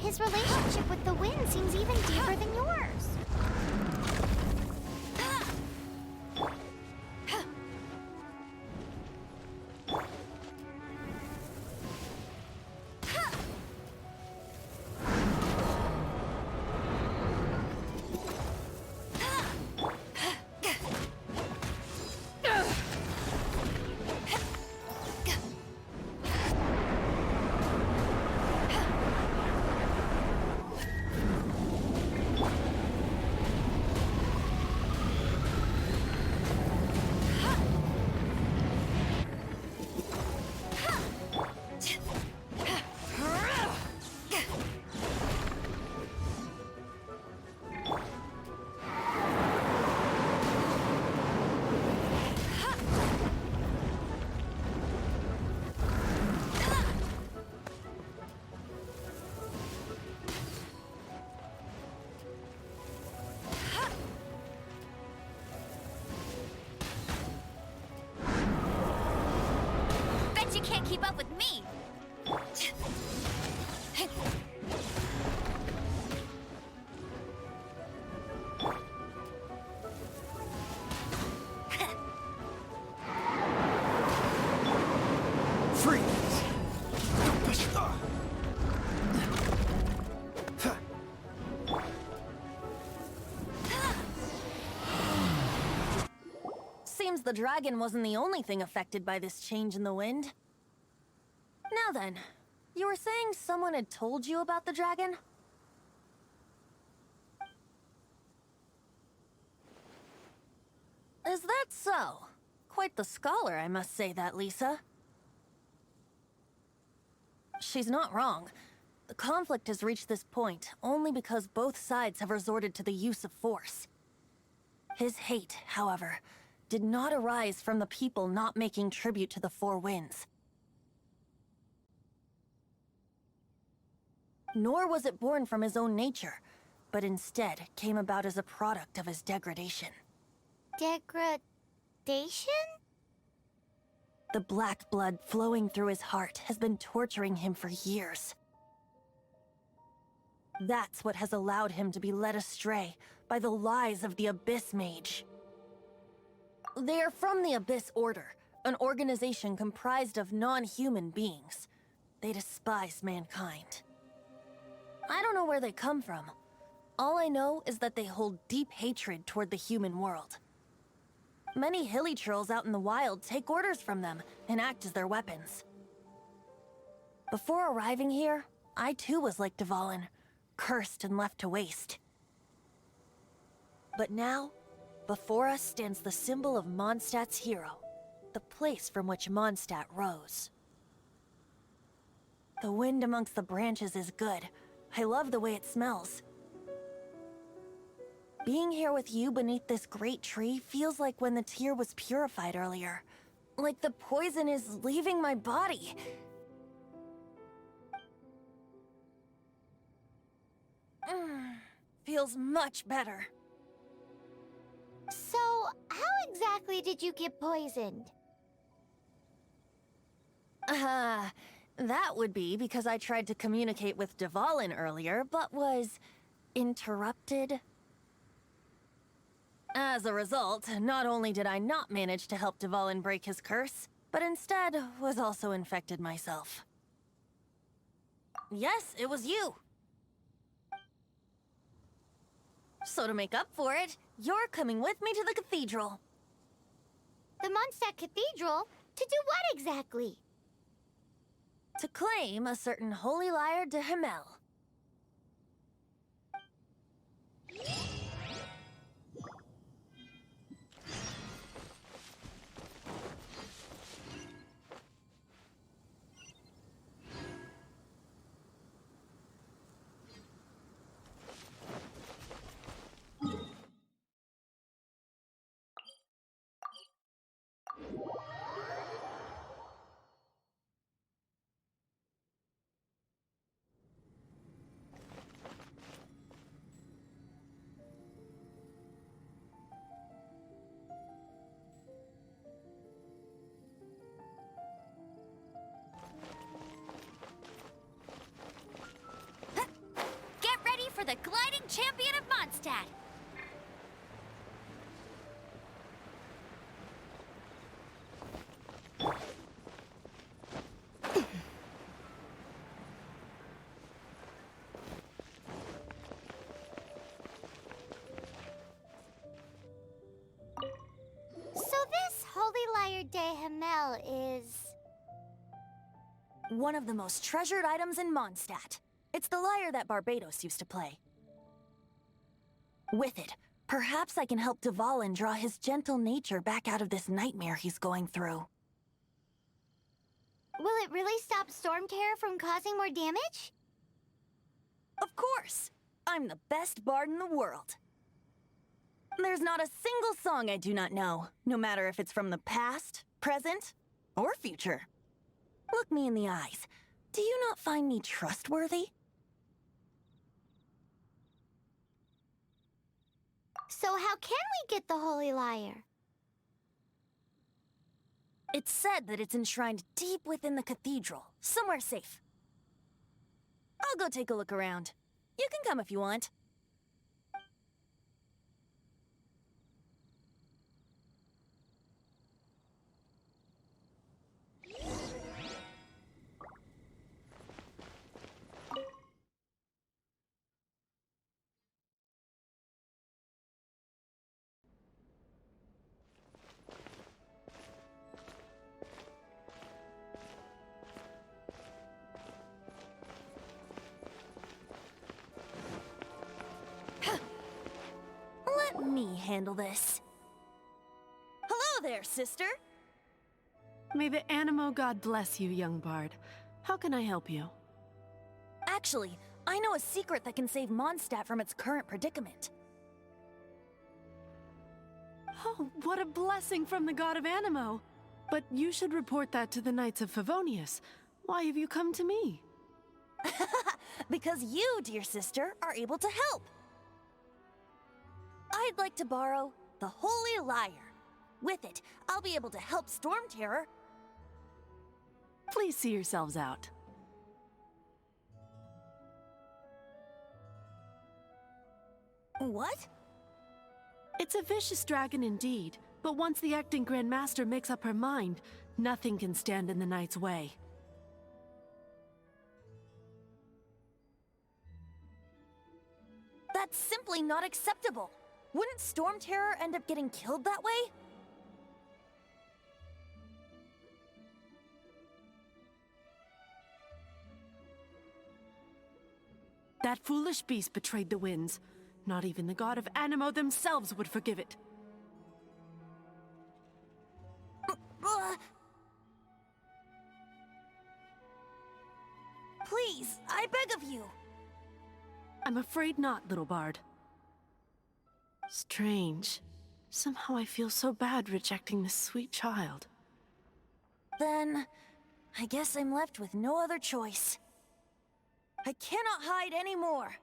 His relationship with the wind seems even deeper than yours. Seems the dragon wasn't the only thing affected by this change in the wind. Now then, you were saying someone had told you about the dragon? Is that so? Quite the scholar, I must say that, Lisa. She's not wrong. The conflict has reached this point only because both sides have resorted to the use of force. His hate, however, did not arise from the people not making tribute to the Four Winds. Nor was it born from his own nature, but instead came about as a product of his degradation. Degradation? The black blood flowing through his heart has been torturing him for years. That's what has allowed him to be led astray by the lies of the Abyss Mage. They are from the Abyss Order, an organization comprised of non-human beings. They despise mankind. I don't know where they come from. All I know is that they hold deep hatred toward the human world. Many hilly trolls out in the wild take orders from them and act as their weapons. Before arriving here, I too was like Dvalin, cursed and left to waste. But now, before us stands the symbol of Mondstadt's hero, the place from which Mondstadt rose. The wind amongst the branches is good. I love the way it smells. Being here with you beneath this great tree feels like when the tear was purified earlier. Like the poison is leaving my body. Feels much better. So, how exactly did you get poisoned? That would be because I tried to communicate with Dvalin earlier, but was interrupted. As a result, not only did I not manage to help Dvalin break his curse, but instead was also infected myself. Yes, it was you. So to make up for it, you're coming with me to the cathedral. The Mondstadt Cathedral? To do what exactly? To claim a certain holy lyre de Himmel. For the gliding champion of Mondstadt! So this holy lyre de Himmel is... one of the most treasured items in Mondstadt. It's the lyre that Barbados used to play. With it, perhaps I can help Dvalin draw his gentle nature back out of this nightmare he's going through. Will it really stop Storm Terror from causing more damage? Of course! I'm the best bard in the world. There's not a single song I do not know, no matter if it's from the past, present, or future. Look me in the eyes. Do you not find me trustworthy? So how can we get the holy lyre? It's said that it's enshrined deep within the cathedral, somewhere safe. I'll go take a look around. You can come if you want. handle this. Hello there, sister! May the Animo god bless you, young bard. How can I help you? Actually, I know a secret that can save Mondstadt from its current predicament. Oh, what a blessing from the god of Animo! But you should report that to the Knights of Favonius. Why have you come to me? Because you, dear sister, are able to help. I'd like to borrow the Holy Lyre. With it, I'll be able to help Storm Terror. Please see yourselves out. What? It's a vicious dragon indeed, but once the acting Grand Master makes up her mind, nothing can stand in the Knight's way. That's simply not acceptable. Wouldn't Storm Terror end up getting killed that way? That foolish beast betrayed the winds. Not even the god of Animo themselves would forgive it. Please, I beg of you. I'm afraid not, little bard. Strange. Somehow I feel so bad rejecting this sweet child. Then, I guess I'm left with no other choice. I cannot hide anymore.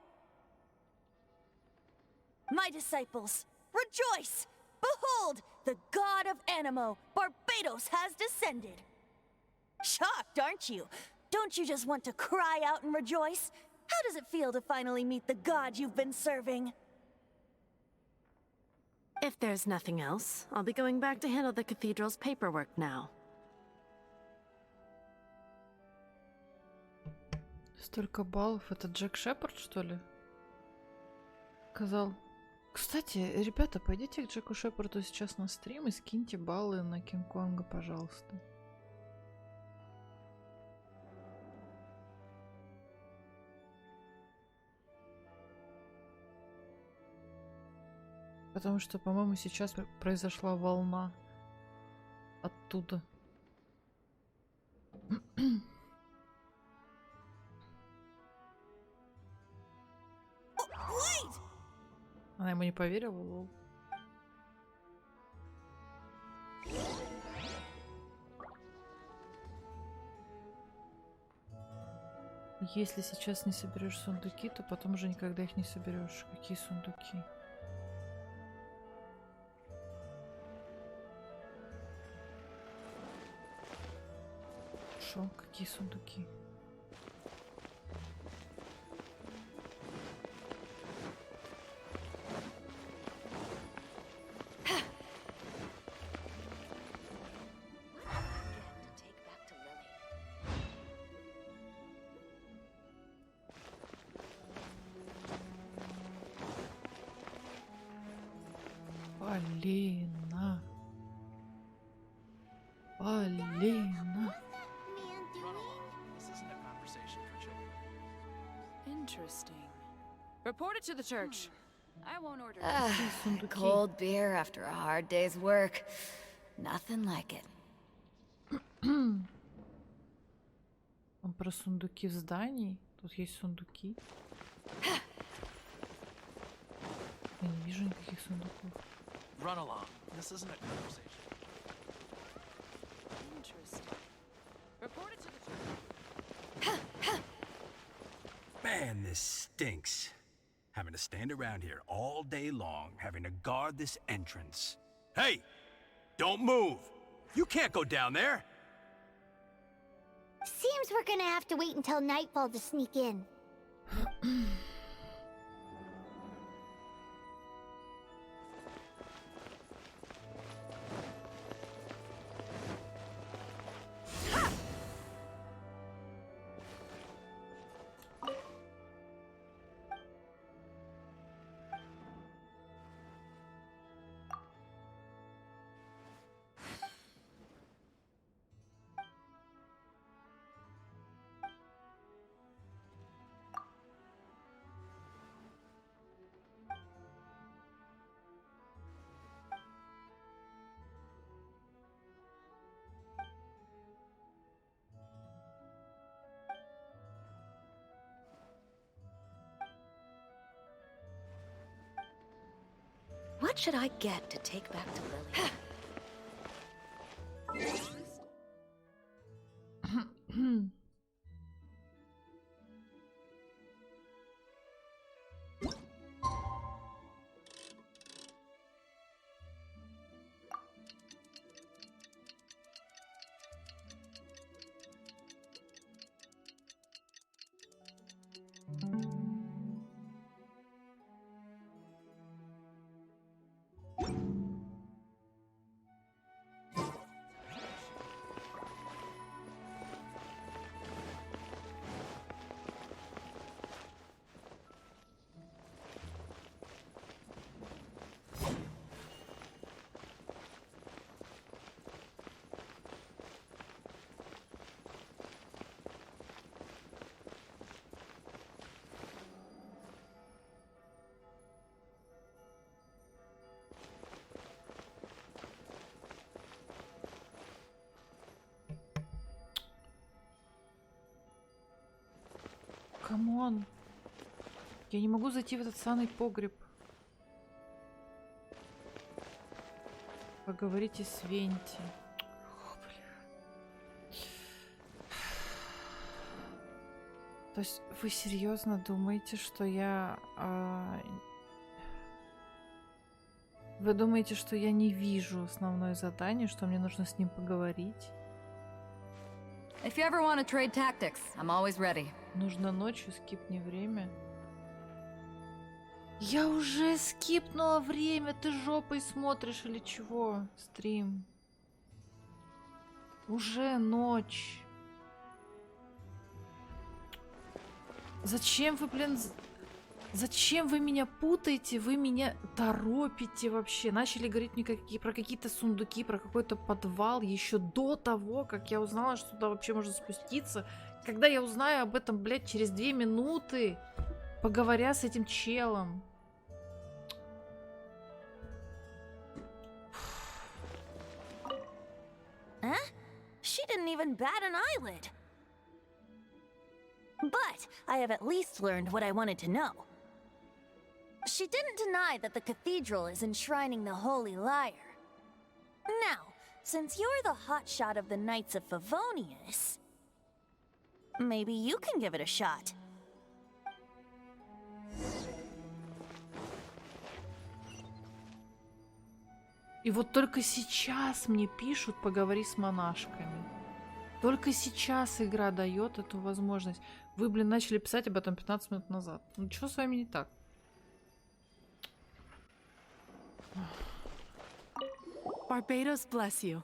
My disciples, rejoice! Behold, the god of Animo, Barbados, has descended. Shocked, aren't you? Don't you just want to cry out and rejoice? How does it feel to finally meet the god you've been serving? If there's nothing else, I'll be going back to handle the cathedral's paperwork now. Столько баллов. Это Джек Шепард, что ли? Сказал. Кстати, ребята, пойдите к Джеку Шепарду сейчас на стрим и скиньте баллы на Кинг-Конга, пожалуйста. Потому что, по-моему, сейчас произошла волна оттуда. Она ему не поверила, лол. Если сейчас не соберешь сундуки, то потом уже никогда их не соберешь. Какие сундуки? Шо? Какие сундуки? Полина. Полина. Interesting. Report it to the church. I won't order Cold beer after a hard day's work. Nothing like it. Он про сундуки в здании. Тут есть сундуки. Я не вижу никаких сундуков. Run along. This isn't a conversation. Interesting. Report it to the church. Man, this stinks. Having to stand around here all day long, having to guard this entrance. Hey! Don't move! You can't go down there! Seems we're gonna have to wait until nightfall to sneak in. What should I get to take back to Lily? Камон. Я не могу зайти в этот саный погреб. Поговорите с Венти. То есть вы серьезно думаете, что я... Вы думаете, что я не вижу основное задание, что мне нужно с ним поговорить? If you ever want to trade tactics, I'm always ready. Нужно ночью, скипни время. Я уже скипнула время, ты жопой смотришь или чего? Стрим. Уже ночь. Зачем вы, блин... Зачем вы меня путаете? Вы меня торопите вообще. Начали говорить мне про какие-то сундуки, про какой-то подвал еще до того, как я узнала, что туда вообще можно спуститься. Когда я узнаю об этом, блядь, через 2 минуты, поговоря с этим челом. Huh? She didn't even bat an eyelid. But I have at least learned what I wanted to know. She didn't deny that the cathedral is enshrining the Holy Lyre. Now, since you're the hotshot of the Knights of Favonius, maybe you can give it a shot. И вот только сейчас мне пишут, поговори с монашками. Только сейчас игра дает эту возможность. Вы, блин, начали писать об этом 15 минут назад. Ну что с вами не так? Barbados bless you.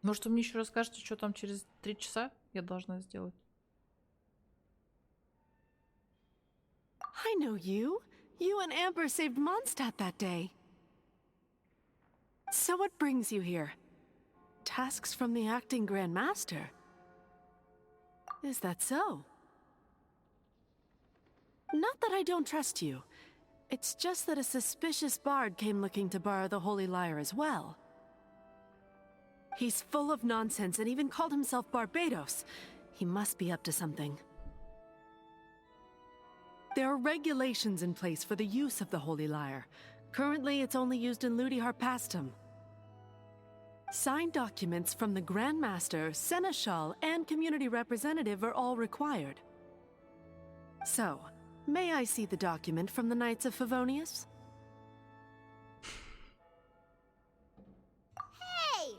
Может, вы мне еще расскажете, что там через 3 часа я должна сделать? I know you. You and Amber saved Mondstadt that day. So what brings you here? Tasks from the acting Grand Master? Is that so? Not that I don't trust you. It's just that a suspicious bard came looking to borrow the Holy Lyre as well. He's full of nonsense and even called himself Barbados. He must be up to something. There are regulations in place for the use of the Holy Lyre. Currently, it's only used in Ludi Harpastum. Signed documents from the Grand Master, Seneschal, and Community Representative are all required. So, may I see the document from the Knights of Favonius? Hey!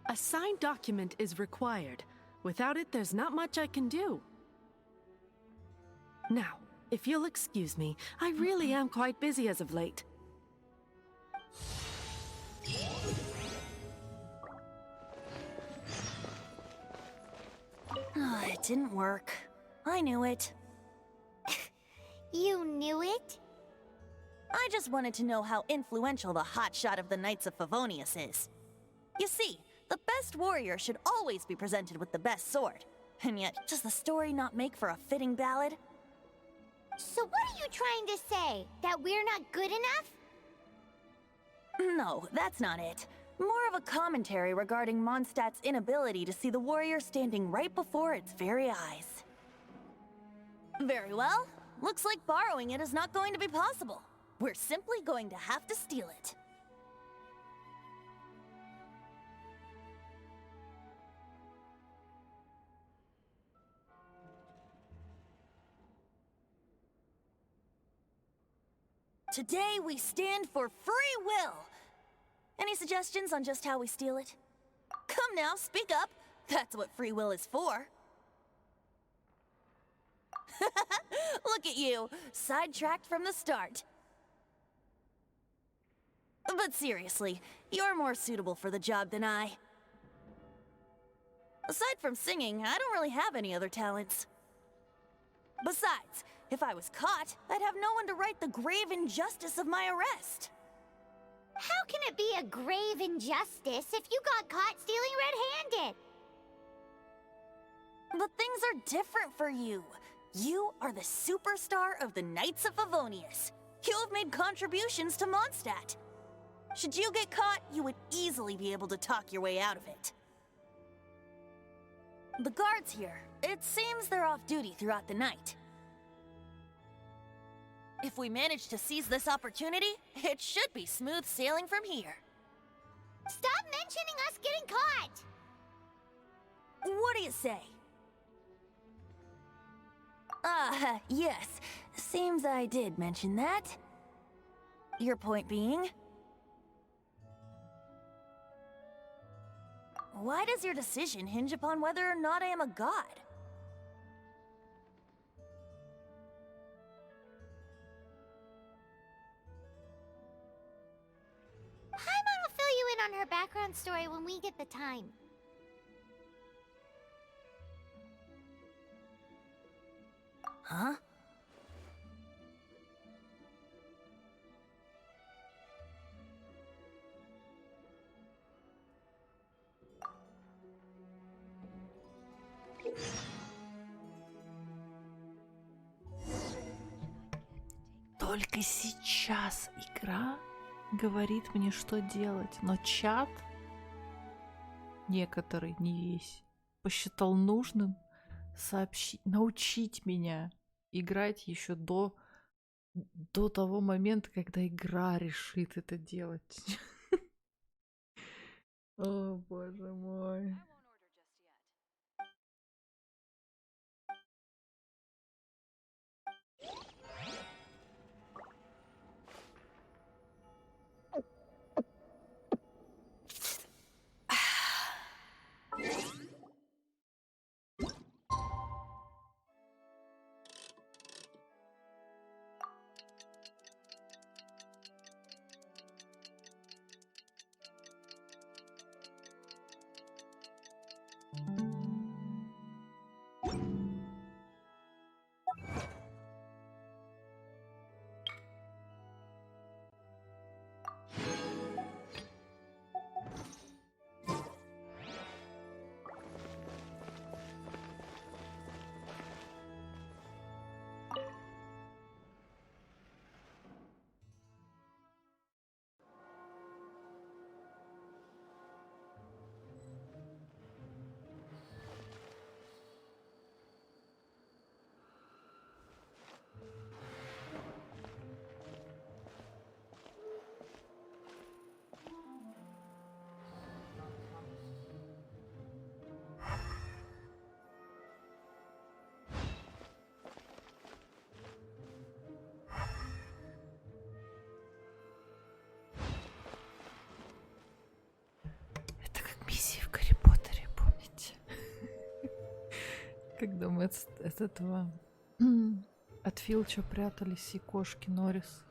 A signed document is required. Without it, there's not much I can do. Now, if you'll excuse me, I really am quite busy as of late. It didn't work. I knew it. You knew it? I just wanted to know how influential the hotshot of the Knights of Favonius is. You see, the best warrior should always be presented with the best sword. And yet, does the story not make for a fitting ballad? So what are you trying to say? That we're not good enough? No, that's not it. More of a commentary regarding Mondstadt's inability to see the warrior standing right before its very eyes. Very well. Looks like borrowing it is not going to be possible. We're simply going to have to steal it. Today we stand for free will. Any suggestions on just how we steal it? Come now, speak up. That's what free will is for. Look at you, sidetracked from the start. But seriously, you're more suitable for the job than I. Aside from singing, I don't really have any other talents. Besides, if I was caught, I'd have no one to right the grave injustice of my arrest. How can it be a grave injustice if you got caught stealing red-handed? But things are different for you. You are the superstar of the Knights of Favonius. You have made contributions to Mondstadt. Should you get caught, you would easily be able to talk your way out of it. The guards here, it seems they're off duty throughout the night. If we manage to seize this opportunity, it should be smooth sailing from here. Stop mentioning us getting caught! What do you say? Yes. Seems I did mention that. Your point being? Why does your decision hinge upon whether or not I am a god? Paimon will fill you in on her background story when we get the time. Huh? Только сейчас игра говорит мне, что делать, но чат, некоторый, не весь, посчитал нужным научить меня играть еще до того момента, когда игра решит это делать. О, боже мой. Миссии в Гарри Поттере, помните? Когда мы от этого от Филча прятались и кошки Норрис.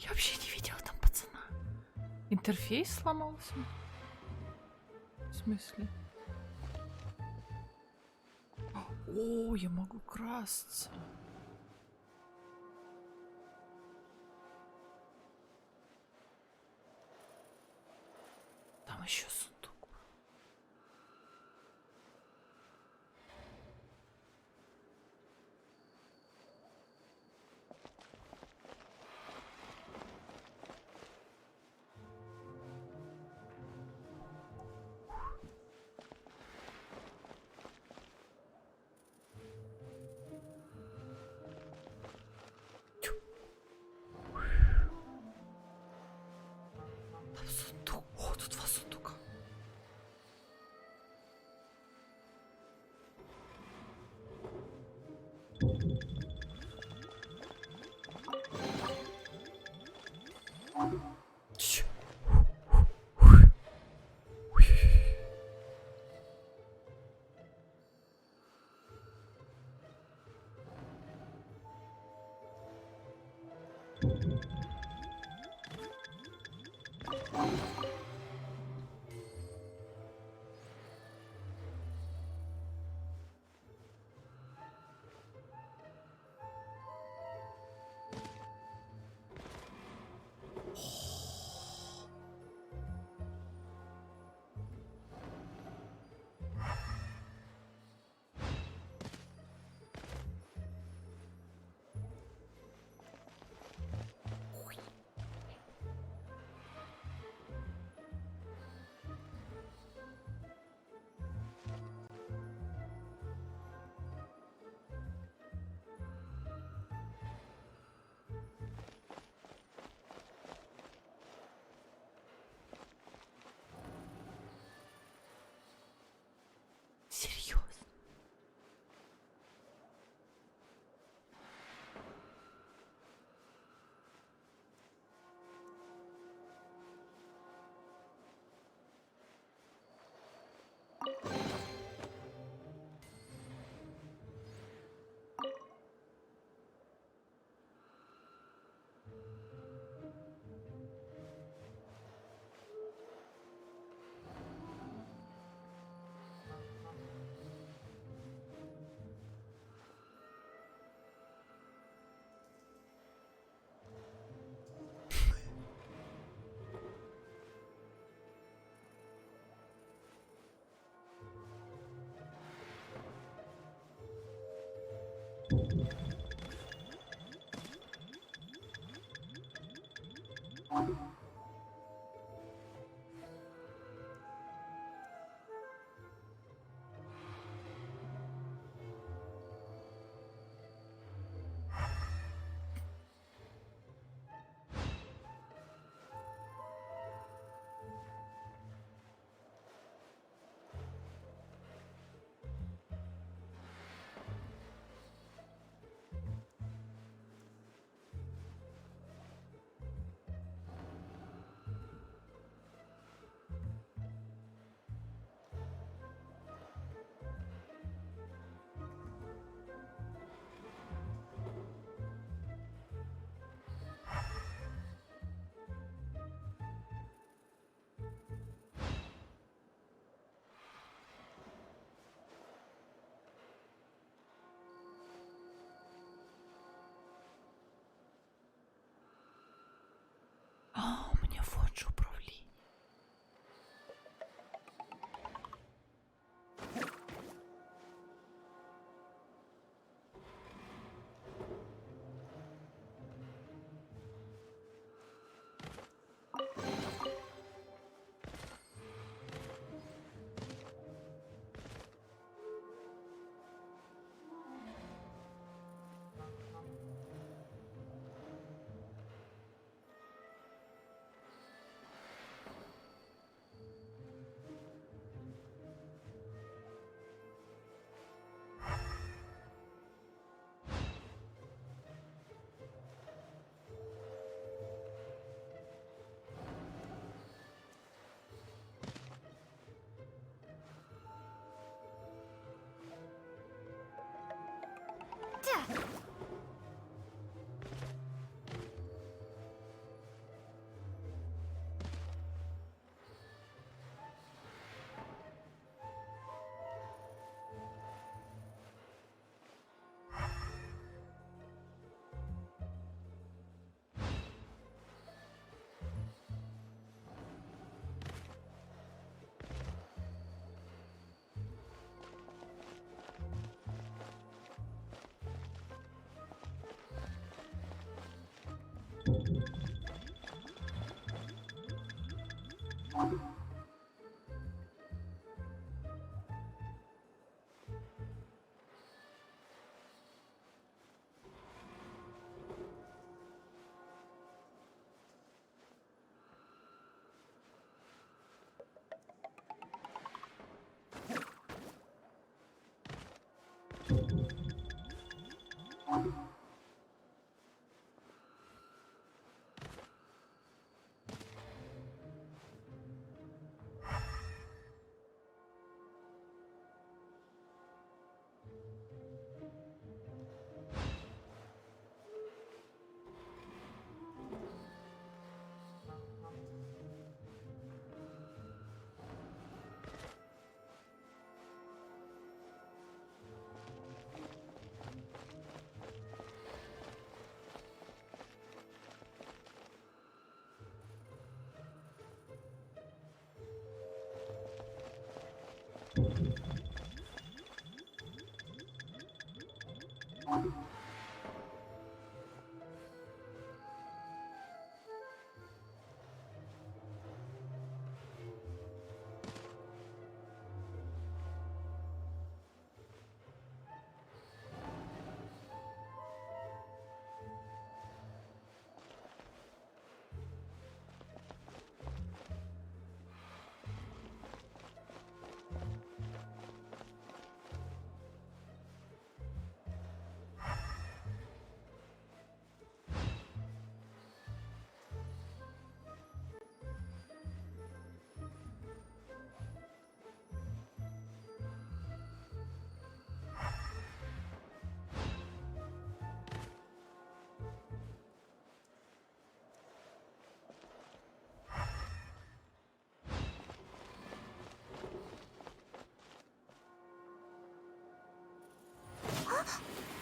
Я вообще не видела там пацана. Интерфейс сломался? В смысле? О, я могу красться. Там еще сундук. Там сундук. О, тут два сундука. Чё? Серьезно? А, у меня вот же управление.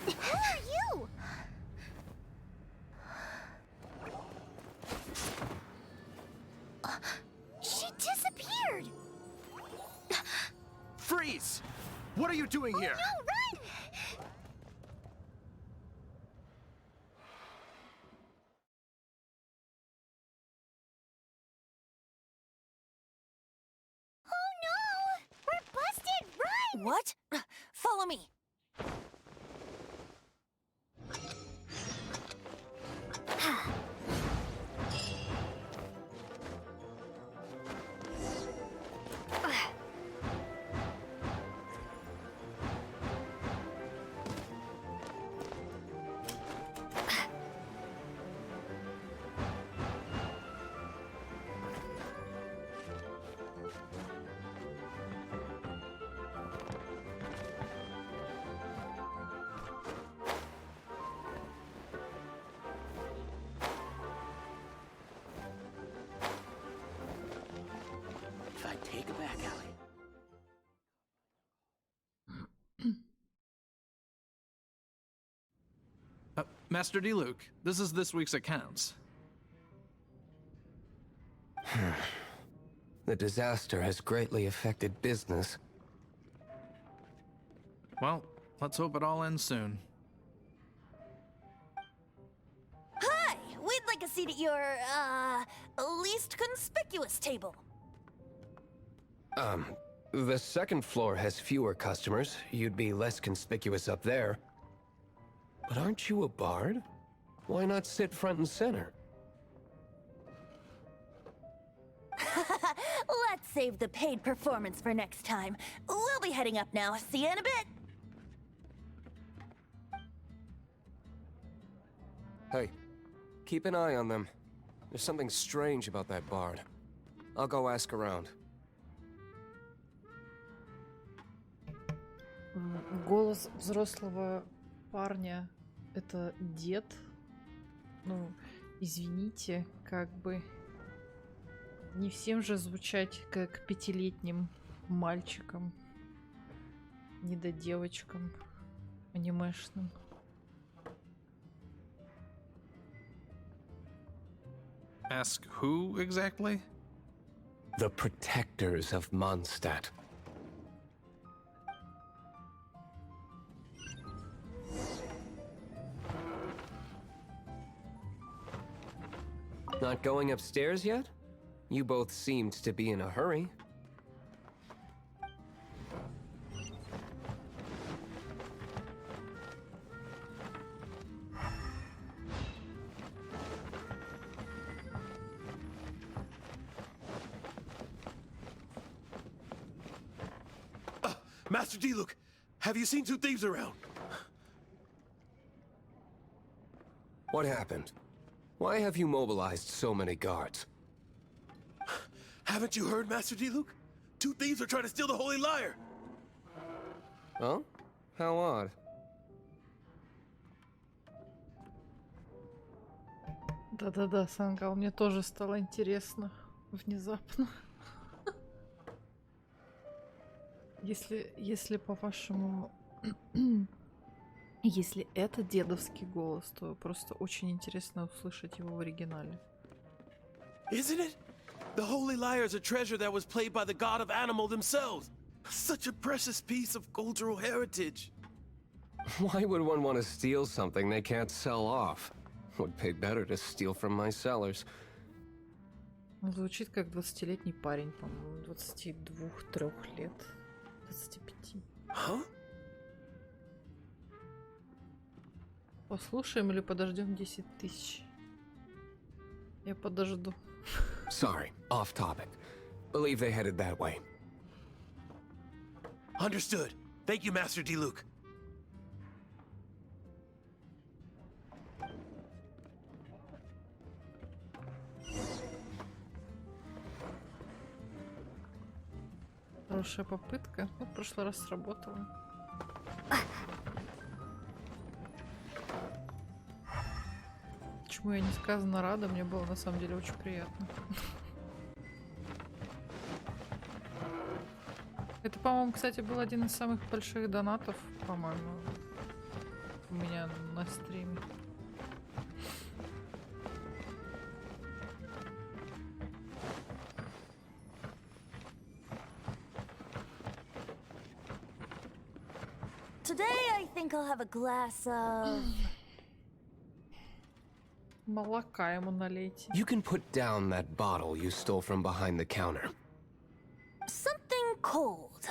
Who are you? She disappeared! Freeze! What are you doing here? No, run! Oh no! We're busted! Run! What? Follow me. If I take a back alley. Master D. Luke, this is this week's accounts. The disaster has greatly affected business. Well, let's hope it all ends soon. Hi! We'd like a seat at your, least conspicuous table. The second floor has fewer customers. You'd be less conspicuous up there. But aren't you a bard? Why not sit front and center? Let's save the paid performance for next time. We'll be heading up now. See you in a bit. Hey, keep an eye on them. There's something strange about that bard. I'll go ask around. Голос взрослого парня — это дед. Ну, извините, как бы не всем же звучать как 5-летним мальчикам, недодевочкам анимешным. Ask who exactly? The protectors of Mondstadt. Not going upstairs yet? You both seemed to be in a hurry. Master Diluc, have you seen two thieves around? What happened? Why have you mobilized so many guards? Haven't you heard, Master Diluc? Two thieves are trying to steal the Holy Lyre! Oh? How odd. Да-да-да, Сангал, мне тоже стало интересно. Внезапно. Если по-вашему... Если это дедовский голос, то просто очень интересно услышать его в оригинале. Isn't it? The Holy Lyre is a treasure that was played by the god of animal themselves. Such a precious piece of cultural heritage. Why would one want to steal something they can't sell off? Would pay better to steal from my sellers. Он звучит как 20-летний парень, по-моему, 22-3 лет. 25. Huh? Послушаем или подождем 10 тысяч? Я подожду. Sorry, off topic. Believe they headed that way. Understood. Thank you, Master Diluc. Хорошая попытка. Ну, в прошлый раз сработала. Почему я несказанно рада? Мне было на самом деле очень приятно. Это, по-моему, кстати, был один из самых больших донатов, по-моему, у меня на стриме. Today I think I'll have a glass of... Молока ему налейте. You can put down that bottle you stole from behind the counter. something cold.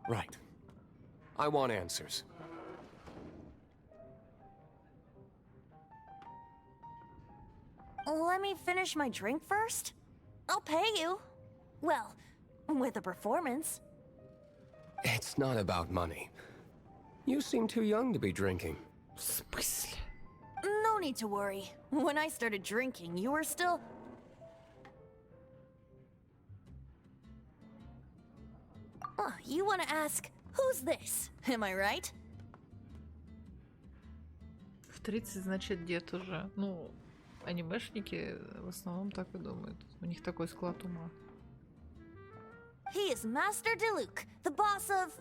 Right. I want answers. Let me finish my drink first. I'll pay you. Well, with a performance. It's not about money. You seem too young to be drinking. В смысле? No need to worry. When I started drinking, you were still... Oh, you want to ask, who's this? Am I right? В 30, значит, дед уже. Ну, анимешники в основном так и думают. У них такой склад ума. He is Master Diluc, the boss of...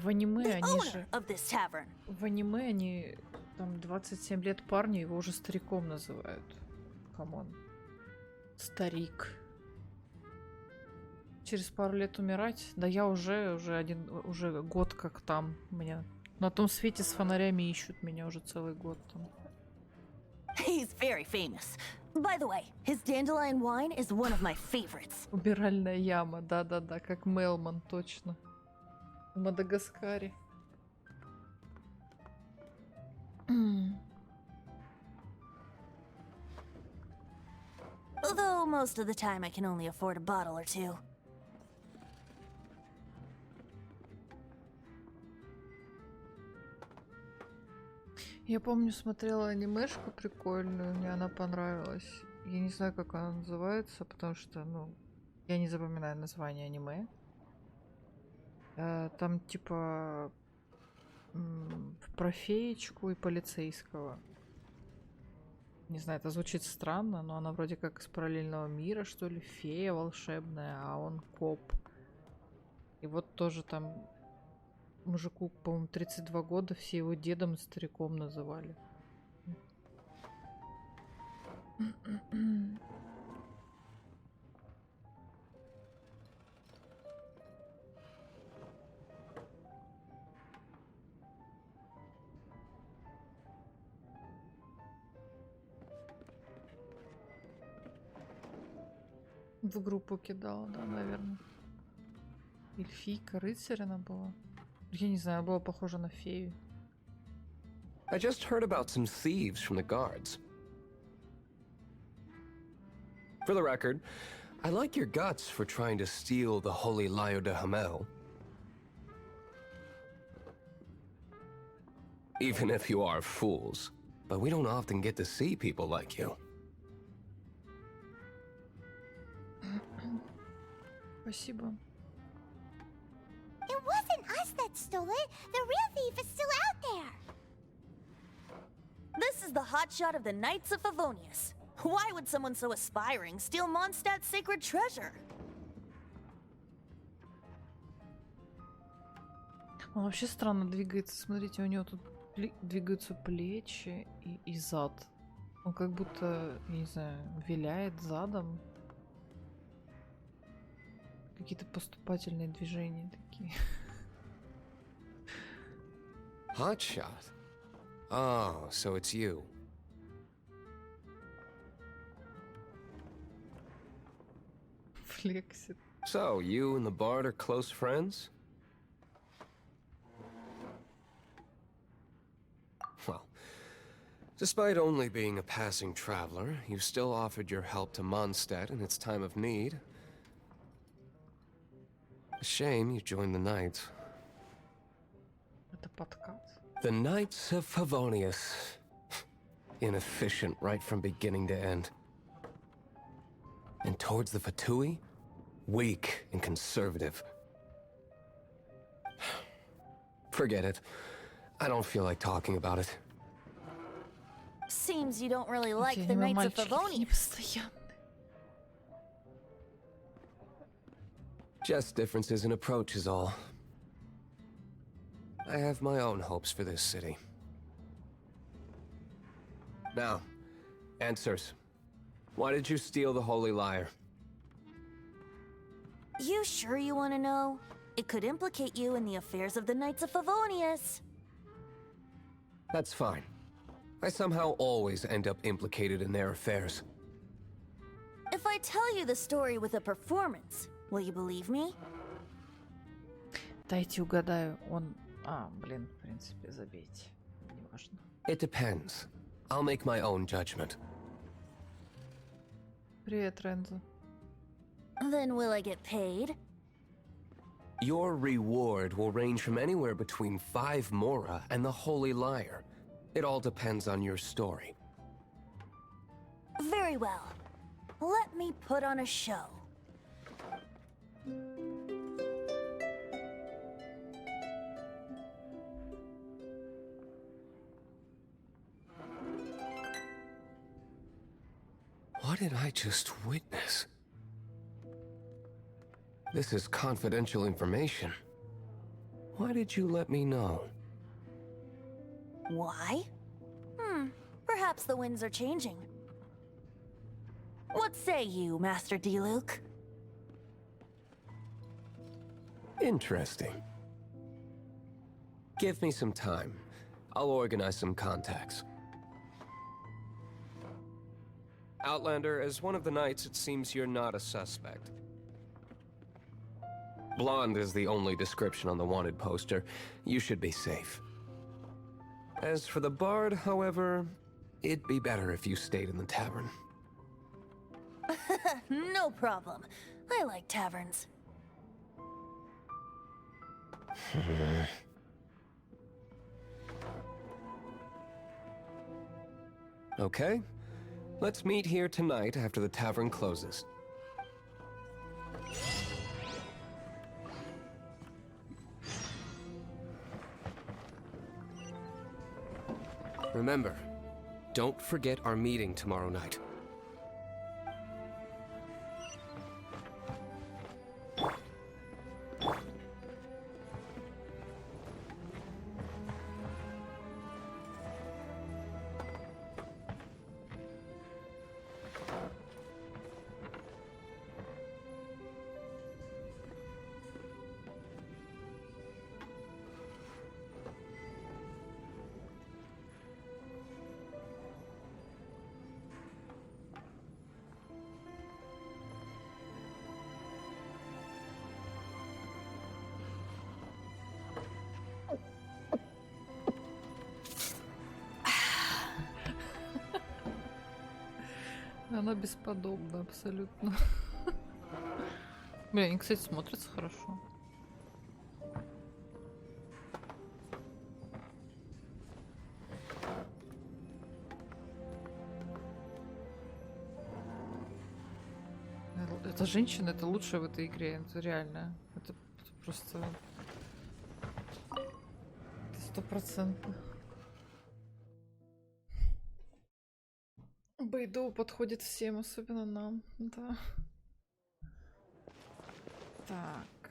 В аниме the они owner же... of this tavern. В аниме они... Там 27 лет парню, его уже стариком называют. Камон. Старик. Через пару лет умирать? Да я уже год как там. Меня на том свете с фонарями ищут меня уже целый год там. He's very famous. By the way, his dandelion wine is one of my favorites. Убиральная яма, да-да-да, как Мелман, точно. В Мадагаскаре. Although most of the time I can only afford a bottle or two. Я помню, смотрела анимешку прикольную, мне она понравилась. Я не знаю, как она называется, потому что, ну, я не запоминаю название аниме. Там типа про феечку и полицейского. Не знаю, это звучит странно, но она вроде как из параллельного мира, что ли, фея волшебная, а он коп. И вот тоже там мужику, по-моему, 32 года, все его дедом и стариком называли. В группу кидала, да, наверное. Эльфийка, рыцарь она была. Я не знаю, была похожа на фею. I just heard about some thieves from the guards. For the record, I like your guts for trying to steal the Holy Lyre de Hamel. Even if you are fools. But we don't often get to see people like you. Спасибо. It wasn't us that stole it. The real thief is still out there. This is the hotshot of the Knights of Favonius. Why would someone so aspiring steal Mondstadt's sacred treasure? Он вообще странно двигается. Смотрите, у него тут двигаются плечи и зад. Он как будто, я не знаю, виляет задом. Какие-то поступательные движения такие. Hotshot? Oh, so it's you. Флексит. So, you and the Bard are close friends? Well, despite only being a passing traveler, you still offered your help to Mondstadt in its time of need. A shame you joined the Knights. Это подкат. The Knights of Favonius. Inefficient right from beginning to end. And towards the Fatui, weak and conservative. Forget it. I don't feel like talking about it. Seems you don't really like the Knights of Favonius. Just differences in approach is all. I have my own hopes for this city. Now, answers. Why did you steal the Holy Lyre? You sure you want to know? It could implicate you in the affairs of the Knights of Favonius. That's fine. I somehow always end up implicated in their affairs. If I tell you the story with a performance, will you believe me? Дайте угадаю, он... блин, в принципе, забейте. Неважно. It depends. I'll make my own judgment. Привет, Рензо. Then will I get paid? Your reward will range from anywhere between 5 Mora and the Holy Lyre. It all depends on your story. Very well. Let me put on a show. What did I just witness? This is confidential information. Why did you let me know? Why? Perhaps the winds are changing. What say you, Master D-Luke? Interesting. Give me some time. I'll organize some contacts. Outlander, as one of the knights, it seems you're not a suspect. Blonde is the only description on the wanted poster. You should be safe. As for the Bard, however, it'd be better if you stayed in the tavern. No problem. I like taverns. Okay. Let's meet here tonight after the tavern closes. Remember, don't forget our meeting tomorrow night. Она бесподобна абсолютно. Блин, они, кстати, смотрятся хорошо. Эта женщина, это лучшая в этой игре, это реально. Это просто... 100%. Бэйдоу подходит всем, особенно нам, да. Так.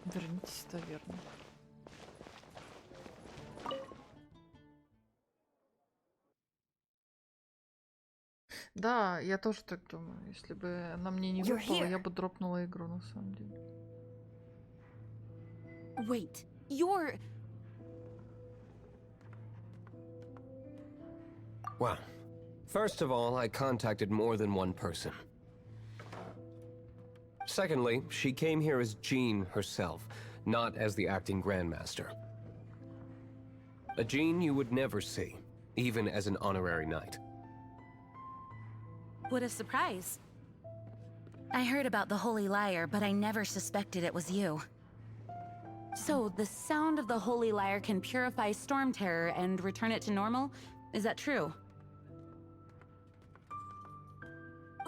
Вернитесь в таверну. Да, я тоже так думаю. Если бы она мне не выпала, я бы дропнула игру на самом деле. Wait, you're... Well, first of all, I contacted more than one person. Secondly, she came here as Jean herself, not as the acting Grandmaster. A Jean you would never see, even as an honorary knight. What a surprise. I heard about the Holy Lyre, but I never suspected it was you. So, the sound of the Holy Lyre can purify Storm Terror and return it to normal? Is that true?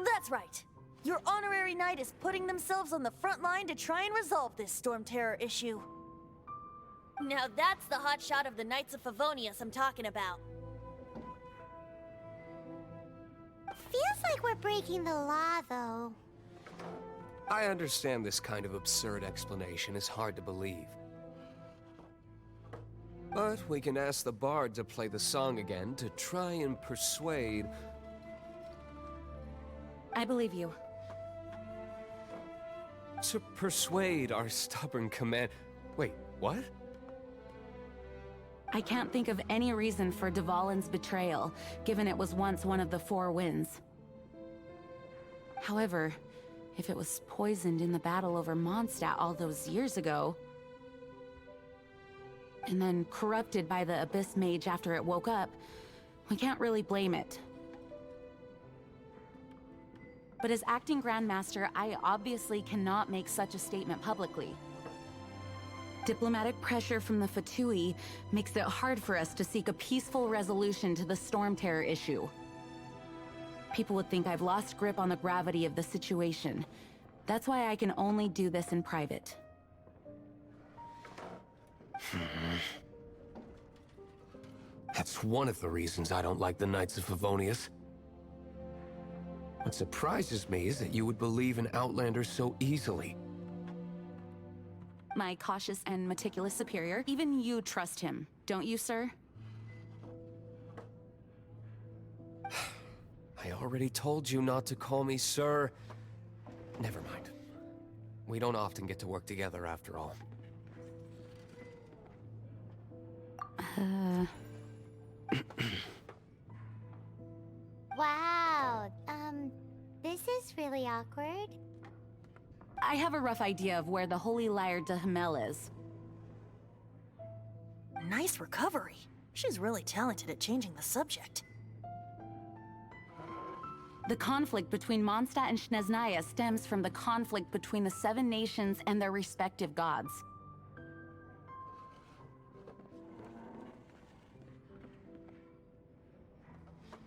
That's right. Your honorary knight is putting themselves on the front line to try and resolve this Storm Terror issue. Now that's the hotshot of the Knights of Favonius I'm talking about. Feels like we're breaking the law, though. I understand this kind of absurd explanation is hard to believe. But we can ask the bard to play the song again to try and persuade... I believe you. To persuade our stubborn command... Wait, what? I can't think of any reason for Dvalin's betrayal, given it was once one of the Four Winds. However, if it was poisoned in the battle over Mondstadt all those years ago, and then corrupted by the Abyss Mage after it woke up, we can't really blame it. But as acting Grandmaster, I obviously cannot make such a statement publicly. Diplomatic pressure from the Fatui makes it hard for us to seek a peaceful resolution to the Storm Terror issue. People would think I've lost grip on the gravity of the situation. That's why I can only do this in private. That's one of the reasons I don't like the Knights of Favonius. What surprises me is that you would believe in Outlanders so easily. My cautious and meticulous superior, even you trust him, don't you, sir? I already told you not to call me sir. Never mind. We don't often get to work together after all. Wow, this is really awkward. I have a rough idea of where the Holy Lyre de Hamel is. Nice recovery. She's really talented at changing the subject. The conflict between Mondstadt and Snezhnaya stems from the conflict between the Seven Nations and their respective gods.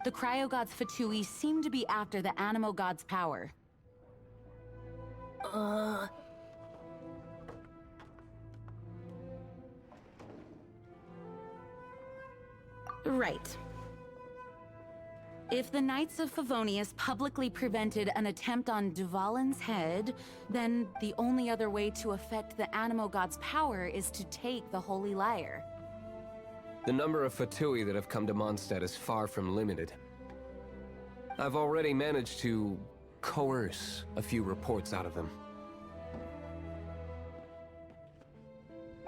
The Cryo-Gods Fatui seem to be after the Animo God's power. Right. If the Knights of Favonius publicly prevented an attempt on Dvalin's head, then the only other way to affect the Animo God's power is to take the Holy Lyre. The number of Fatui that have come to Mondstadt is far from limited. I've already managed to coerce a few reports out of them.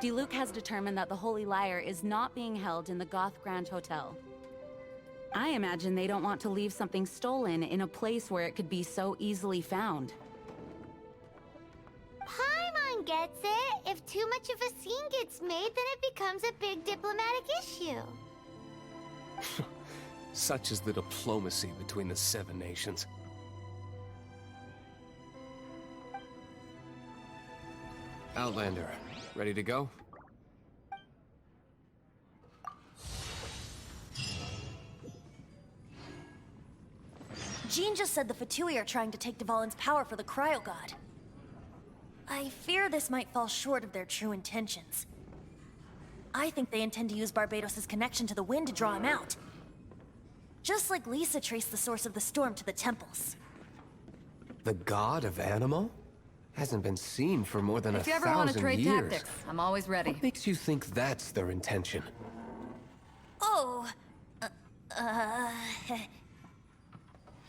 Diluc has determined that the Holy Lyre is not being held in the Goth Grand Hotel. I imagine they don't want to leave something stolen in a place where it could be so easily found. Paimon gets it. If too much of a scene gets made, then it becomes a big diplomatic issue. Such is the diplomacy between the Seven Nations. Outlander, ready to go? Jean just said the Fatui are trying to take Dvalin's power for the Cryo God. I fear this might fall short of their true intentions. I think they intend to use Barbados' connection to the wind to draw him out. Just like Lisa traced the source of the storm to the temples. The god of Animo? Hasn't been seen for more than If you 1,000 ever want to trade years. tactics, I'm always ready. What makes you think that's their intention? Oh,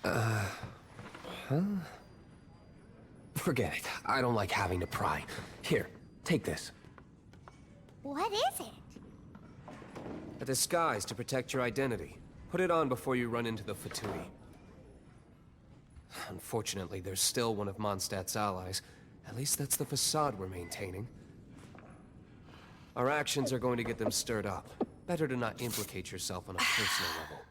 Huh? Forget it. I don't like having to pry. Here, take this. What is it? A disguise to protect your identity. Put it on before you run into the Fatui. Unfortunately, there's still one of Mondstadt's allies. At least that's the facade we're maintaining. Our actions are going to get them stirred up. Better to not implicate yourself on a personal level.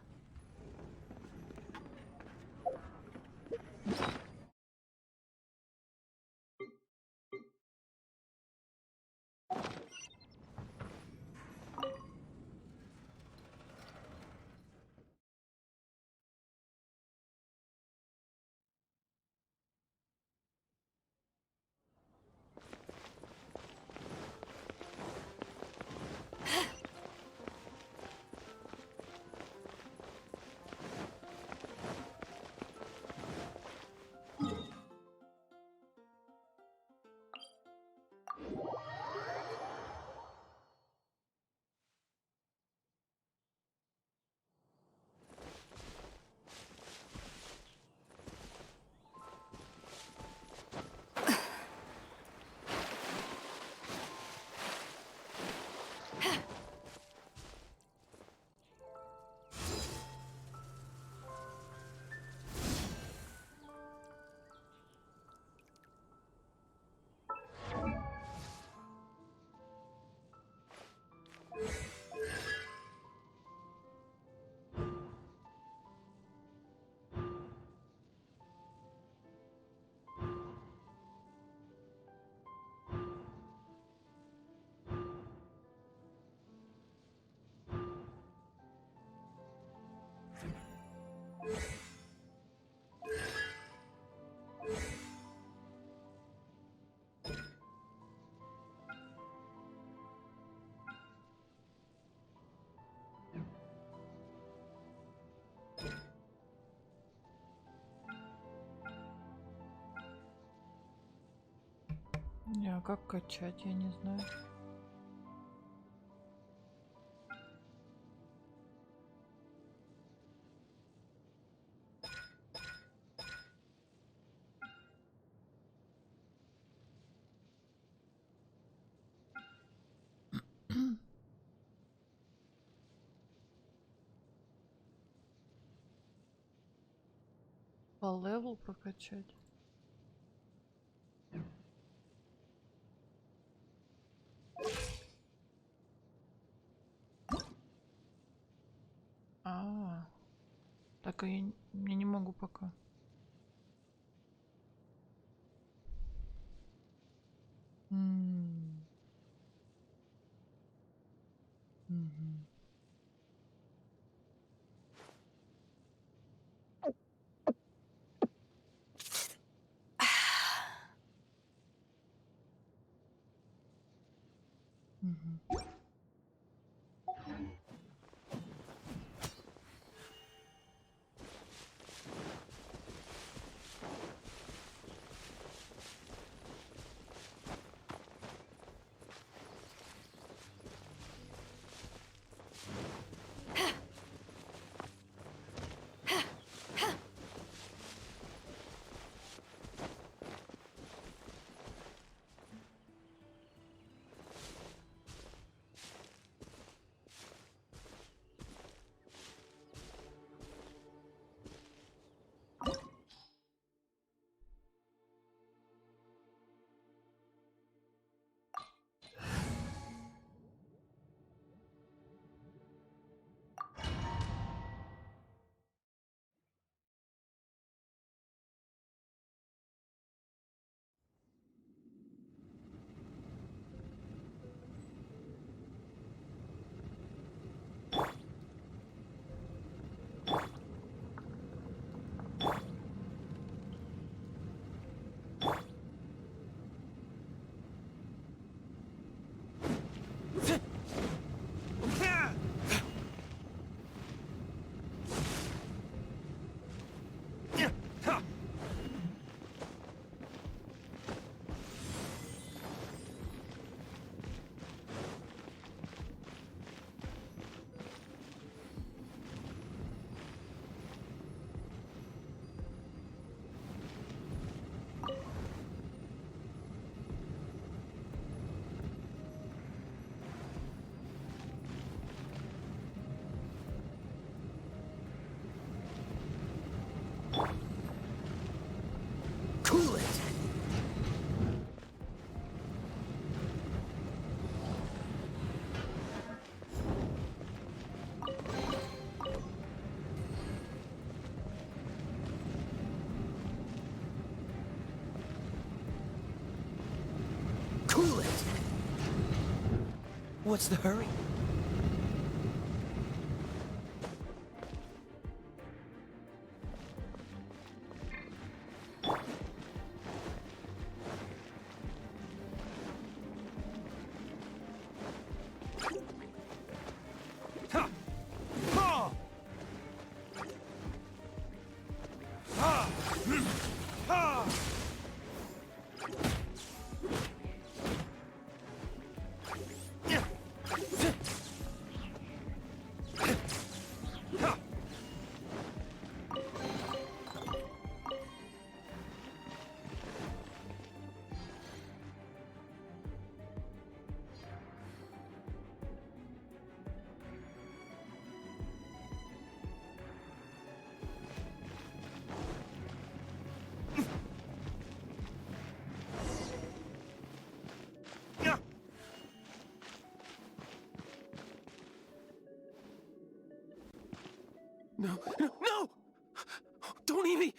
А как качать, я не знаю. По левел прокачать. Так я не могу пока. Мгм. Мгм. What's the hurry? No, no, no! Don't eat me!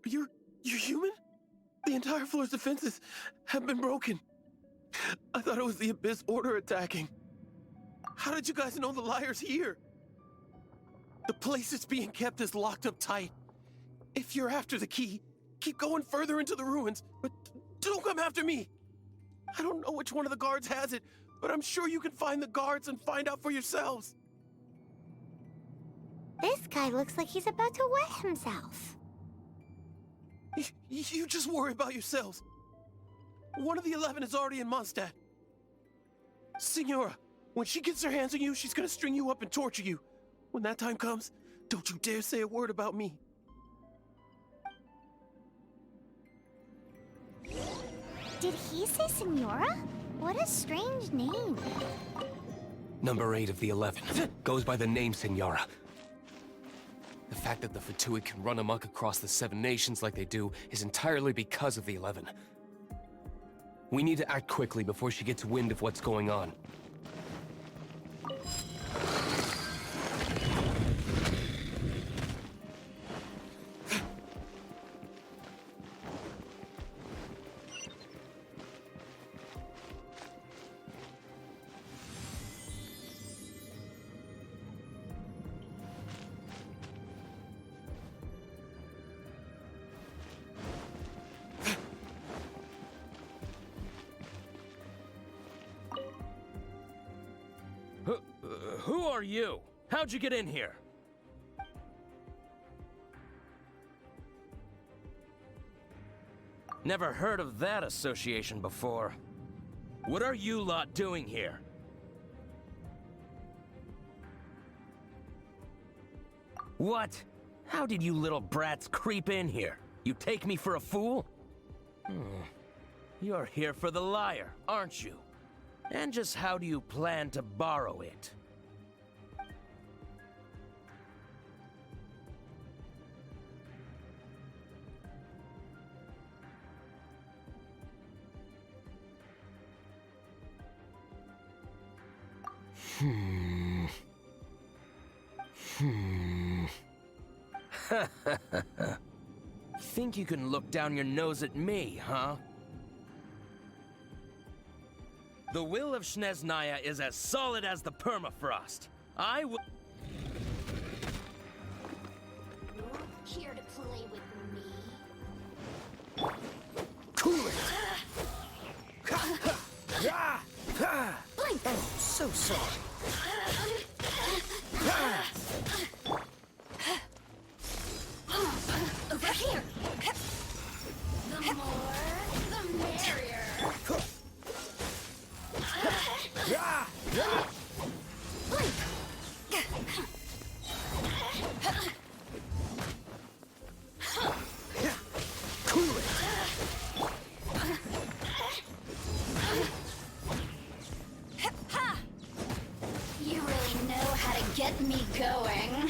You're human? The entire floor's defenses have been broken. I thought it was the Abyss Order attacking. How did you guys know the liar's here? The place it's being kept is locked up tight. If you're after the key, keep going further into the ruins, but don't come after me. I don't know which one of the guards has it, but I'm sure you can find the guards and find out for yourselves. This guy looks like he's about to wet himself. You just worry about yourselves. One of the 11 is already in Mondstadt. Signora, when she gets her hands on you, she's gonna string you up and torture you. When that time comes, don't you dare say a word about me. Did he say Signora? What a strange name. Number 8 of the 11 goes by the name Signora. The fact that the Fatui can run amok across the 7 nations like they do is entirely because of the 11. We need to act quickly before she gets wind of what's going on. Who are you? How'd you get in here? Never heard of that association before. What are you lot doing here? What? How did you little brats creep in here? You take me for a fool? You're here for the lyre, aren't you? And just how do you plan to borrow it? Think you can look down your nose at me, huh? The will of Snezhnaya is as solid as the permafrost. I will... You're here to play with me. Cool it! Oh, so sorry. Over here! The more, the merrier. Cool it! You really know how to get me going.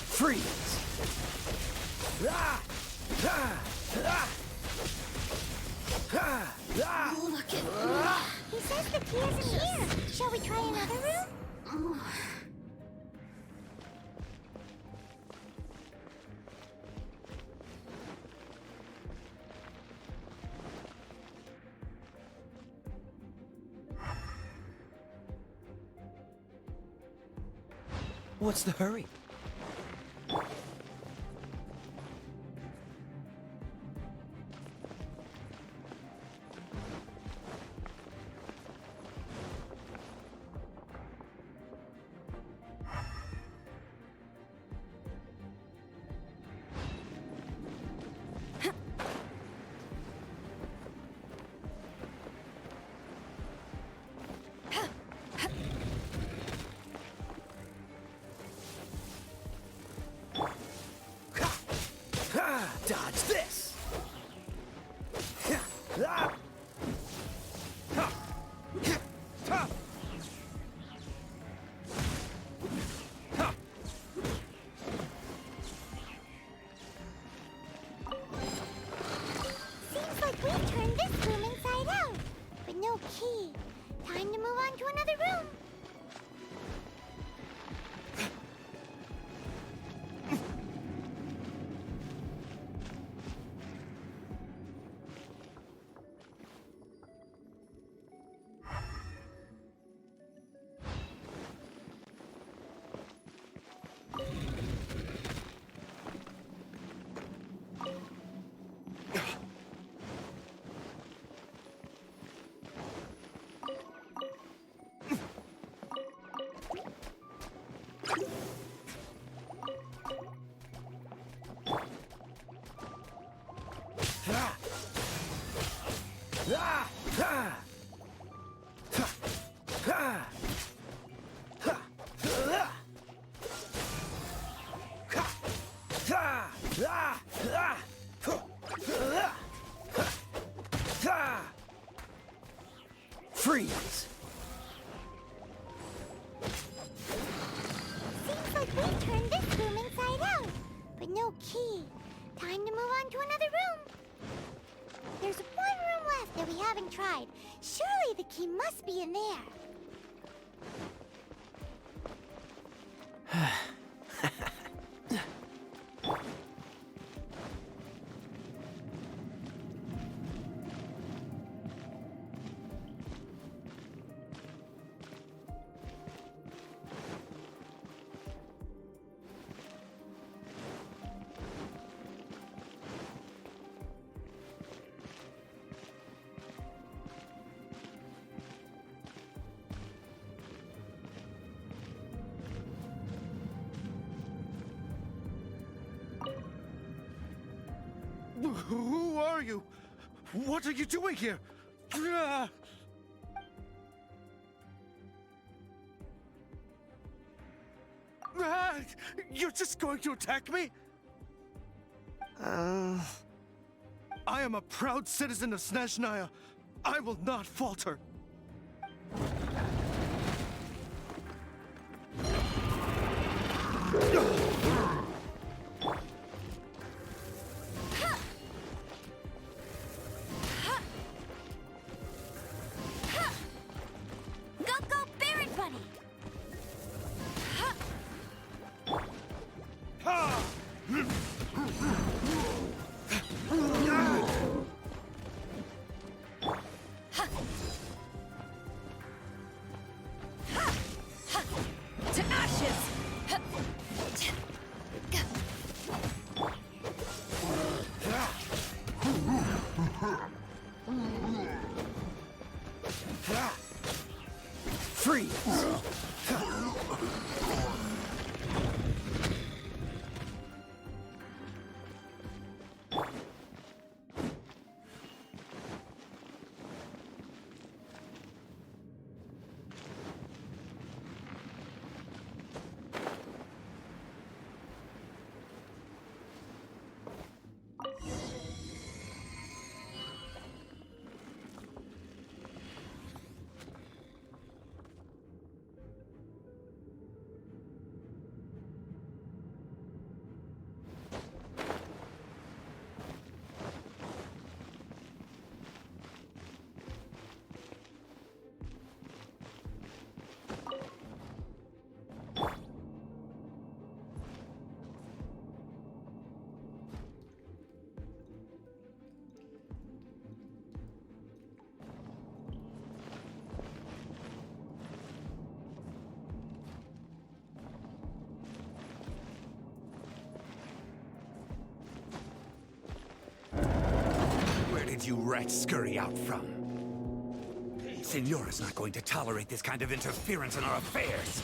Freeze! Look at me. He says the key isn't here. Shall we try another room? What's the hurry? Dodge this! Seems like we turned this room inside out, but no key. Time to move on to another room. Freeze! Seems like we turned this room inside out, but no key. Time to move on to another room. There's one room left that we haven't tried. Surely the key must be in there. Who are you? What are you doing here? You're just going to attack me? I am a proud citizen of Snezhnaya. I will not falter. To ashes! you rats scurry out from? Signora's not going to tolerate this kind of interference in our affairs.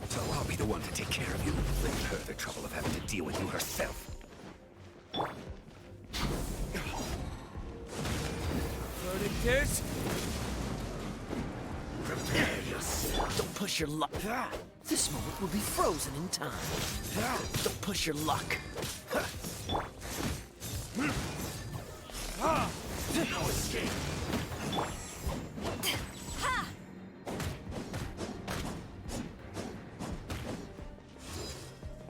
So I'll be the one to take care of you. Save her the trouble of having to deal with you herself. Verdictors? Prepare yourself. Don't push your luck. This moment will be frozen in time. Don't push your luck. No escape.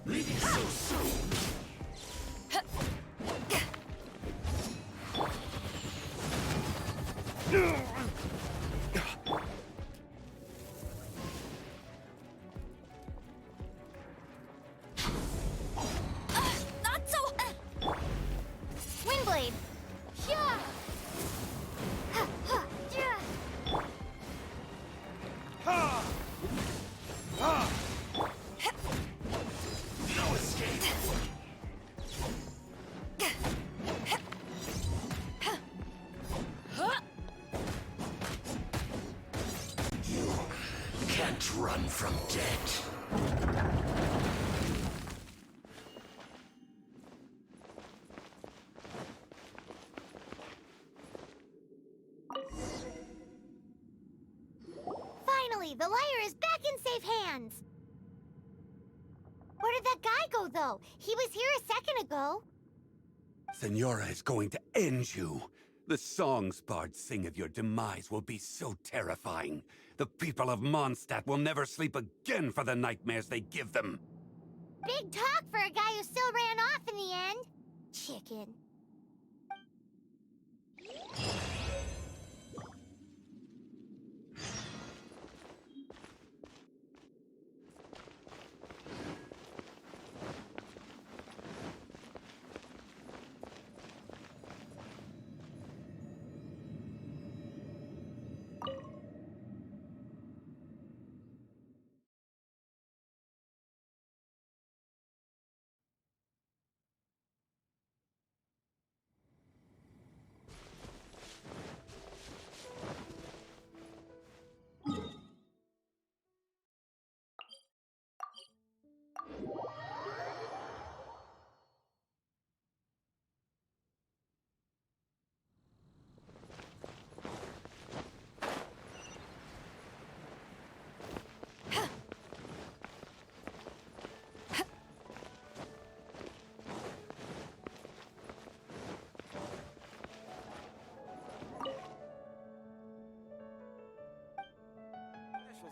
Leaving so soon. Not so. Windblade. Yeah. No escape. You can't run from death. Finally, the lyre is back in safe hands. Where did that guy go, though? He was here a second ago. Signora is going to end you. The songs bards sing of your demise will be so terrifying. The people of Mondstadt will never sleep again for the nightmares they give them. Big talk for a guy who still ran off in the end. Chicken.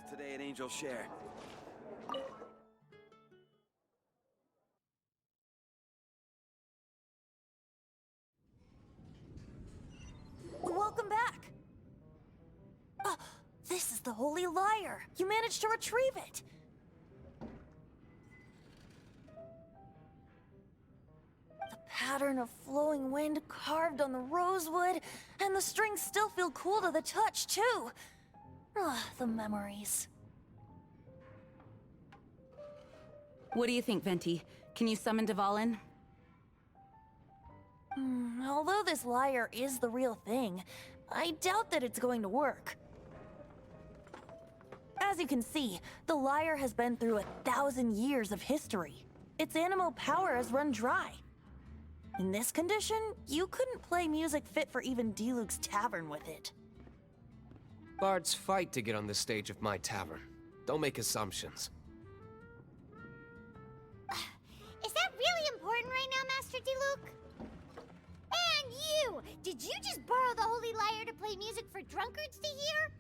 Today at Angel Share. Welcome back. This is the Holy Lyre. You managed to retrieve it. The pattern of flowing wind carved on the rosewood, and the strings still feel cool to the touch, too. The memories. What do you think, Venti? Can you summon Dvalin? Although this lyre is the real thing, I doubt that it's going to work. As you can see, the lyre has been through 1,000 years of history. Its animal power has run dry. In this condition, you couldn't play music fit for even Diluc's tavern with it. Bards fight to get on the stage of my tavern. Don't make assumptions. Is that really important right now, Master Diluc? And you! Did you just borrow the Holy Lyre to play music for drunkards to hear?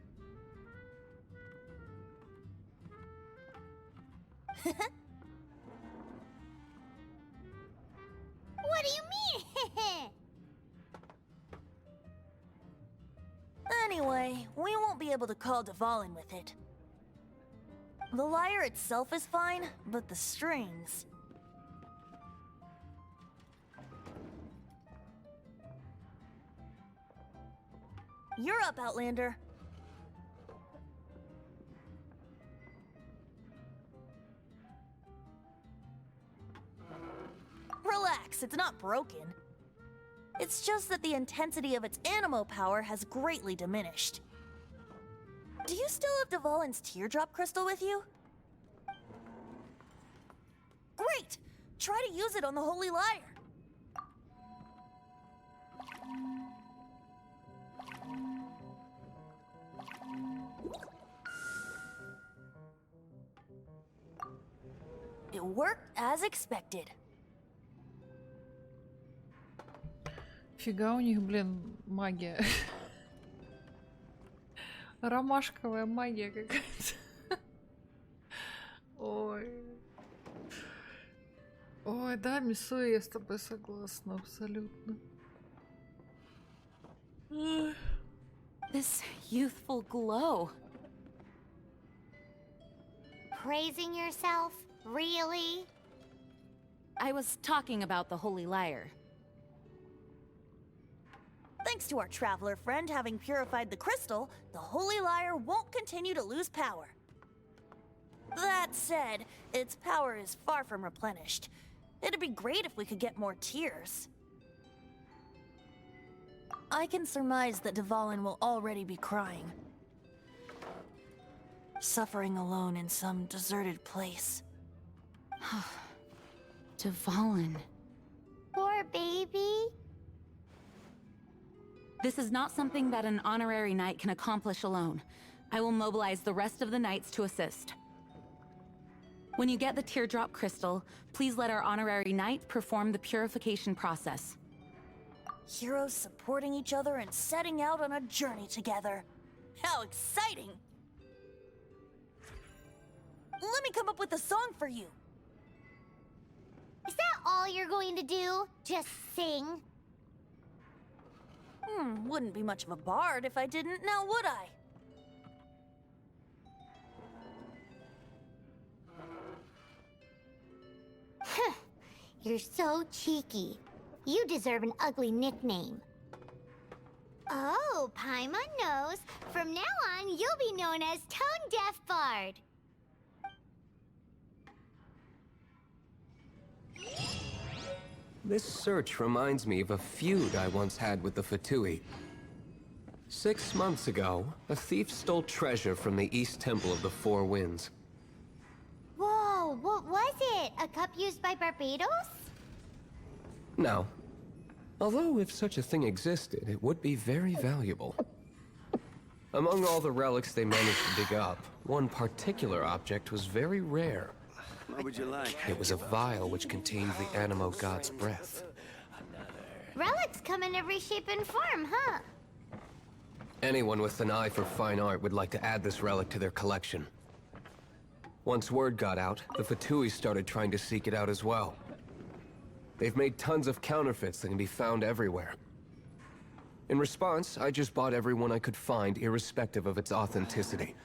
What do you mean? Anyway, we won't be able to call Dvalin with it. The lyre itself is fine, but the strings... You're up, Outlander. Relax, it's not broken. It's just that the intensity of its animo power has greatly diminished. Do you still have Dvalin's teardrop crystal with you? Great! Try to use it on the Holy Lyre. It worked as expected. Фига у них, блин, магия. Ромашковая магия какая-то. Ой. Ой, да, Мисуэ, я с тобой согласна, абсолютно. This youthful glow. Praising yourself? Really? I was talking about the Holy Lyre. Thanks to our traveler friend having purified the crystal, the Holy Lyre won't continue to lose power. That said, its power is far from replenished. It'd be great if we could get more tears. I can surmise that Dvalin will already be crying. Suffering alone in some deserted place. Dvalin. Poor baby. This is not something that an honorary knight can accomplish alone. I will mobilize the rest of the knights to assist. When you get the teardrop crystal, please let our honorary knight perform the purification process. Heroes supporting each other and setting out on a journey together. How exciting! Let me come up with a song for you. Is that all you're going to do? Just sing? Wouldn't be much of a bard if I didn't, now would I? You're so cheeky. You deserve an ugly nickname. Oh, Paimon knows. From now on, you'll be known as Tone Deaf Bard. This search reminds me of a feud I once had with the Fatui. 6 months ago, a thief stole treasure from the East Temple of the Four Winds. Whoa, what was it? A cup used by Barbados? No. Although if such a thing existed, it would be very valuable. Among all the relics they managed to dig up, one particular object was very rare. What would you like? It was a vial which contained the Animo god's breath. Relics come in every shape and form, huh? Anyone with an eye for fine art would like to add this relic to their collection. Once word got out, the Fatui started trying to seek it out as well. They've made tons of counterfeits that can be found everywhere. In response, I just bought every one I could find, irrespective of its authenticity.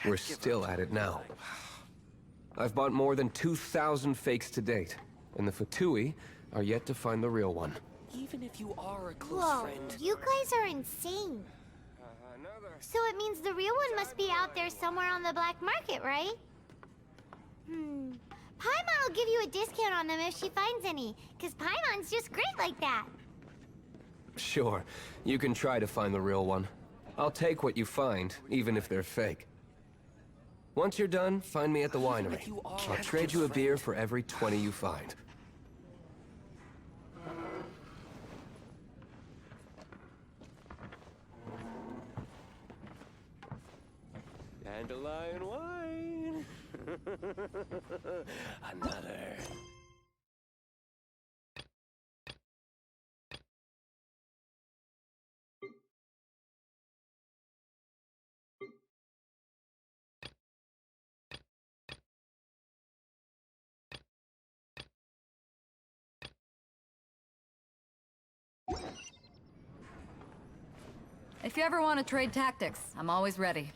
We're still at it now. I've bought more than 2,000 fakes to date, and the Fatui are yet to find the real one. Even if you are a close Whoa, friend... you guys are insane. So it means the real one must be out there somewhere on the black market, right? Paimon will give you a discount on them if she finds any, because Paimon's just great like that. Sure, you can try to find the real one. I'll take what you find, even if they're fake. Once you're done, find me at the winery. I'll trade you a beer for every 20 you find. Dandelion wine! Another. If you ever want to trade tactics, I'm always ready.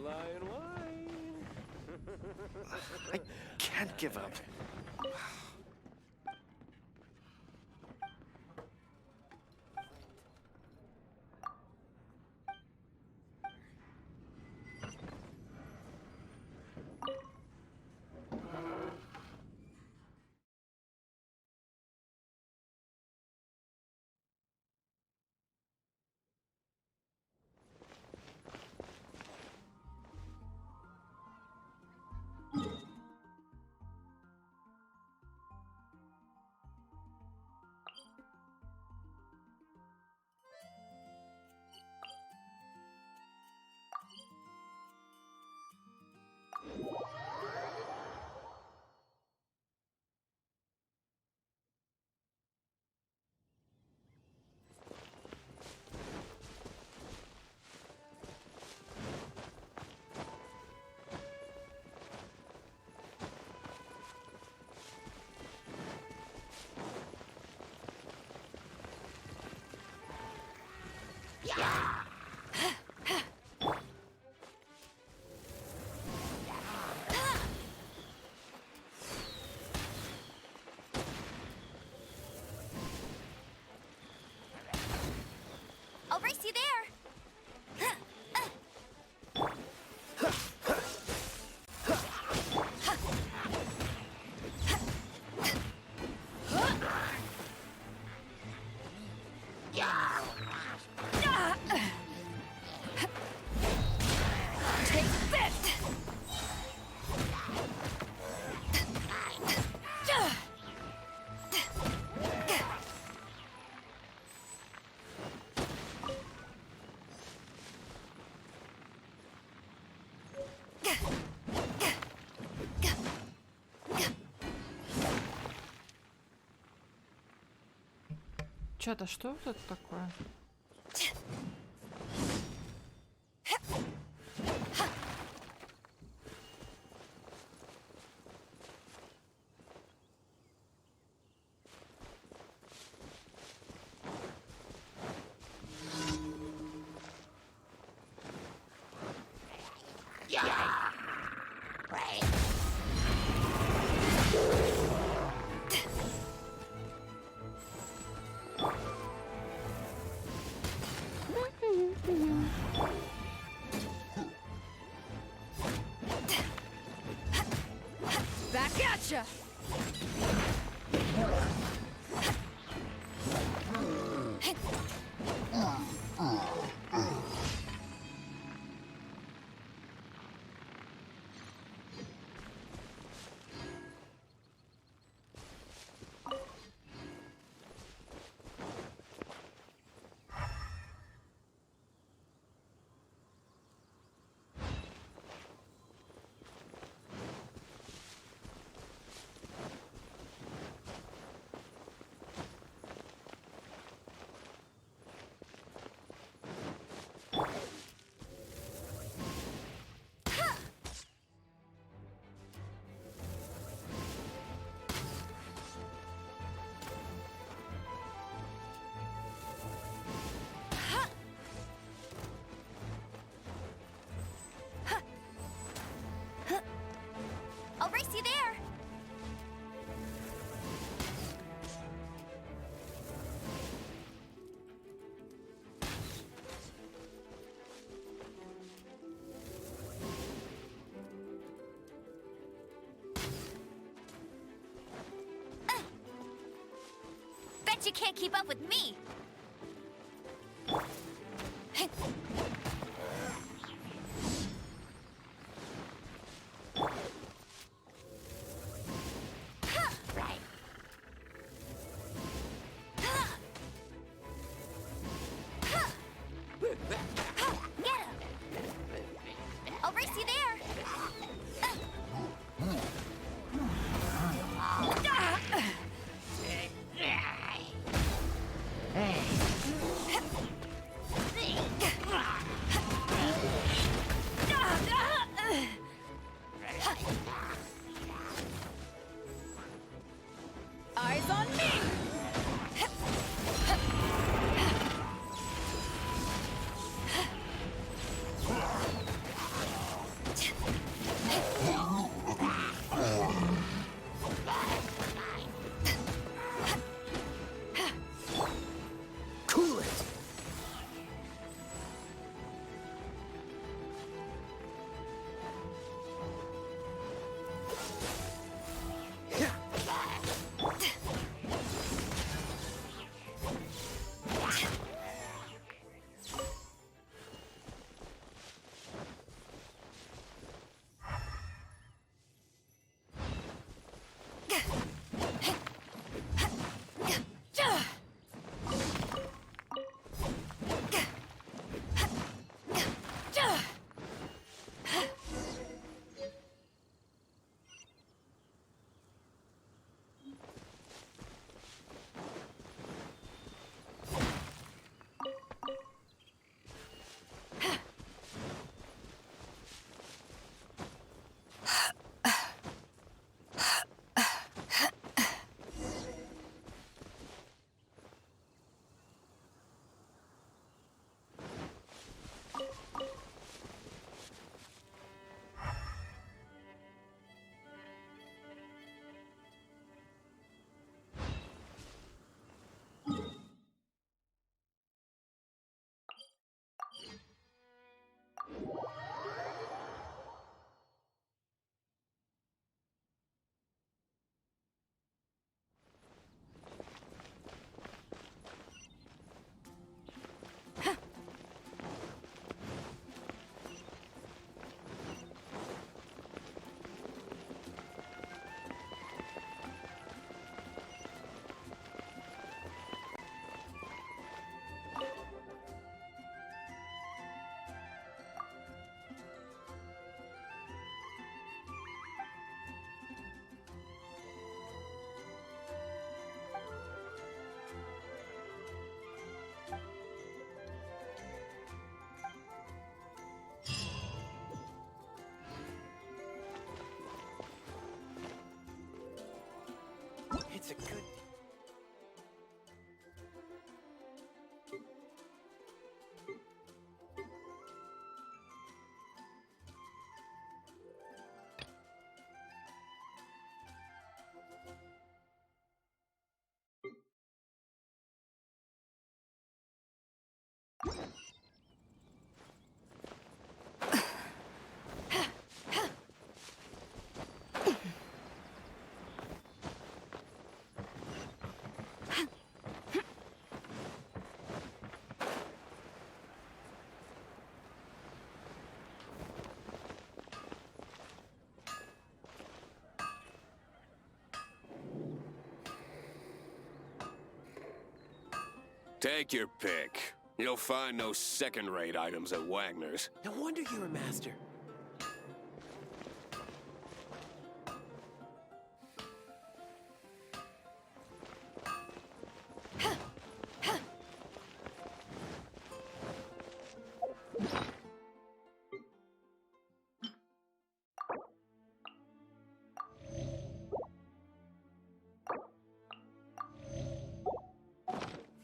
Dandelion wine. I can't give up. I'll race you there. Take this! Чё-то что вот это такое? Back at ya! I'll race you there. Bet you can't keep up with me. I'll race you there. It's a good... Take your pick. You'll find no second-rate items at Wagner's. No wonder you're a master.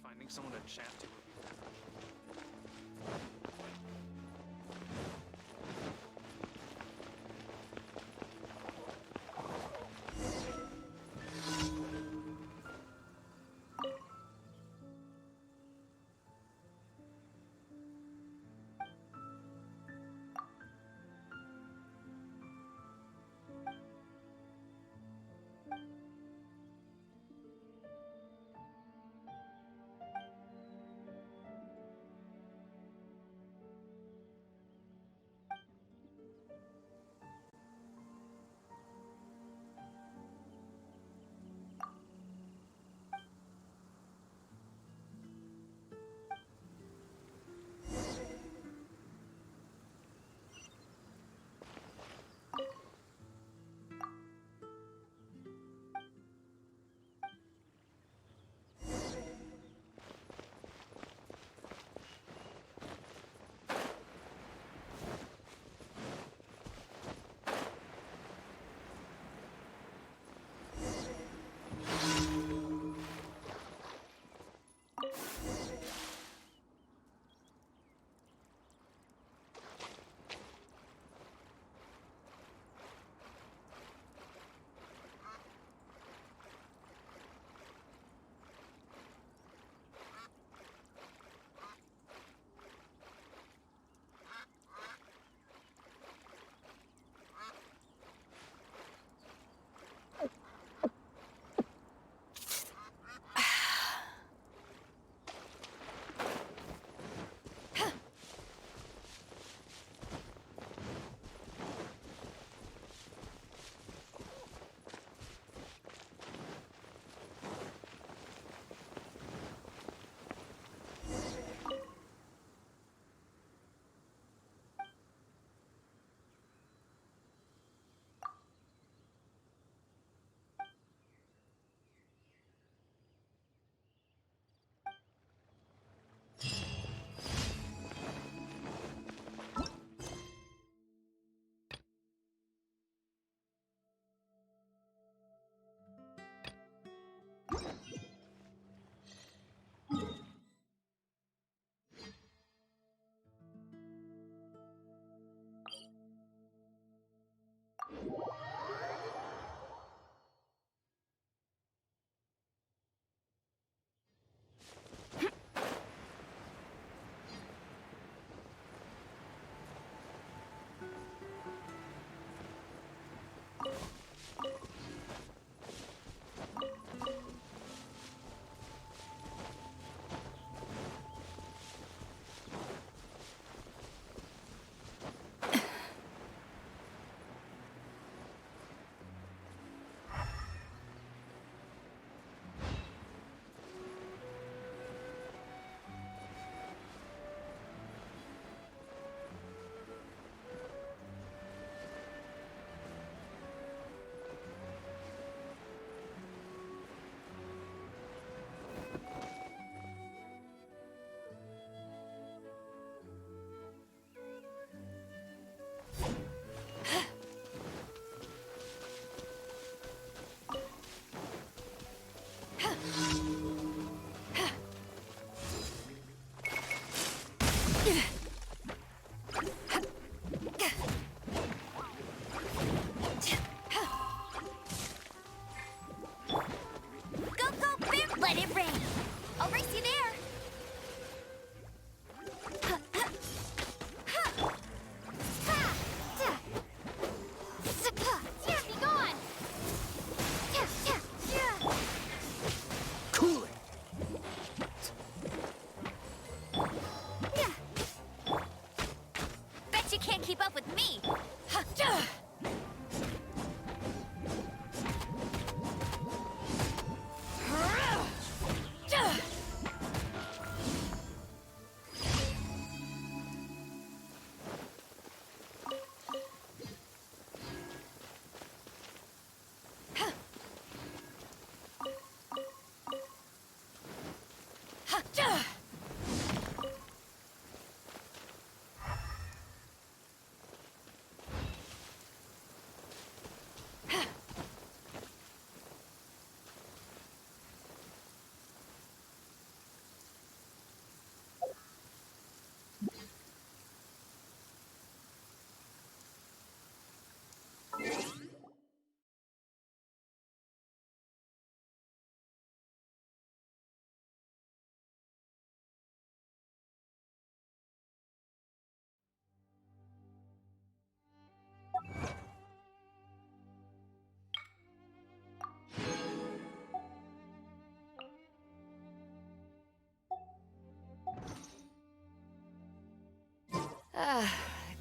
Finding someone to chat to would be better.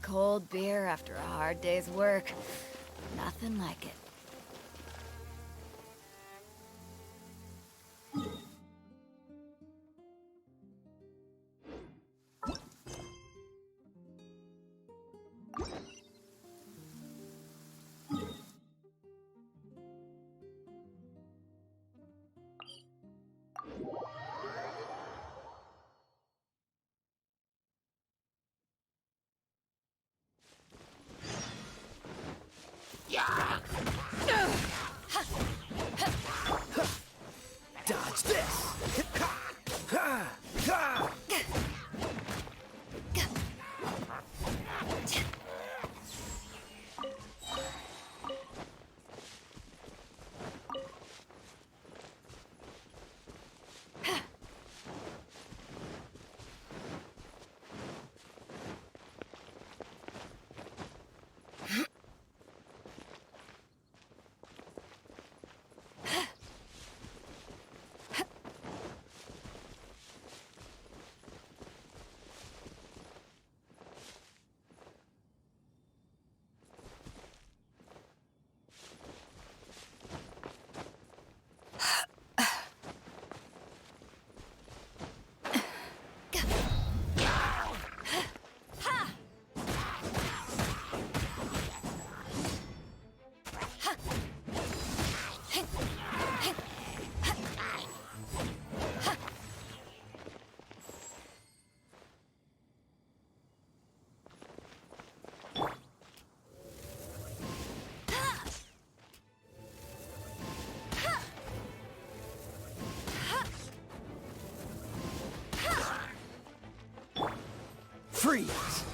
cold beer after a hard day's work. Nothing like it. Dodge this! Freeze!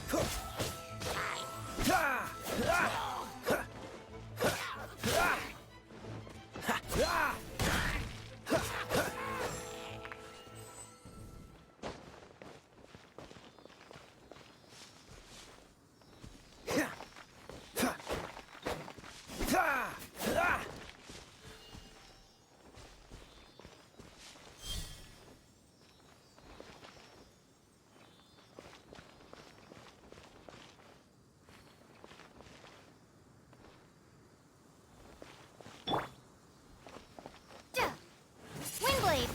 Windblade!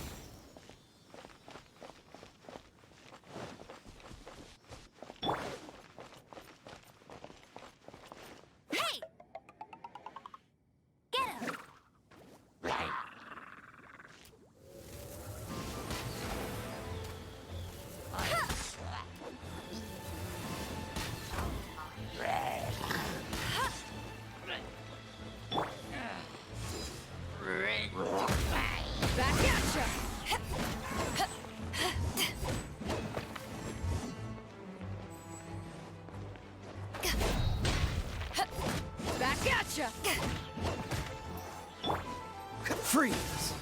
Hey! Get him! Back at ya! Back at ya! Freeze!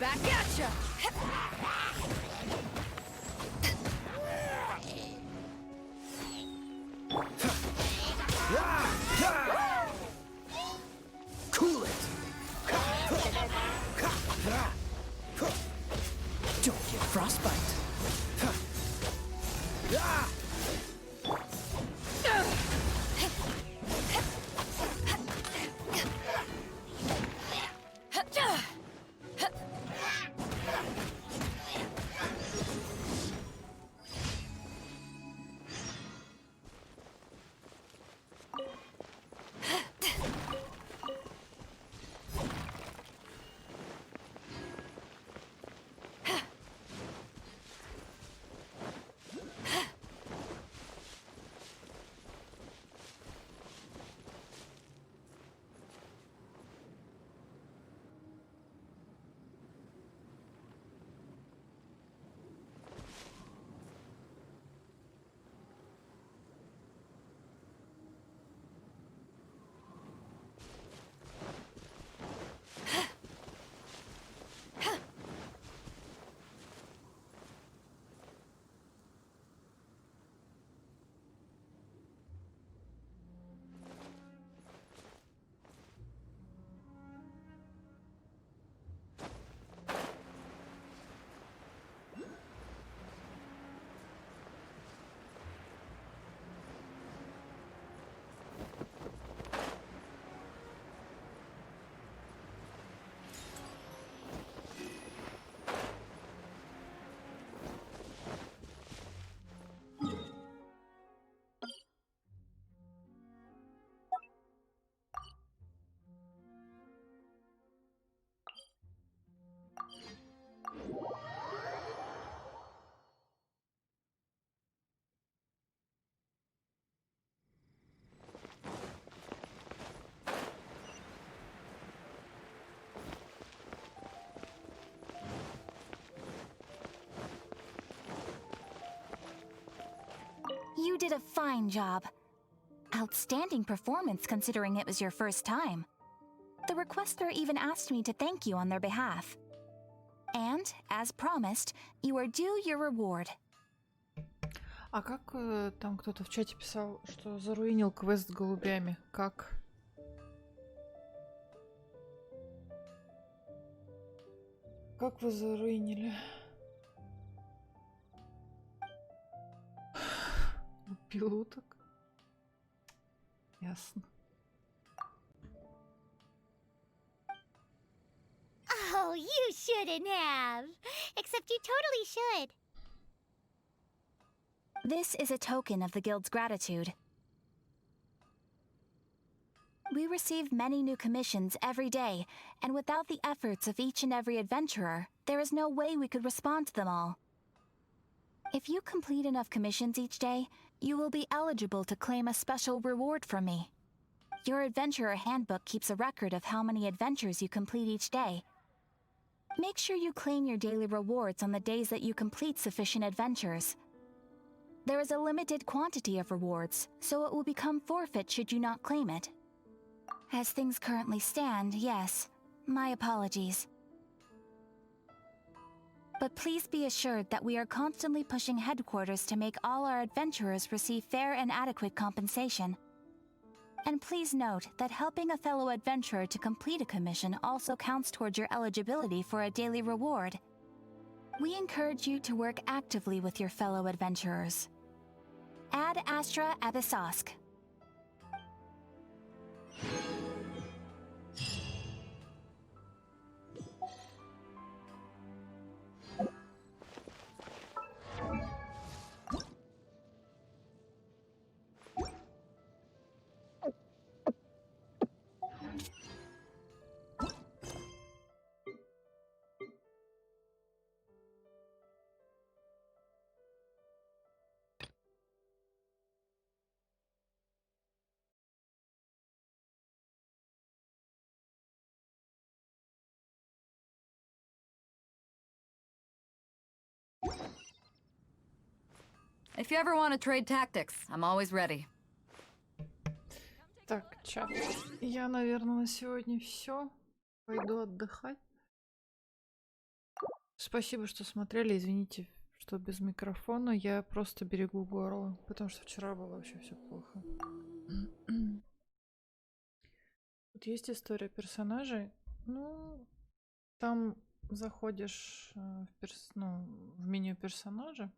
Back at ya! Cool it! Don't get frostbite. You did a fine job. Outstanding performance considering it was your first time. The requester even asked me to thank you on their behalf. And, as promised, you are due your reward. А как там кто-то в чате писал, что заруинил квест с голубями? Как? Как вы заруинили? Убил уток? Ясно. Oh, you shouldn't have. Except you totally should. This is a token of the Guild's gratitude. We receive many new commissions every day, and without the efforts of each and every adventurer, there is no way we could respond to them all. If you complete enough commissions each day, you will be eligible to claim a special reward from me. Your Adventurer Handbook keeps a record of how many adventures you complete each day. Make sure you claim your daily rewards on the days that you complete sufficient adventures. There is a limited quantity of rewards, so it will become forfeit should you not claim it. As things currently stand, yes. My apologies. But please be assured that we are constantly pushing headquarters to make all our adventurers receive fair and adequate compensation. And please note that helping a fellow adventurer to complete a commission also counts towards your eligibility for a daily reward. We encourage you to work actively with your fellow adventurers. Ad Astra Abyssosk. If you ever want to trade tactics, I'm always ready. Так, чат. Я, наверное, на сегодня все. Пойду отдыхать. Спасибо, что смотрели. Извините, что без микрофона. Я просто берегу горло, потому что вчера было вообще все плохо. Тут есть история персонажей. Ну, там заходишь в меню персонажа,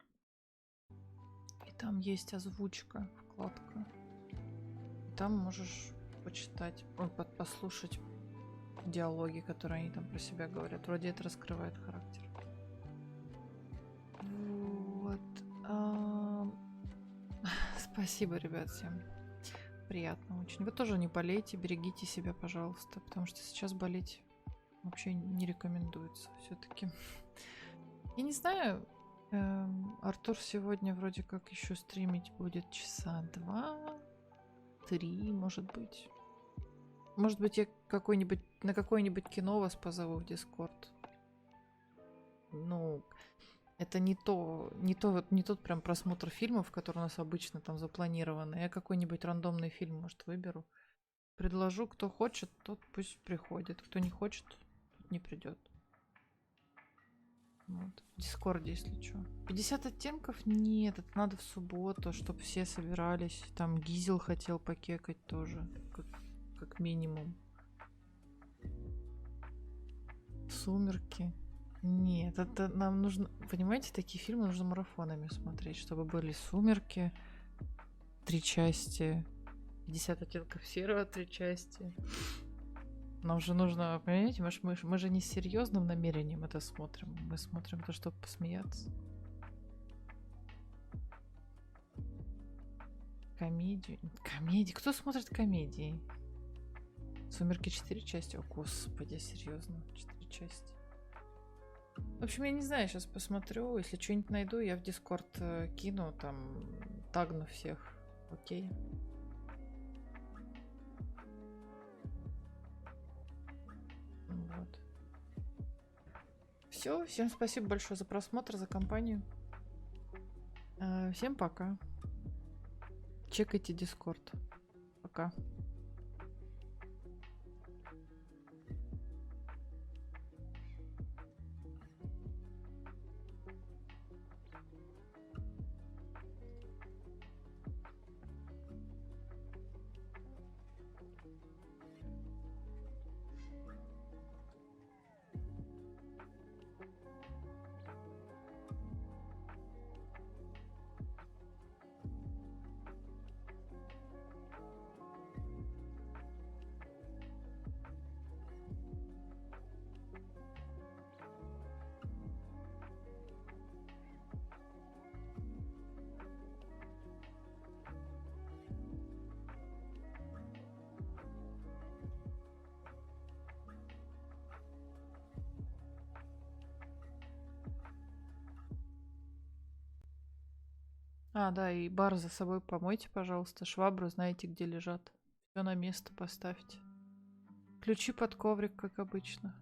и там есть озвучка, вкладка. И там можешь почитать, послушать диалоги, которые они там про себя говорят. Вроде это раскрывает характер. Вот. Спасибо, ребят, всем. Приятно очень. Вы тоже не болейте, берегите себя, пожалуйста, потому что сейчас болеть вообще не рекомендуется все-таки. Я не знаю, Артур сегодня вроде как еще стримить будет часа 2-3, может быть. Может быть, я на какое-нибудь кино вас позову в Дискорд. Ну, это не тот прям просмотр фильмов, которые у нас обычно там запланированы. Я какой-нибудь рандомный фильм, может, выберу. Предложу, кто хочет, тот пусть приходит. Кто не хочет, тот не придет. Вот. В Дискорде, если что. 50 оттенков? Нет, это надо в субботу, чтобы все собирались. Там Гизел хотел покекать тоже, как минимум. Сумерки. Нет, это нам нужно... Понимаете, такие фильмы нужно марафонами смотреть, чтобы были «Сумерки» 3 части, 50 оттенков серого 3 части. Нам же нужно, понимаете, мы же не с серьезным намерением это смотрим. Мы смотрим то, чтобы посмеяться. Комедии? Кто смотрит комедии? «Сумерки» 4 части? О, господи, серьезно, 4 части. В общем, я не знаю, сейчас посмотрю. Если что-нибудь найду, я в Дискорд кину, там, тагну всех. Окей. Вот. Все, всем спасибо большое за просмотр, за компанию. Всем пока. Чекайте Дискорд. Пока. Да, и бар за собой помойте, пожалуйста. Швабру знаете, где лежат. Все на место поставьте. Ключи под коврик, как обычно.